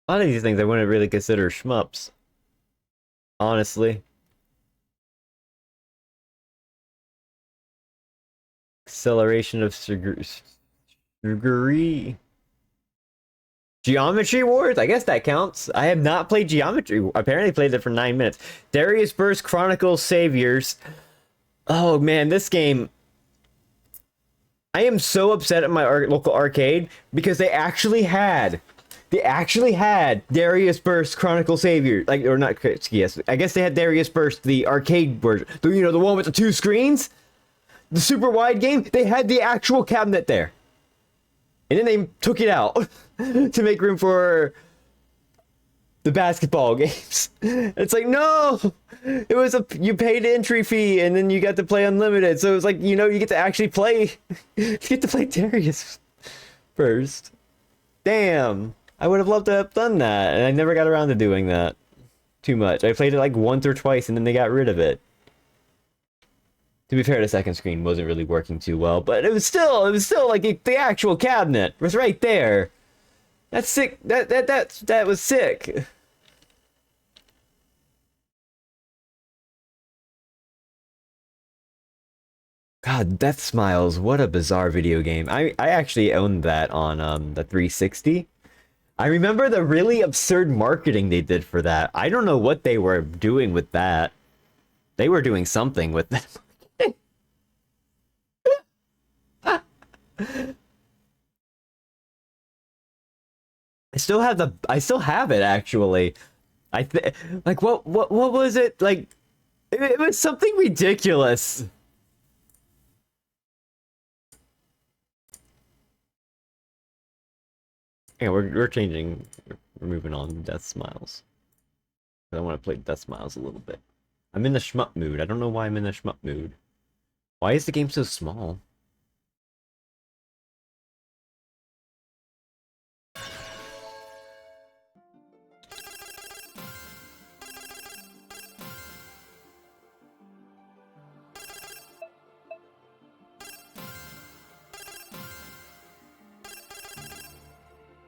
A lot of these things I wouldn't really consider shmups. Honestly. Acceleration of Surgery. Geometry Wars? I guess that counts. I have not played Geometry. Apparently played it for 9 minutes. Darius Burst Chronicles Saviors. Oh man, this game. I am so upset at my local arcade because they actually had Darius Burst Chronicle Savior, like, or not, yes, I guess they had Darius Burst, the arcade version, the one with the 2 screens, the super wide game. They had the actual cabinet there, and then they took it out to make room for the basketball games. It's like, no, it was you paid entry fee and then you got to play unlimited, so it was like, you get to actually play, you get to play Darius Burst. Damn. I would have loved to have done that, and I never got around to doing that too much. I played it like once or twice, and then they got rid of it. To be fair, the second screen wasn't really working too well, but it was still like the actual cabinet was right there. That's sick. That was sick. God, Death Smiles, what a bizarre video game. I actually owned that on the 360. I remember the really absurd marketing they did for that. I don't know what they were doing with that. They were doing something with that. I still have it actually. Like what was it? Like it was something ridiculous. Yeah, we're changing. We're moving on to Death Smiles. I want to play Death Smiles a little bit. I'm in the shmup mood. I don't know why I'm in the shmup mood. Why is the game so small?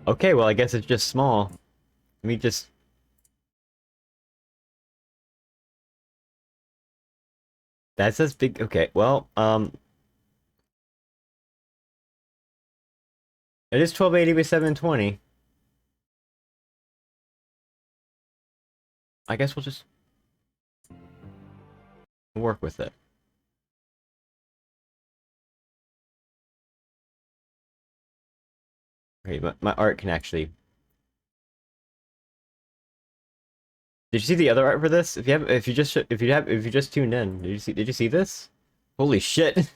Okay, well, I guess it's just small. Let me just... That says big... Okay, well, it is 1280 by 720. I guess we'll just work with it. Okay, but my art can actually... Did you see the other art for this? If you just tuned in, did you see this? Holy shit.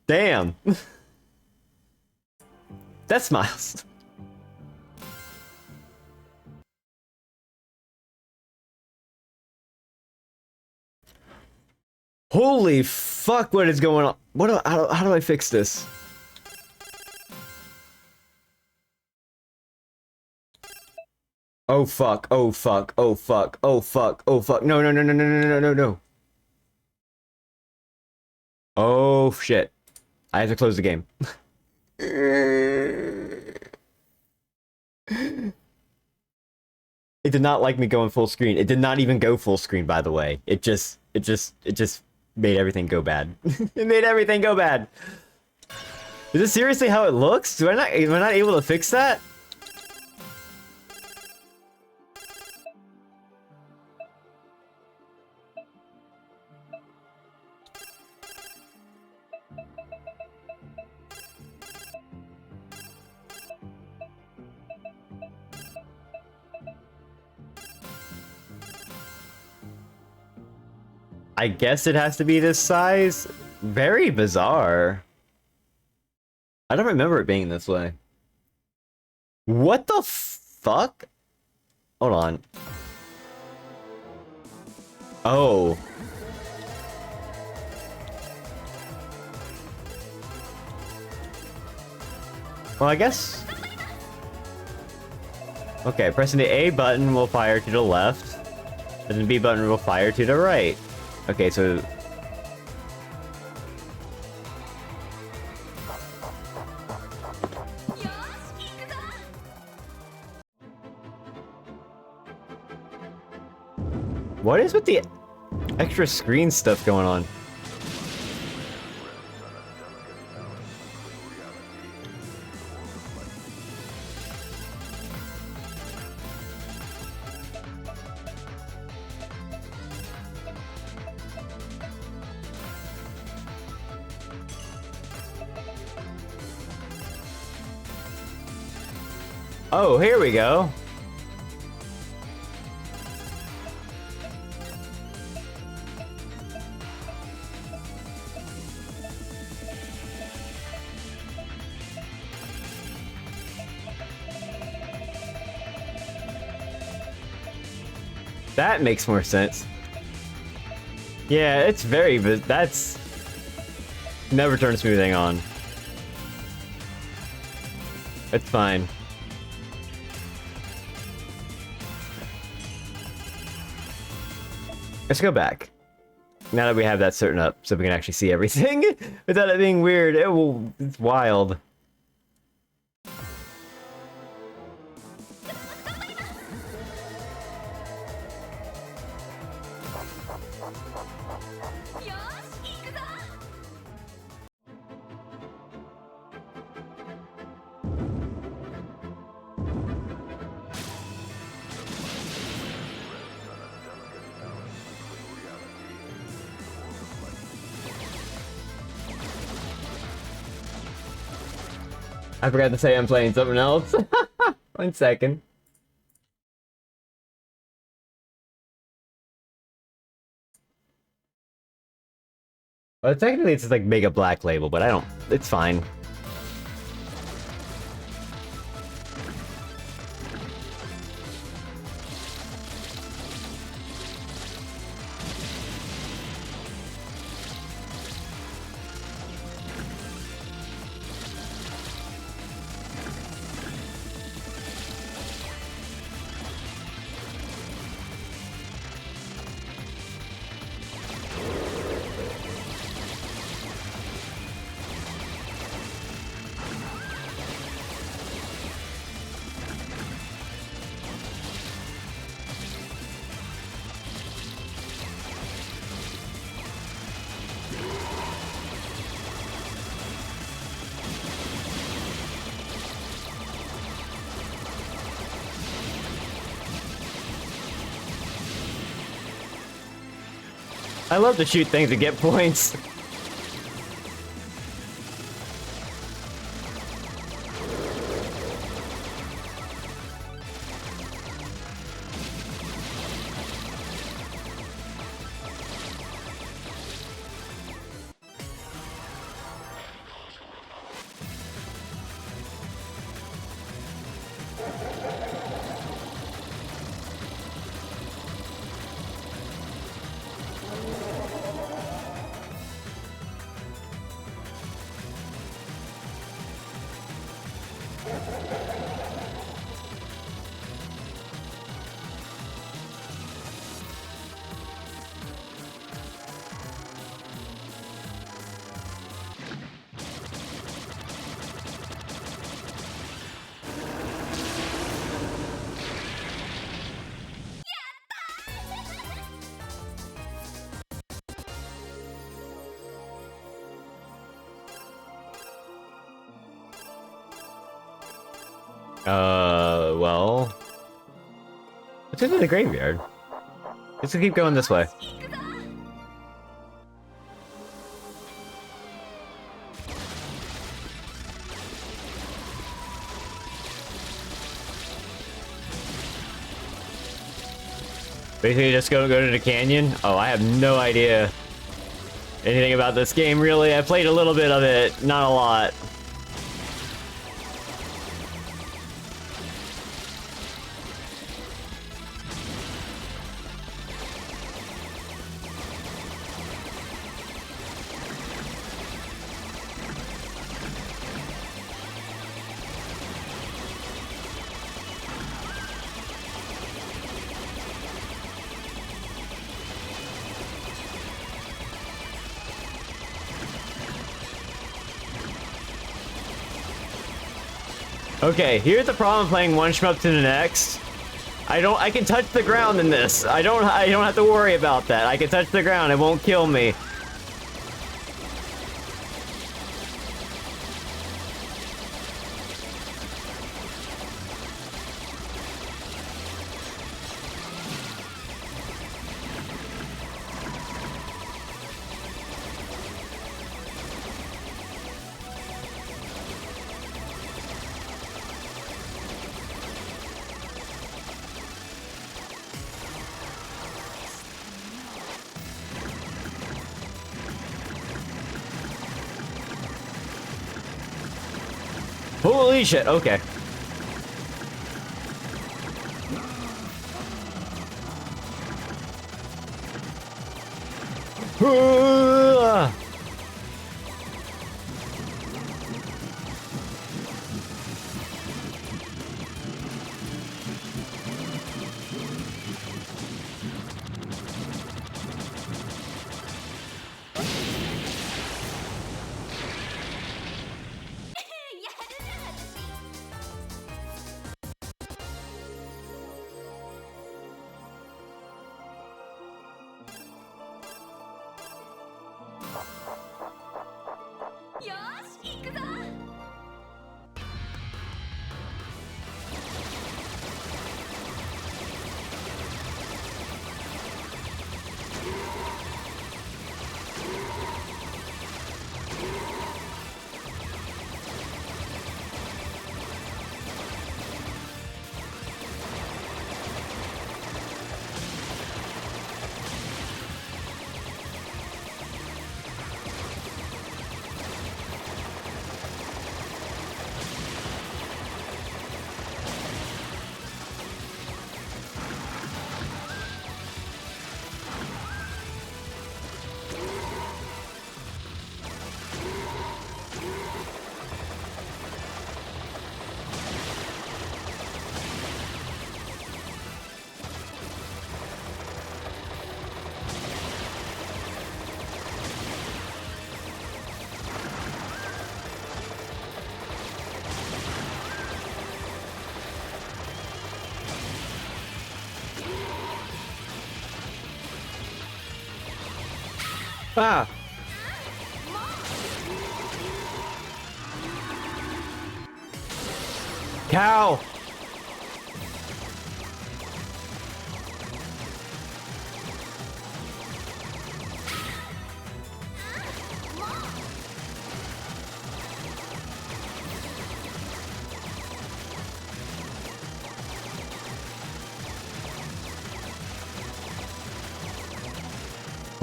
Damn. That's Miles. Holy fuck, what is going on? How do I fix this? Oh fuck, oh fuck, oh fuck, oh fuck, oh fuck. No, no, no, no, no, no, no, no, no. Oh shit. I have to close the game. It did not like me going full screen. It did not even go full screen, by the way. It just made everything go bad. It made everything go bad. Is this seriously how it looks? Am I not able to fix that? I guess it has to be this size. Very bizarre. I don't remember it being this way. What the fuck? Hold on. Oh. Well, I guess... Okay, pressing the A button will fire to the left, and the B button will fire to the right. Okay, so... What is with the extra screen stuff going on? Oh, here we go. That makes more sense. Yeah, it's very, but that's... Never turn smoothing on. It's fine. Let's go back. Now that we have that certain up, so we can actually see everything without it being weird. It's wild. I forgot to say I'm playing something else. 1 second. Well, technically it's like Mega Black Label, but I don't... It's fine. I love to shoot things and get points. Well... Let's go to the graveyard. Let's keep going this way. Basically just go to the canyon? Oh, I have no idea anything about this game, really. I played a little bit of it, not a lot. Okay, here's the problem playing one shmup to the next. I can touch the ground in this. I don't have to worry about that. I can touch the ground, it won't kill me. Holy shit, okay. Ah! Cow!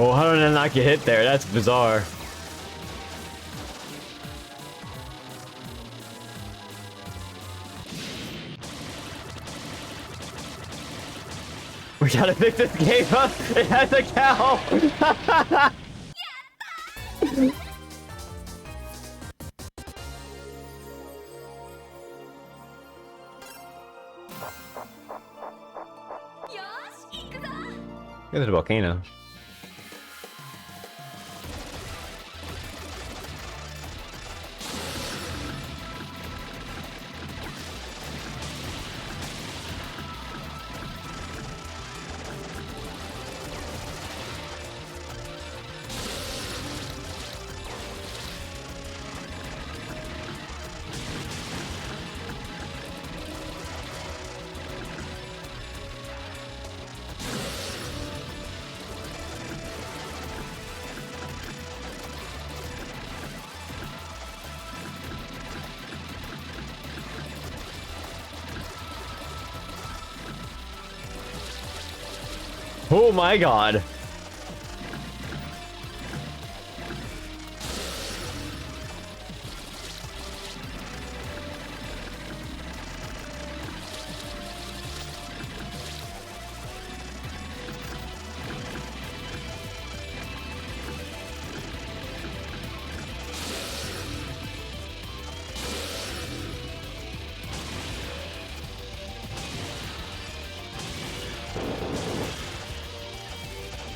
Oh, how did I not get hit there? That's bizarre. We gotta pick this game up. It has a cow. Look at the volcano. Oh my god.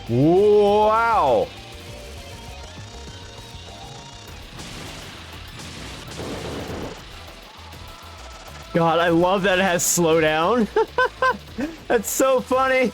Wow. God, I love that it has slowdown. That's so funny.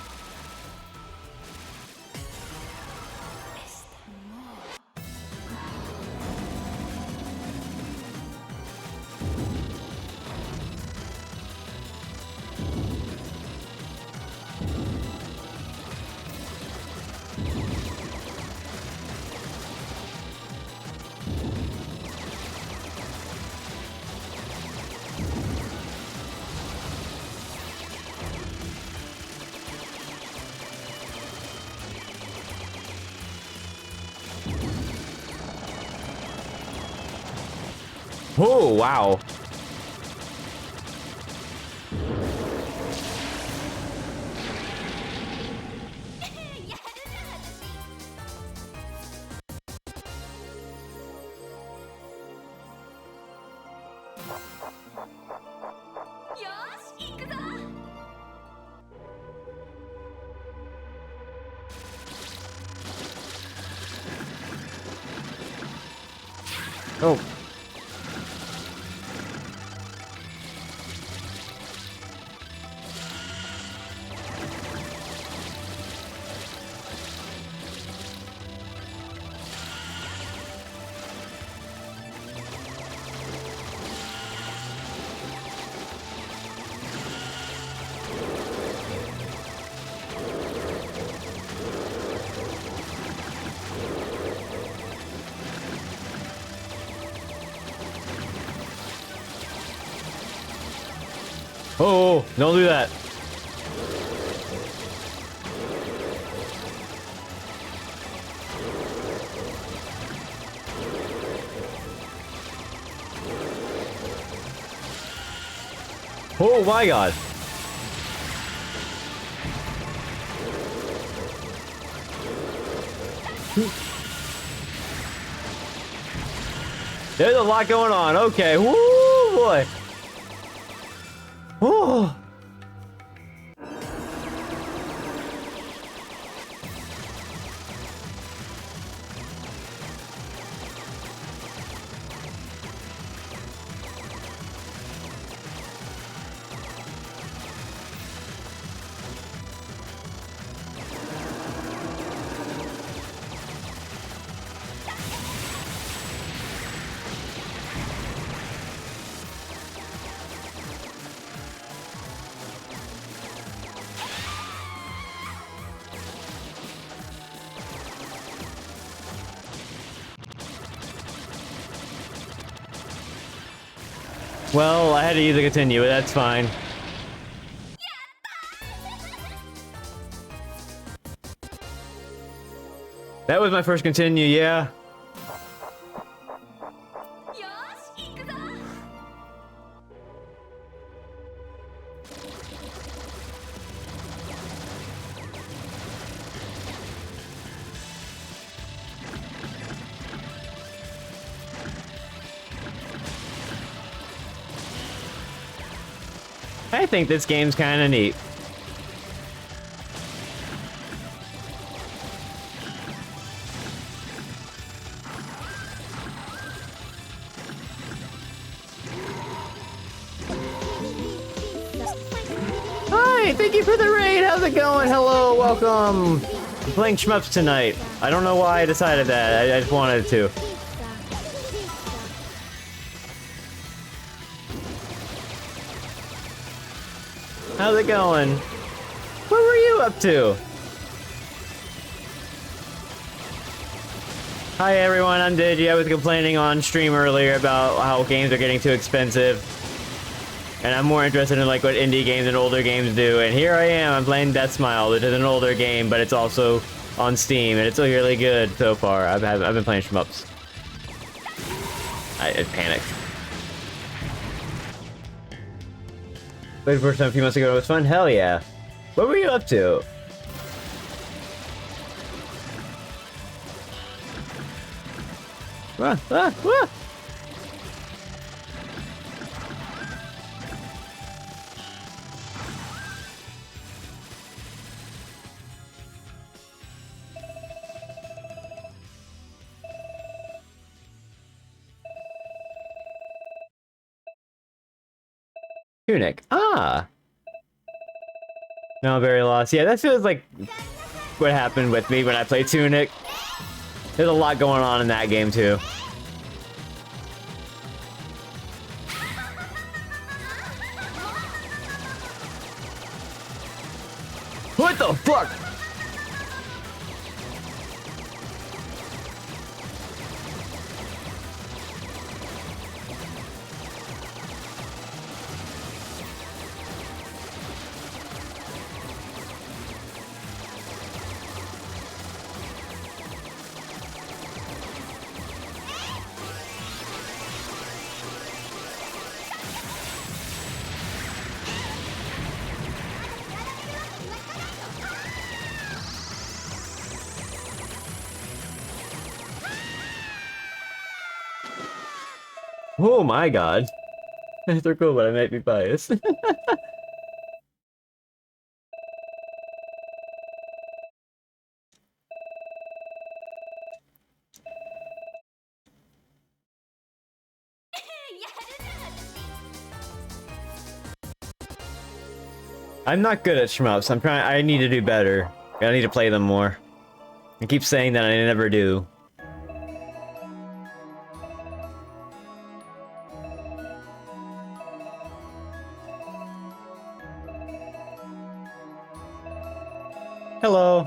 Oh, wow. Oh. Oh, don't do that. Oh my god. There's a lot going on. Okay. Woo boy. Oh. Well, I had to either continue, but that's fine. That was my first continue, yeah. I think this game's kind of neat. Hi, thank you for the raid. How's it going? Hello, welcome. I'm playing shmups tonight. I don't know why I decided that. I just wanted to. How's it going? What were you up to? Hi everyone, I'm Digi. I was complaining on stream earlier about how games are getting too expensive. And I'm more interested in like what indie games and older games do. And here I am, I'm playing Death Smile, which is an older game, but it's also on Steam, and it's really good so far. I've been playing shmups. I panicked. Played the first time a few months ago. It was fun. Hell yeah. What were you up to? Ah, ah, ah. Tunic. Ah. No, I'm very lost. Yeah, that feels like what happened with me when I played Tunic. There's a lot going on in that game too. What the fuck? Oh my god. They're cool, but I might be biased. I'm not good at shmups. I need to do better. I need to play them more. I keep saying that I never do. Hello.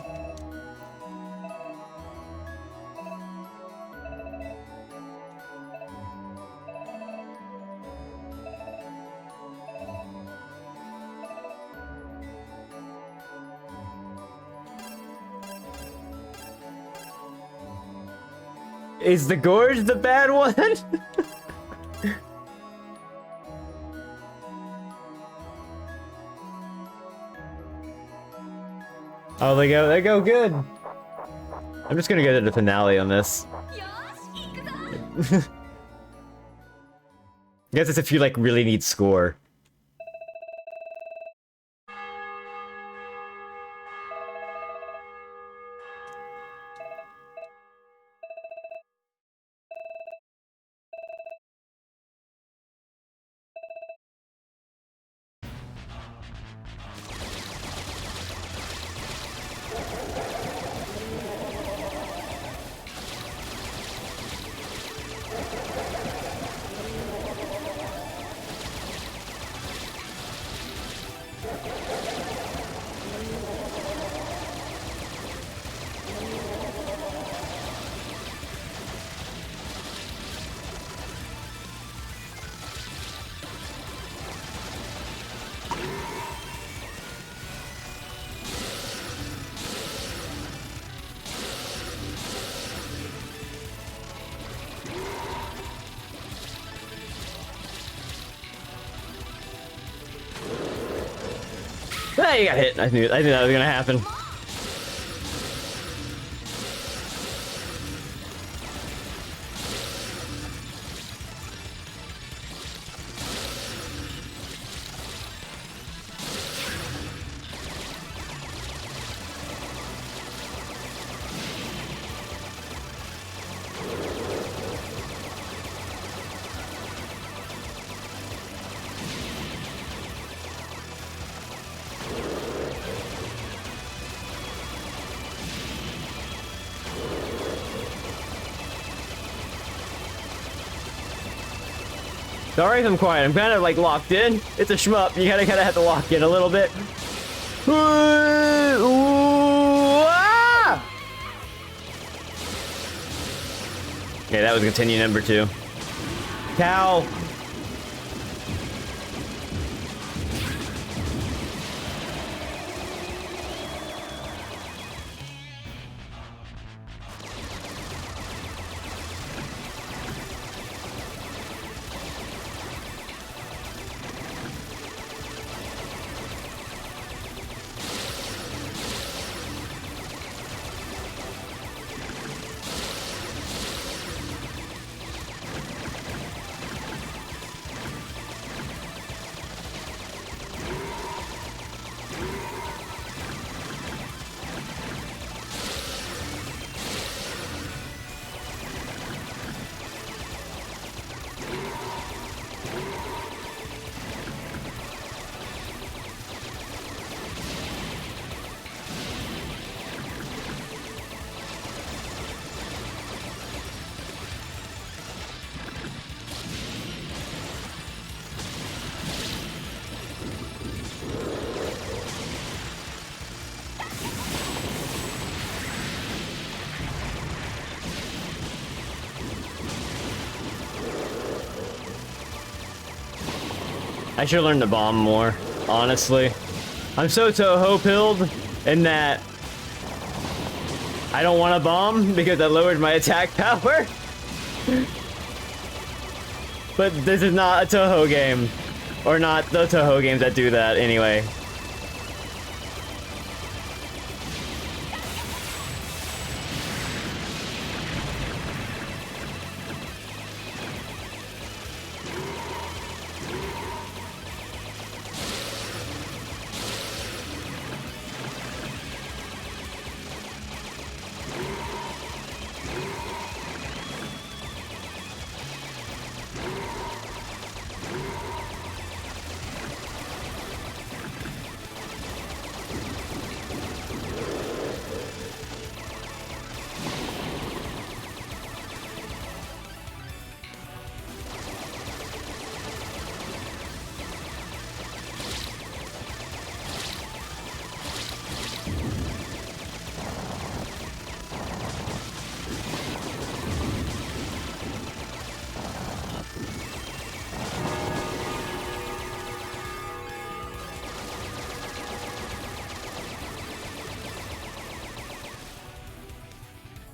Is the gorge the bad one? Oh, they go good. I'm just gonna go to the finale on this. I guess it's if you like really need score. Ah, you got hit. I knew that was gonna happen. Sorry if I'm quiet. I'm kind of like locked in. It's a shmup. You gotta have to lock in a little bit. Okay, that was continue number 2. Cow. I should learn to bomb more, honestly. I'm so Toho-pilled in that I don't want to bomb because I lowered my attack power. But this is not a Toho game. Or not the Toho games that do that anyway.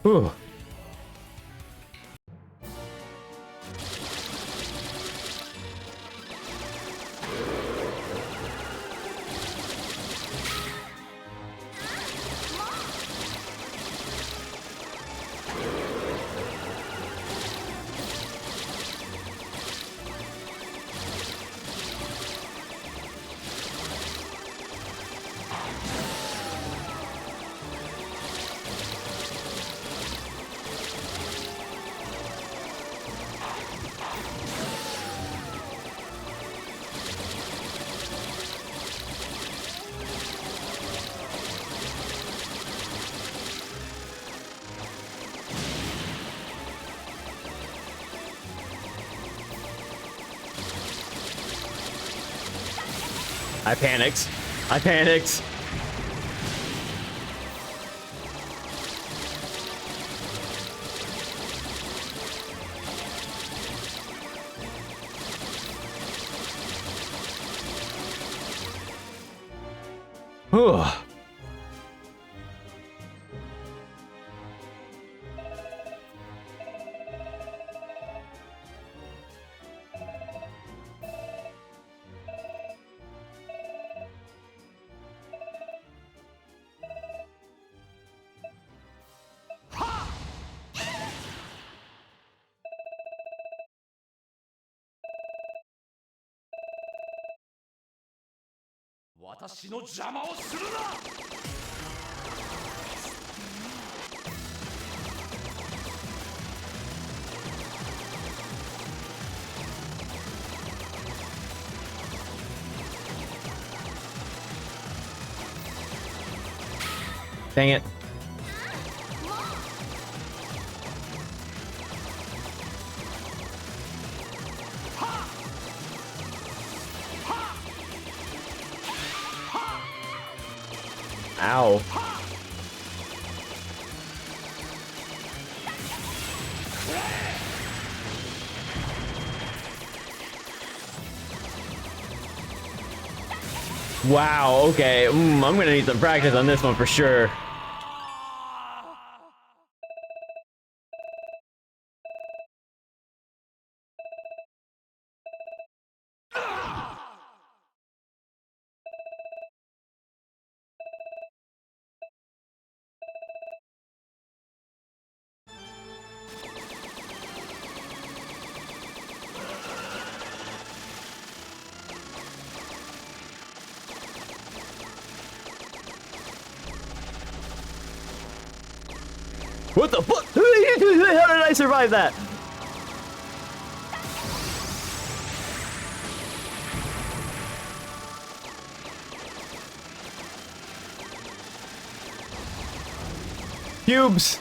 Whew. I panicked. I panicked. Whew. 私の邪魔をするな。Dang it. Ow. Wow, okay. I'm gonna need some practice on this one for sure. What the fuck? How did I survive that? Cubes!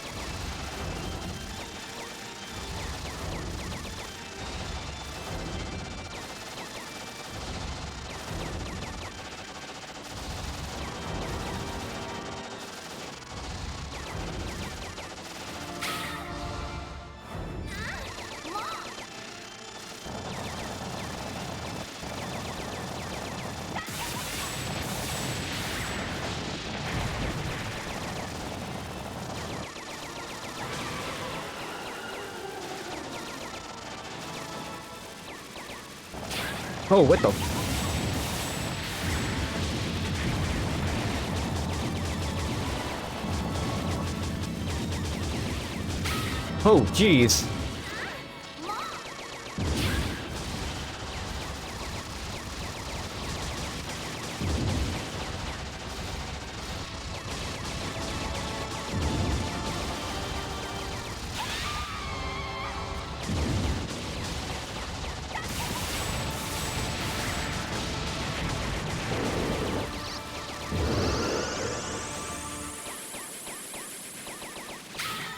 Oh, what the? Oh, jeez.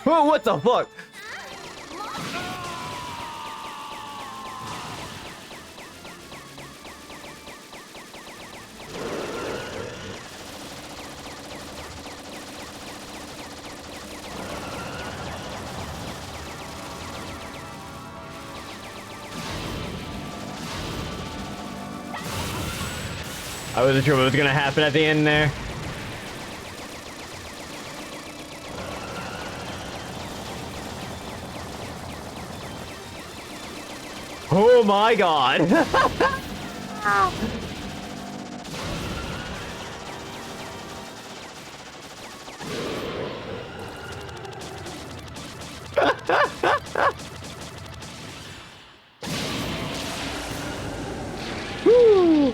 Oh, what the fuck? I wasn't sure what was gonna happen at the end there. Oh my god! Woo!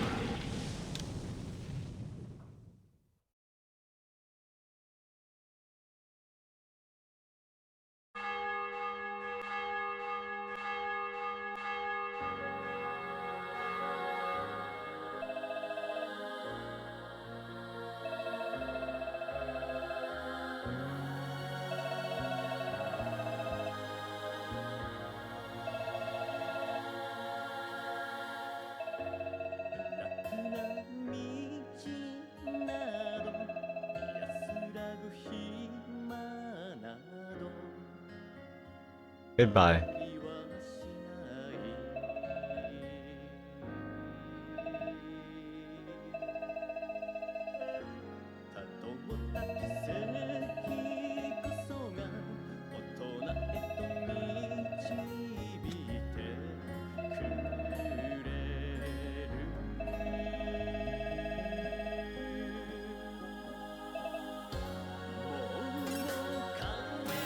Goodbye.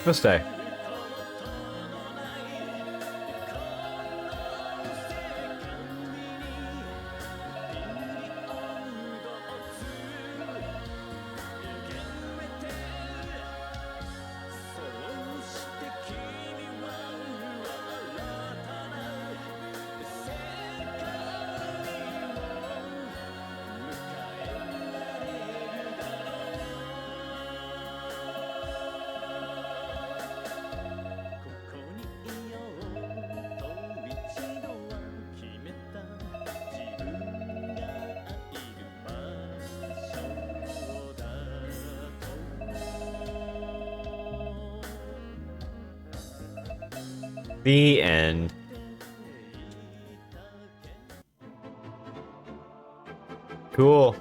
We'll stay. The end. Cool.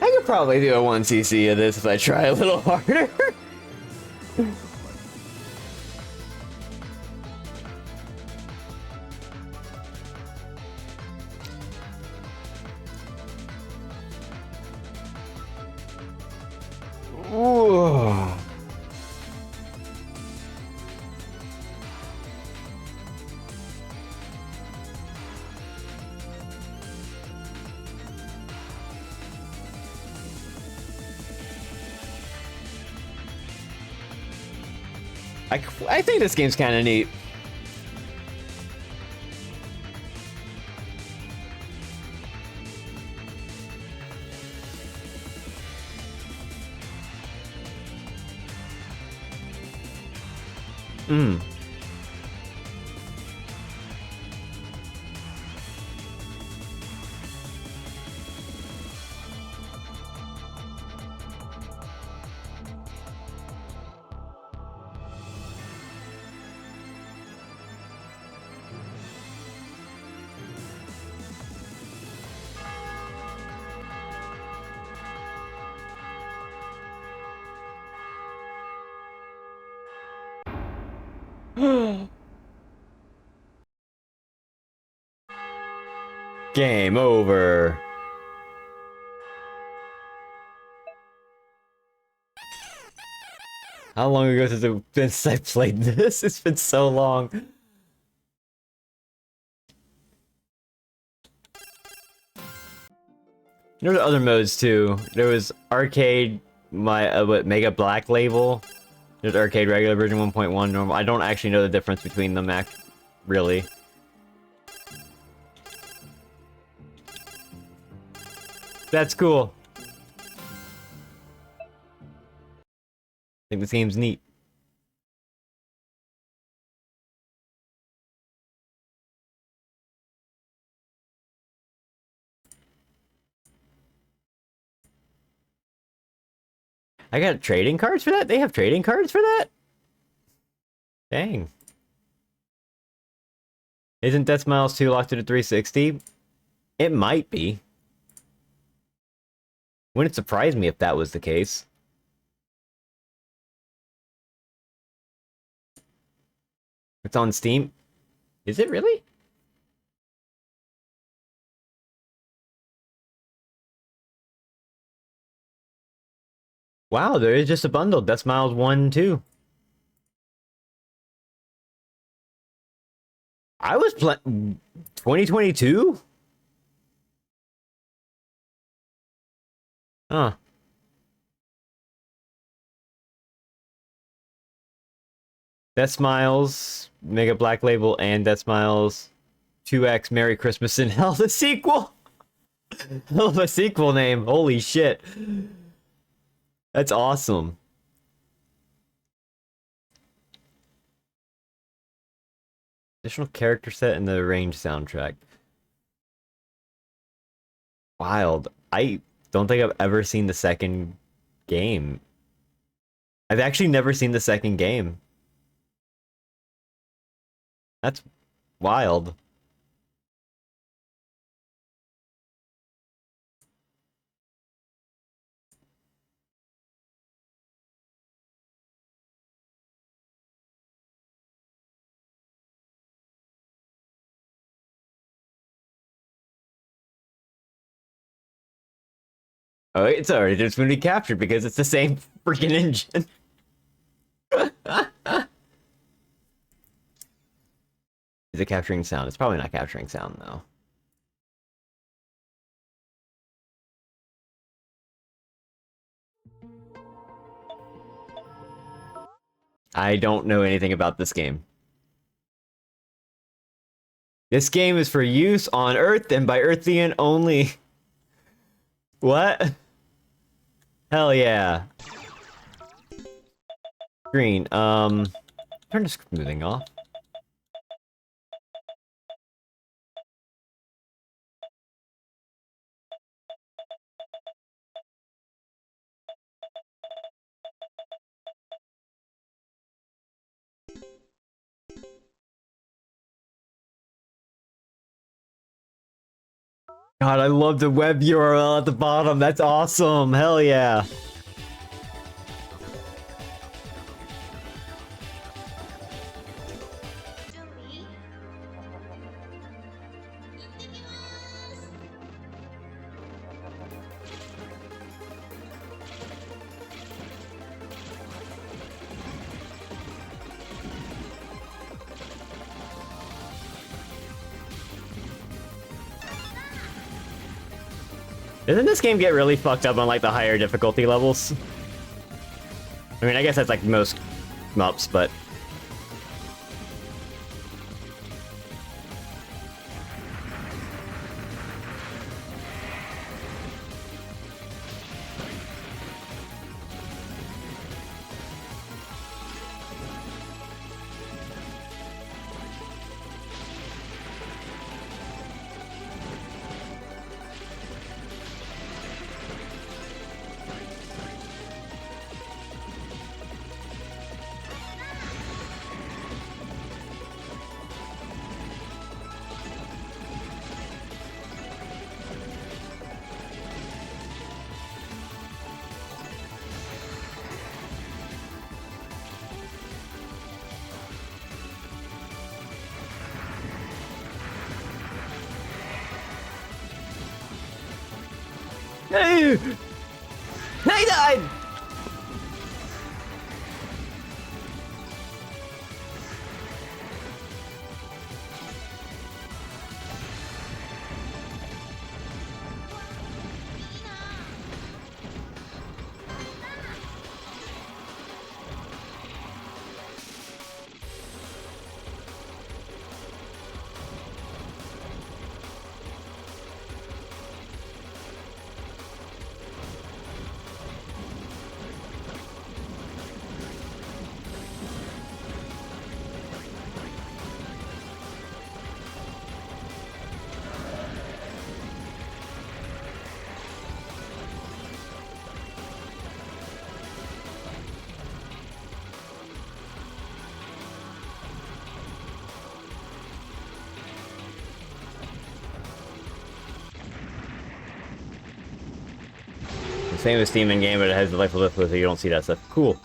I could probably do a 1cc of this if I try a little harder. Ooh. I think this game's kind of neat. Hmm. Game over. How long ago has it been since I played this? It's been so long. There were other modes too. There was arcade, what, Mega Black Label. There's arcade regular version 1.1 normal. I don't actually know the difference between them, really. That's cool. I think this game's neat. I got trading cards for that? They have trading cards for that? Dang. Isn't Death Smiles 2 locked to the 360? It might be. Wouldn't surprise me if that was the case. It's on Steam. Is it really? Wow, there is just a bundle. Death Smiles 1, 2. I was playing 2022? Huh. Death Smiles, Mega Black Label, and Death Smiles 2X Merry Christmas in Hell, the sequel! Hell of a sequel name, holy shit. That's awesome. Additional character set and the arranged soundtrack. Wild. I don't think I've ever seen the second game. I've actually never seen the second game. That's wild. Oh, it's already just going to be captured because it's the same freaking engine. Is it capturing sound? It's probably not capturing sound, though. I don't know anything about this game. This game is for use on Earth and by Earthian only. What? Hell yeah. Green, turn the smoothing off. God, I love the web URL at the bottom. That's awesome. Hell yeah. Doesn't this game get really fucked up on like the higher difficulty levels? I mean, I guess that's like most MUPs, but... Hey! He died! Same as Steam in-game, but it has the life of lift so you don't see that stuff. Cool.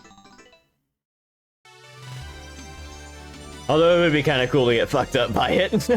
Although it would be kind of cool to get fucked up by it.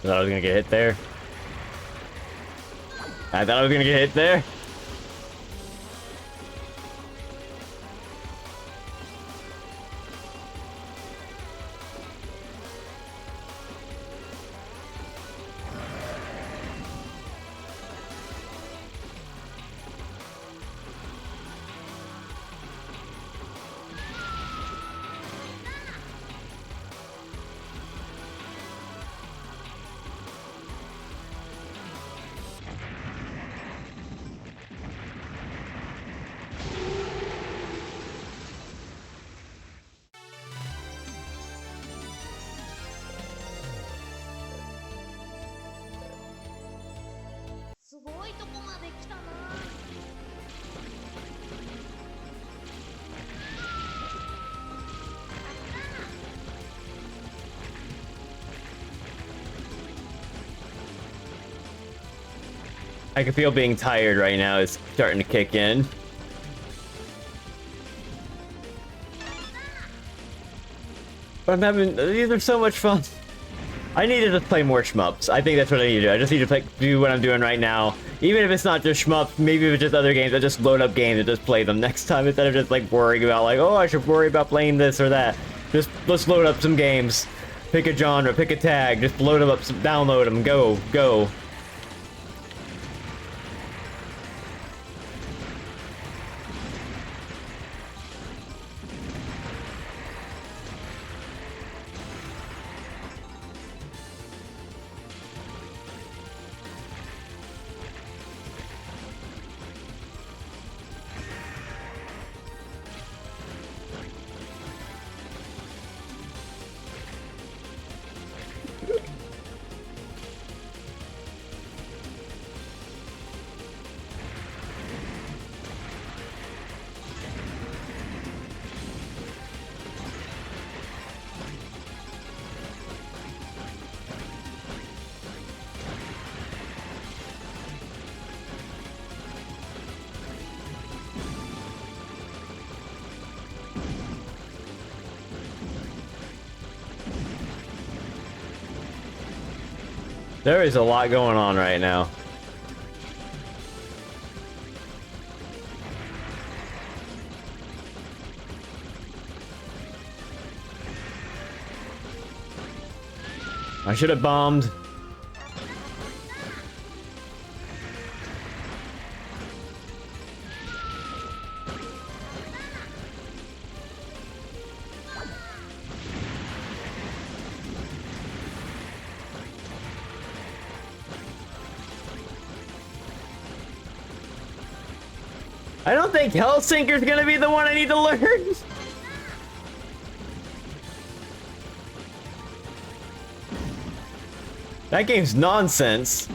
I thought I was gonna get hit there. I thought I was gonna get hit there. I can feel being tired right now is starting to kick in. But I'm having, these are so much fun. I need to just play more shmups. I think that's what I need to do. I just need to do what I'm doing right now. Even if it's not just shmups, maybe if it's just other games, I just load up games and just play them next time instead of just like worrying about like, oh, I should worry about playing this or that. Just let's load up some games. Pick a genre, pick a tag, just load them up, download them, go, go. There is a lot going on right now. I should have bombed. I don't think Hellsinker's gonna be the one I need to learn. That game's nonsense.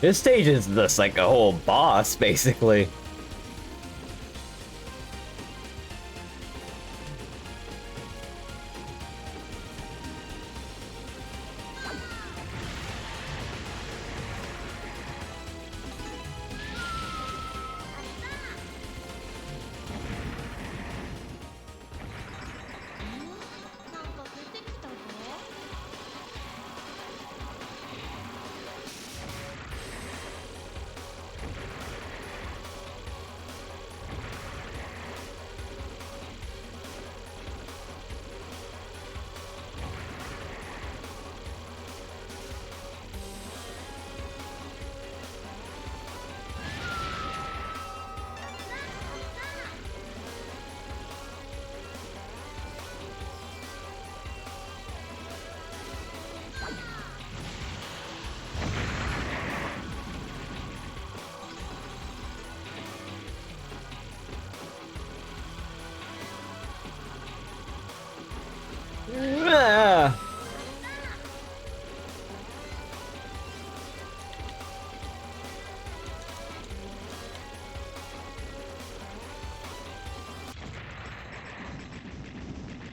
This stage is just like a whole boss, basically.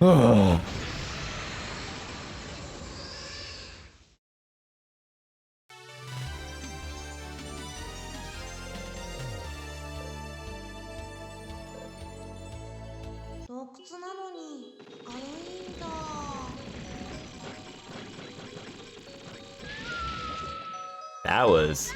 洞窟なのに明るいんだ。That was.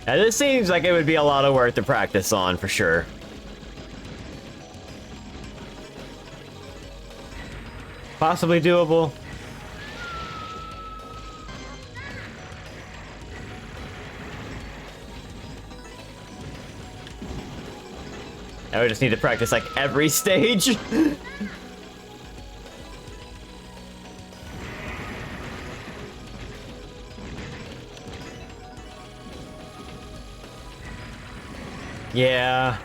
Now this seems like it would be a lot of work to practice on for sure. Possibly doable. I would just need to practice like every stage. Yeah.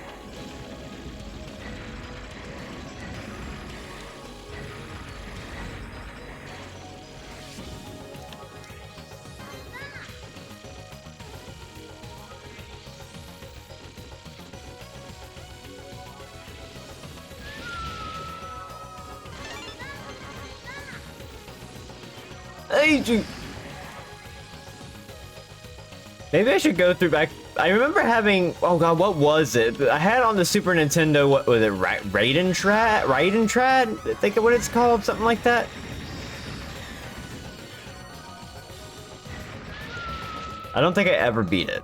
Maybe I should go through back. I remember having. Oh god, what was it? I had on the Super Nintendo. What was it? Raiden Trad? I think what it's called, something like that. I don't think I ever beat it,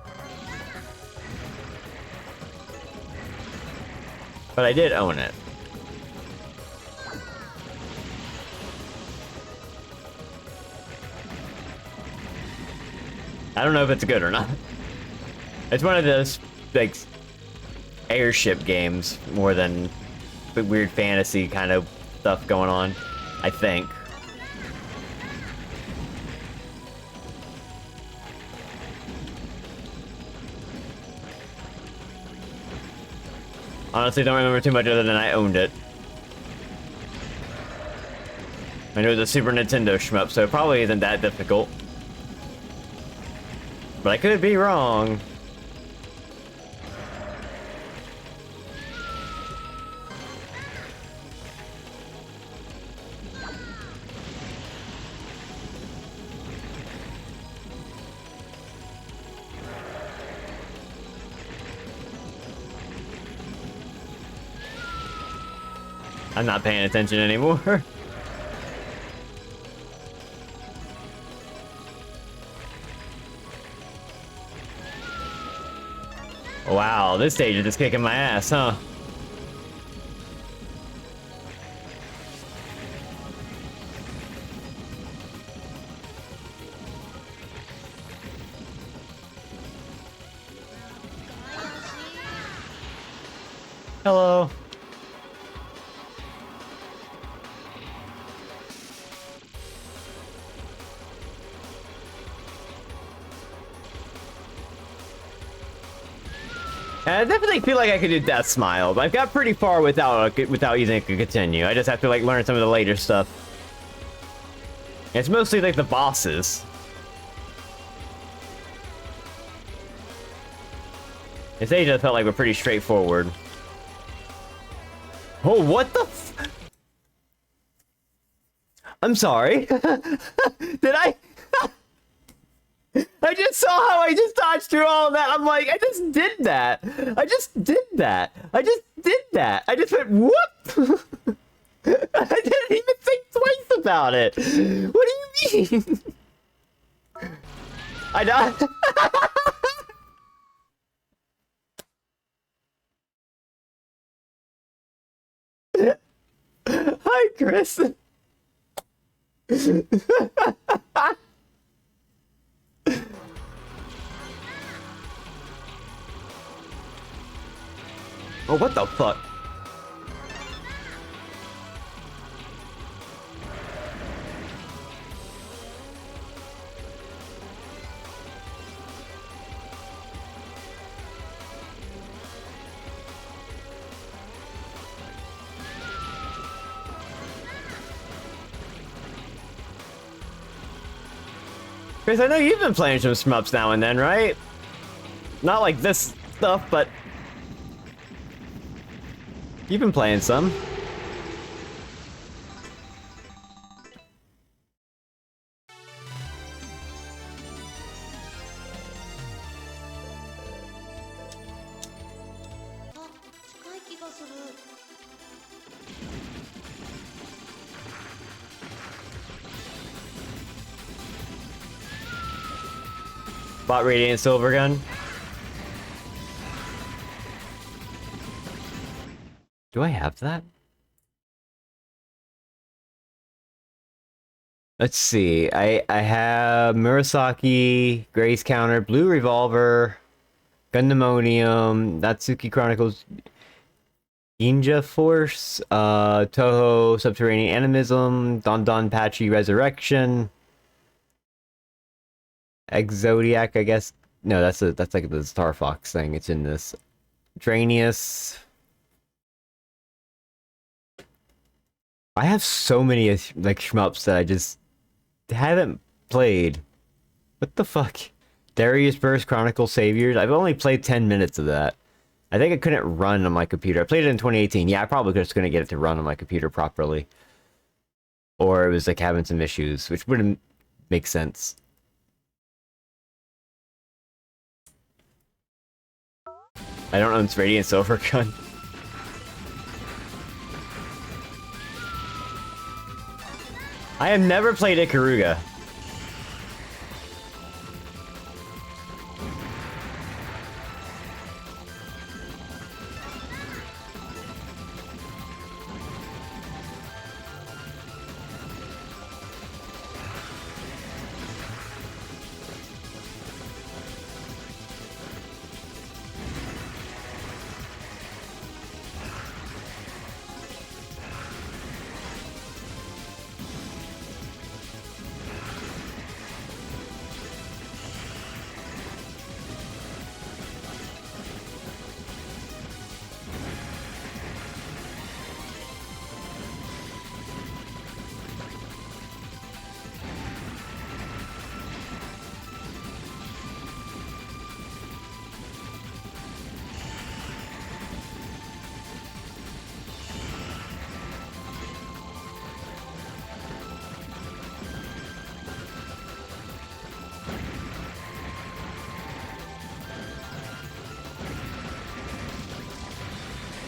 but I did own it. I don't know if it's good or not. It's one of those, like, airship games more than the weird fantasy kind of stuff going on, I think. Honestly, don't remember too much other than I owned it. I know it was a Super Nintendo shmup, so it probably isn't that difficult. But I could be wrong. I'm not paying attention anymore. Wow, this stage is just kicking my ass, huh? Hello. I definitely feel like I could do Death Smile, but I've got pretty far without using it to continue. I just have to like learn some of the later stuff. It's mostly like the bosses. This stage I felt like we're pretty straightforward. Oh, what the f— I'm sorry. Did I? I just saw how I just dodged through all of that. I'm like, I just did that. I just did that. I just did that. I just went, whoop. I didn't even think twice about it. What do you mean? I died. Hi, Chris. Oh, what the fuck? Chris, I know you've been playing some shmups now and then, right? Not like this stuff, but you've been playing some. Bought Radiant Silvergun. Do I have that? Let's see. I have Murasaki, Grace Counter, Blue Revolver, Gundamonium, Natsuki Chronicles, Ninja Force, Toho Subterranean Animism, Don Don Pachi Resurrection, Exodiac, I guess. No, that's like the Star Fox thing. It's in this. Dranius. I have so many like shmups that I just haven't played. What the fuck? Darius Burst Chronicle Saviors. I've only played 10 minutes of that. I think I couldn't run on my computer. I played it in 2018. Yeah, I probably just couldn't get it to run on my computer properly. Or it was like having some issues, which wouldn't make sense. I don't own Radiant Silvergun. I have never played Ikaruga.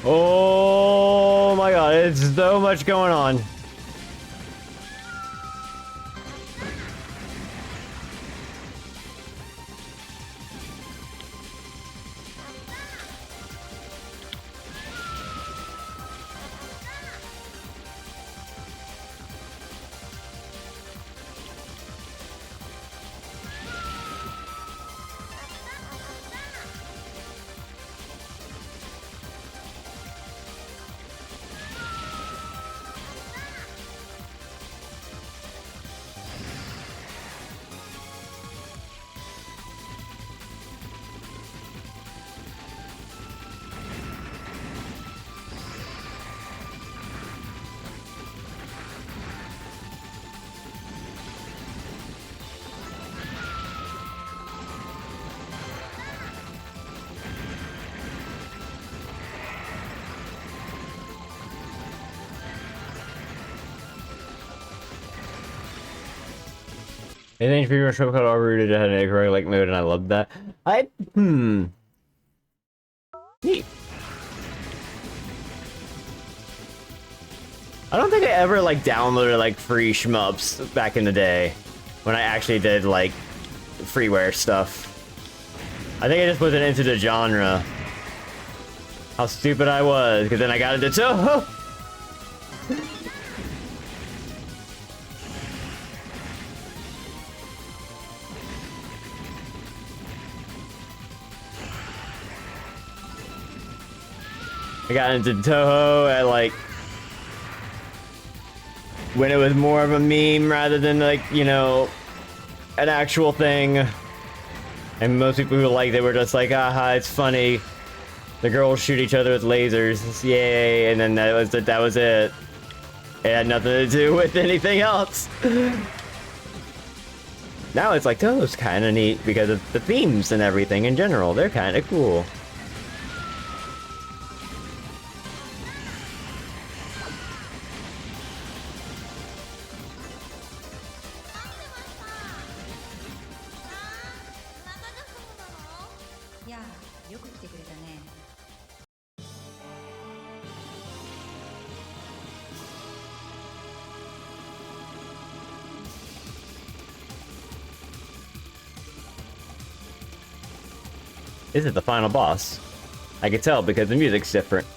Oh my god, it's so much going on. I think people are so called overrooted had an egg like mode, and I love that. Neat. I don't think I ever like downloaded like free shmups back in the day when I actually did like freeware stuff. I think I just wasn't into the genre. How stupid I was, because then I got into Toho. I got into Toho at like when it was more of a meme rather than like, you know, an actual thing. And most people who liked it were just like, aha, it's funny. The girls shoot each other with lasers, yay! And then that was it. It had nothing to do with anything else. now it's like, oh, it's kind of neat because of the themes and everything in general. They're kind of cool. This is the final boss. I can tell because the music's different.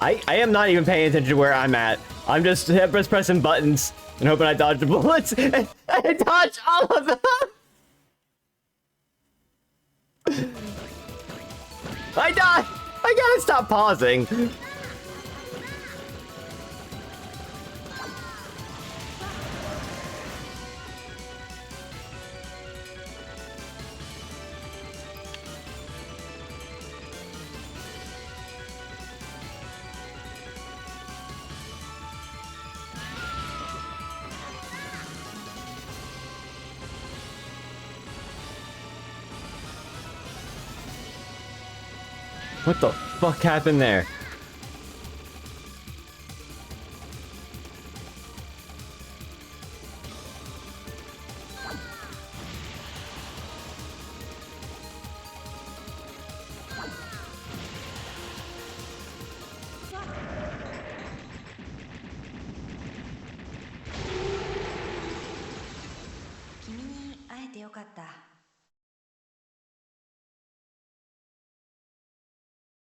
I am not even paying attention to where I'm at. I'm just pressing buttons and hoping I dodge the bullets. And I dodge all of them! I died! I gotta stop pausing. What the fuck happened there?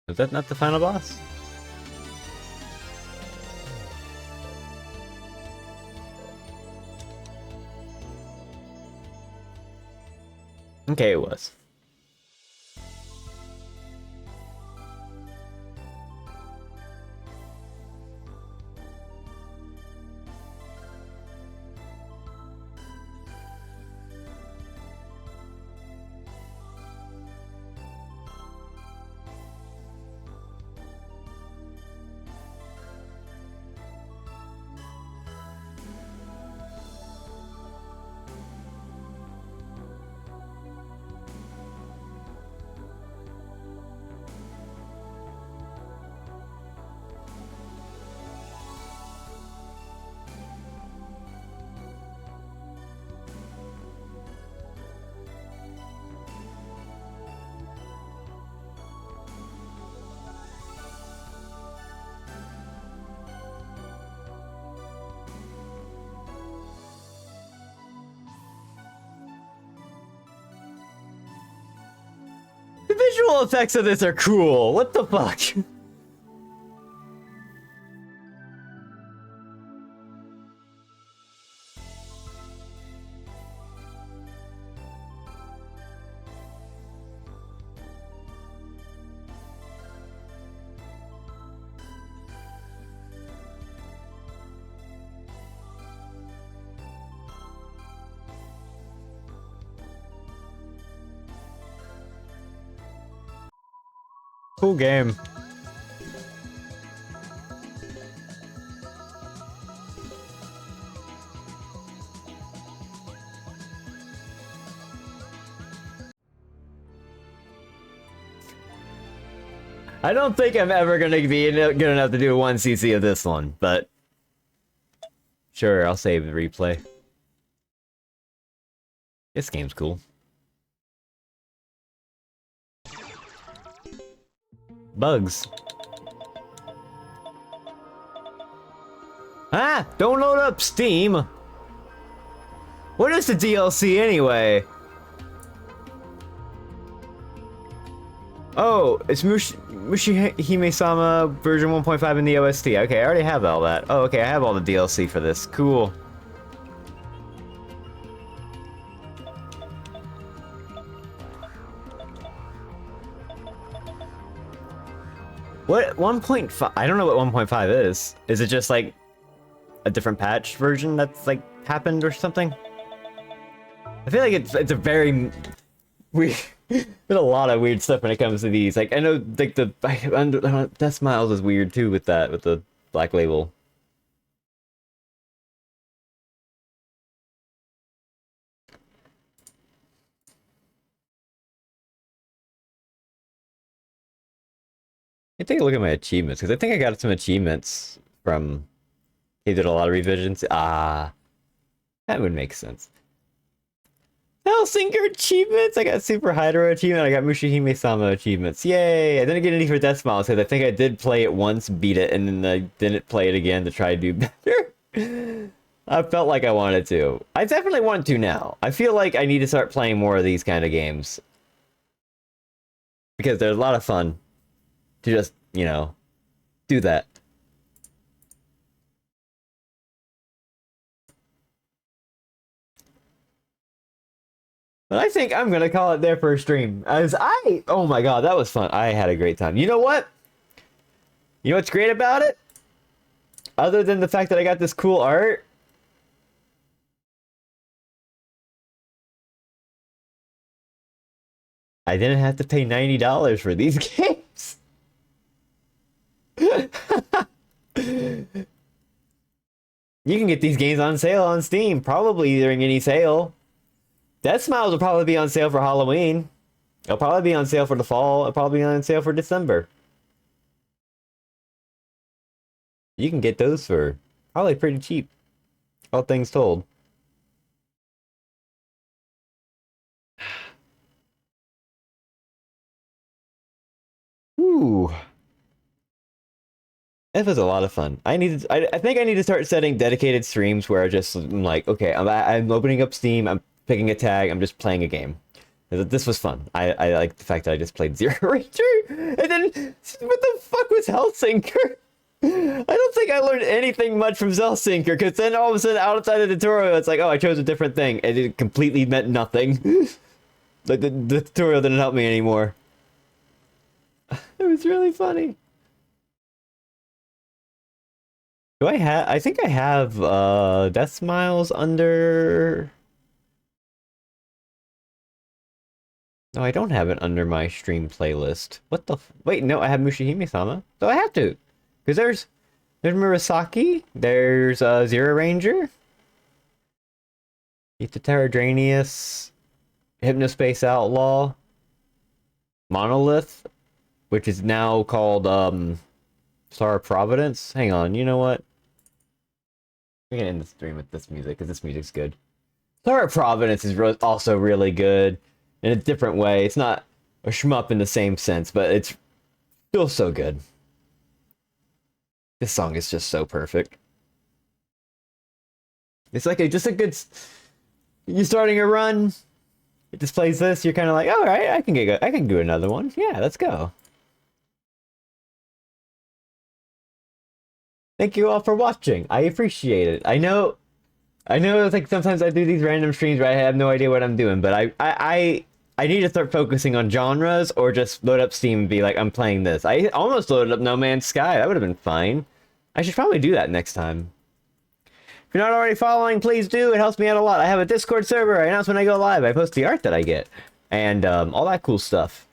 Is that not the final boss? Okay, it was. The visual effects of this are cool. What the fuck? Cool game. I don't think I'm ever gonna be good enough to do a 1cc of this one, but sure, I'll save the replay. This game's cool. Bugs. Ah! Don't load up Steam! What is the DLC anyway? Oh, it's Mushihime-sama version 1.5 in the OST. Okay, I already have all that. Oh, okay, I have all the DLC for this. Cool. What 1.5? I don't know what 1.5 is. Is it just like a different patch version that's like happened or something? I feel like it's a very weird. There's a lot of weird stuff when it comes to these. Like, I know, like, Death Smiles is weird, too, with that, with the Black Label. I take a look at my achievements, because I think I got some achievements from... He did a lot of revisions. Ah, that would make sense. Hellsinger achievements! I got Super Hydro achievement, I got Mushihime-sama achievements. Yay! I didn't get any for Death Smiles, because I think I did play it once, beat it, and then I didn't play it again to try to do better. I felt like I wanted to. I definitely want to now. I feel like I need to start playing more of these kind of games. Because they're a lot of fun to just, you know, do that. But I think I'm gonna call it there for a stream. Oh my god, that was fun. I had a great time. You know what? You know what's great about it? Other than the fact that I got this cool art. I didn't have to pay $90 for these games. You can get these games on sale on Steam, probably during any sale. Death Smiles will probably be on sale for Halloween. It'll probably be on sale for the fall. It'll probably be on sale for December. You can get those for probably pretty cheap, all things told. Ooh. That was a lot of fun. I think I need to start setting dedicated streams where I just am like, okay, I'm opening up Steam, I'm picking a tag, I'm just playing a game. This was fun. I like the fact that I just played Zero Ranger, and then what the fuck was Hellsinker? I don't think I learned anything much from Hellsinker, because then all of a sudden outside of the tutorial, it's like, oh, I chose a different thing, and it completely meant nothing. Like the tutorial didn't help me anymore. It was really funny. Do I have... I think I have, Death Smiles under... No, I don't have it under my stream playlist. What the... Wait, no, I have Mushihime-sama. So I have to. Because there's Murasaki, there's, Zero Ranger, Itaterradranius, Hypnospace Outlaw, Monolith, which is now called, Star of Providence. Hang on, you know what? We're gonna end the stream with this music, because this music's good. Star of Providence is also really good, in a different way. It's not a shmup in the same sense, but it's still so good. This song is just so perfect. It's like just a good... You're starting a run, it just plays this, you're kind of like, alright, I can do another one. Yeah, let's go. Thank you all for watching. I appreciate it. I know it's like sometimes I do these random streams where I have no idea what I'm doing, but I need to start focusing on genres, or just load up Steam and be like, I'm playing this. I almost loaded up No Man's Sky. That would have been fine. I should probably do that next time. If you're not already following, please do. It helps me out a lot. I have a Discord server. I announce when I go live. I post the art that I get. And all that cool stuff.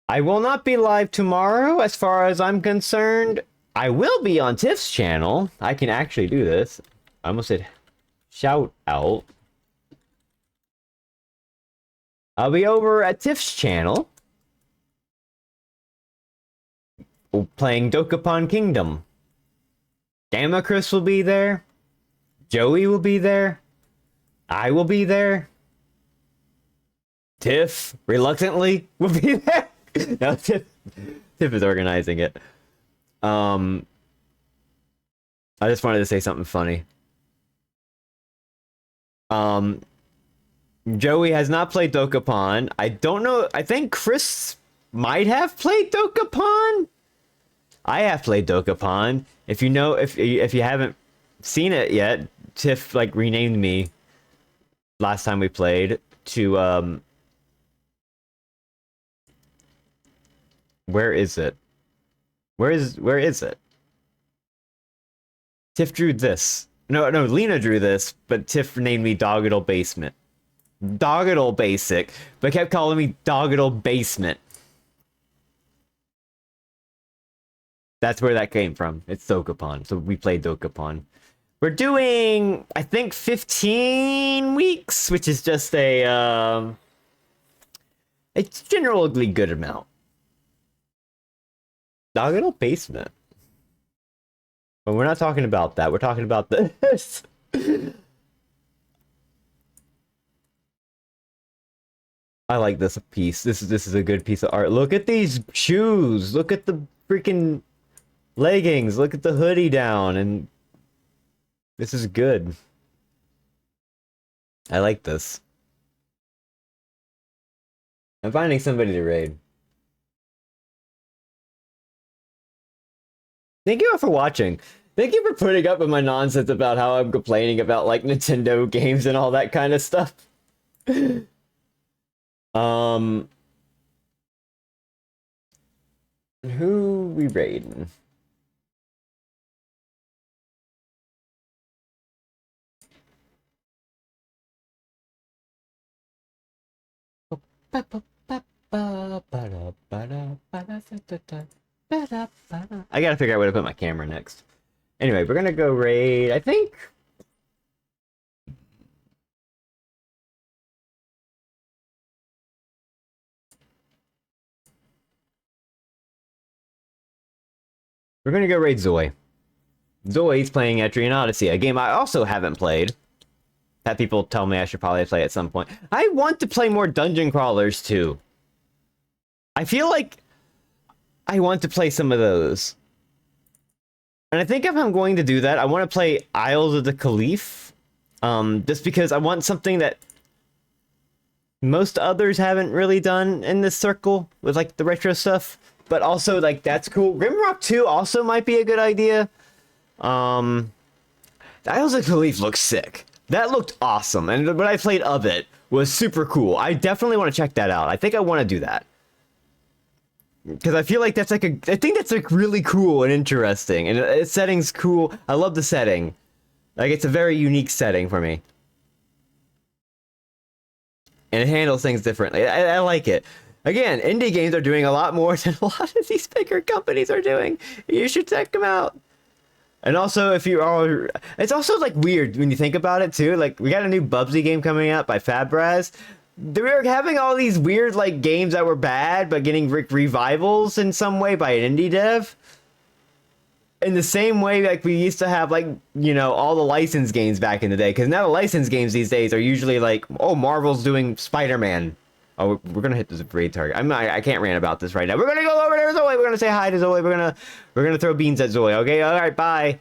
I will not be live tomorrow, as far as I'm concerned. I will be on Tiff's channel. I can actually do this. I almost said shout out. I'll be over at Tiff's channel playing Dokapon Kingdom. Gamma Chris will be there. Joey will be there. I will be there. Tiff, reluctantly, will be there. No, Tiff is organizing it. I just wanted to say something funny. Joey has not played Dokapon. I don't know. I think Chris might have played Dokapon. I have played Dokapon. If you know, if you haven't seen it yet, Tiff like renamed me last time we played to where is it? Where is it? Tiff drew this. No, Lena drew this, but Tiff named me Doggital Basement. Doggital Basic, but kept calling me Doggital Basement. That's where that came from. It's Dokapon. So we played Dokapon. We're doing, I think, 15 weeks, which is just a generally good amount. Doggital Basement. But we're not talking about that. We're talking about this. I like this piece. This is a good piece of art. Look at these shoes. Look at the freaking leggings. Look at the hoodie down, and this is good. I like this. I'm finding somebody to raid. Thank you all for watching. Thank you for putting up with my nonsense about how I'm complaining about like Nintendo games and all that kind of stuff. Who we raiding? I gotta figure out where to put my camera next. Anyway, we're gonna go raid, I think. We're gonna go raid Zoe. Zoe's playing Etrian Odyssey, a game I also haven't played. That people tell me I should probably play at some point. I want to play more dungeon crawlers too. I feel like I want to play some of those. And I think if I'm going to do that, I want to play Isles of the Caliph. Just because I want something that most others haven't really done in this circle with like the retro stuff. But also like that's cool. Grimrock 2 also might be a good idea. The Isles of the Caliph looks sick. That looked awesome, and what I played of it was super cool. I definitely want to check that out. I think I want to do that. Because I feel like that's like I think that's like really cool and interesting, and its setting's cool. I love the setting. Like, it's a very unique setting for me. And it handles things differently. I like it. Again, indie games are doing a lot more than a lot of these bigger companies are doing. You should check them out. And also, if you are, it's also like weird when you think about it too. Like, we got a new Bubsy game coming out by Fabraz. They were having all these weird like games that were bad, but getting revivals in some way by an indie dev. In the same way, like we used to have, like, you know, all the licensed games back in the day. Because now the licensed games these days are usually like, oh, Marvel's doing Spider-Man. Oh, we're gonna hit this raid target. I can't rant about this right now. We're gonna go over there to Zoe. We're gonna say hi to Zoe. We're gonna throw beans at Zoe. Okay, all right, bye.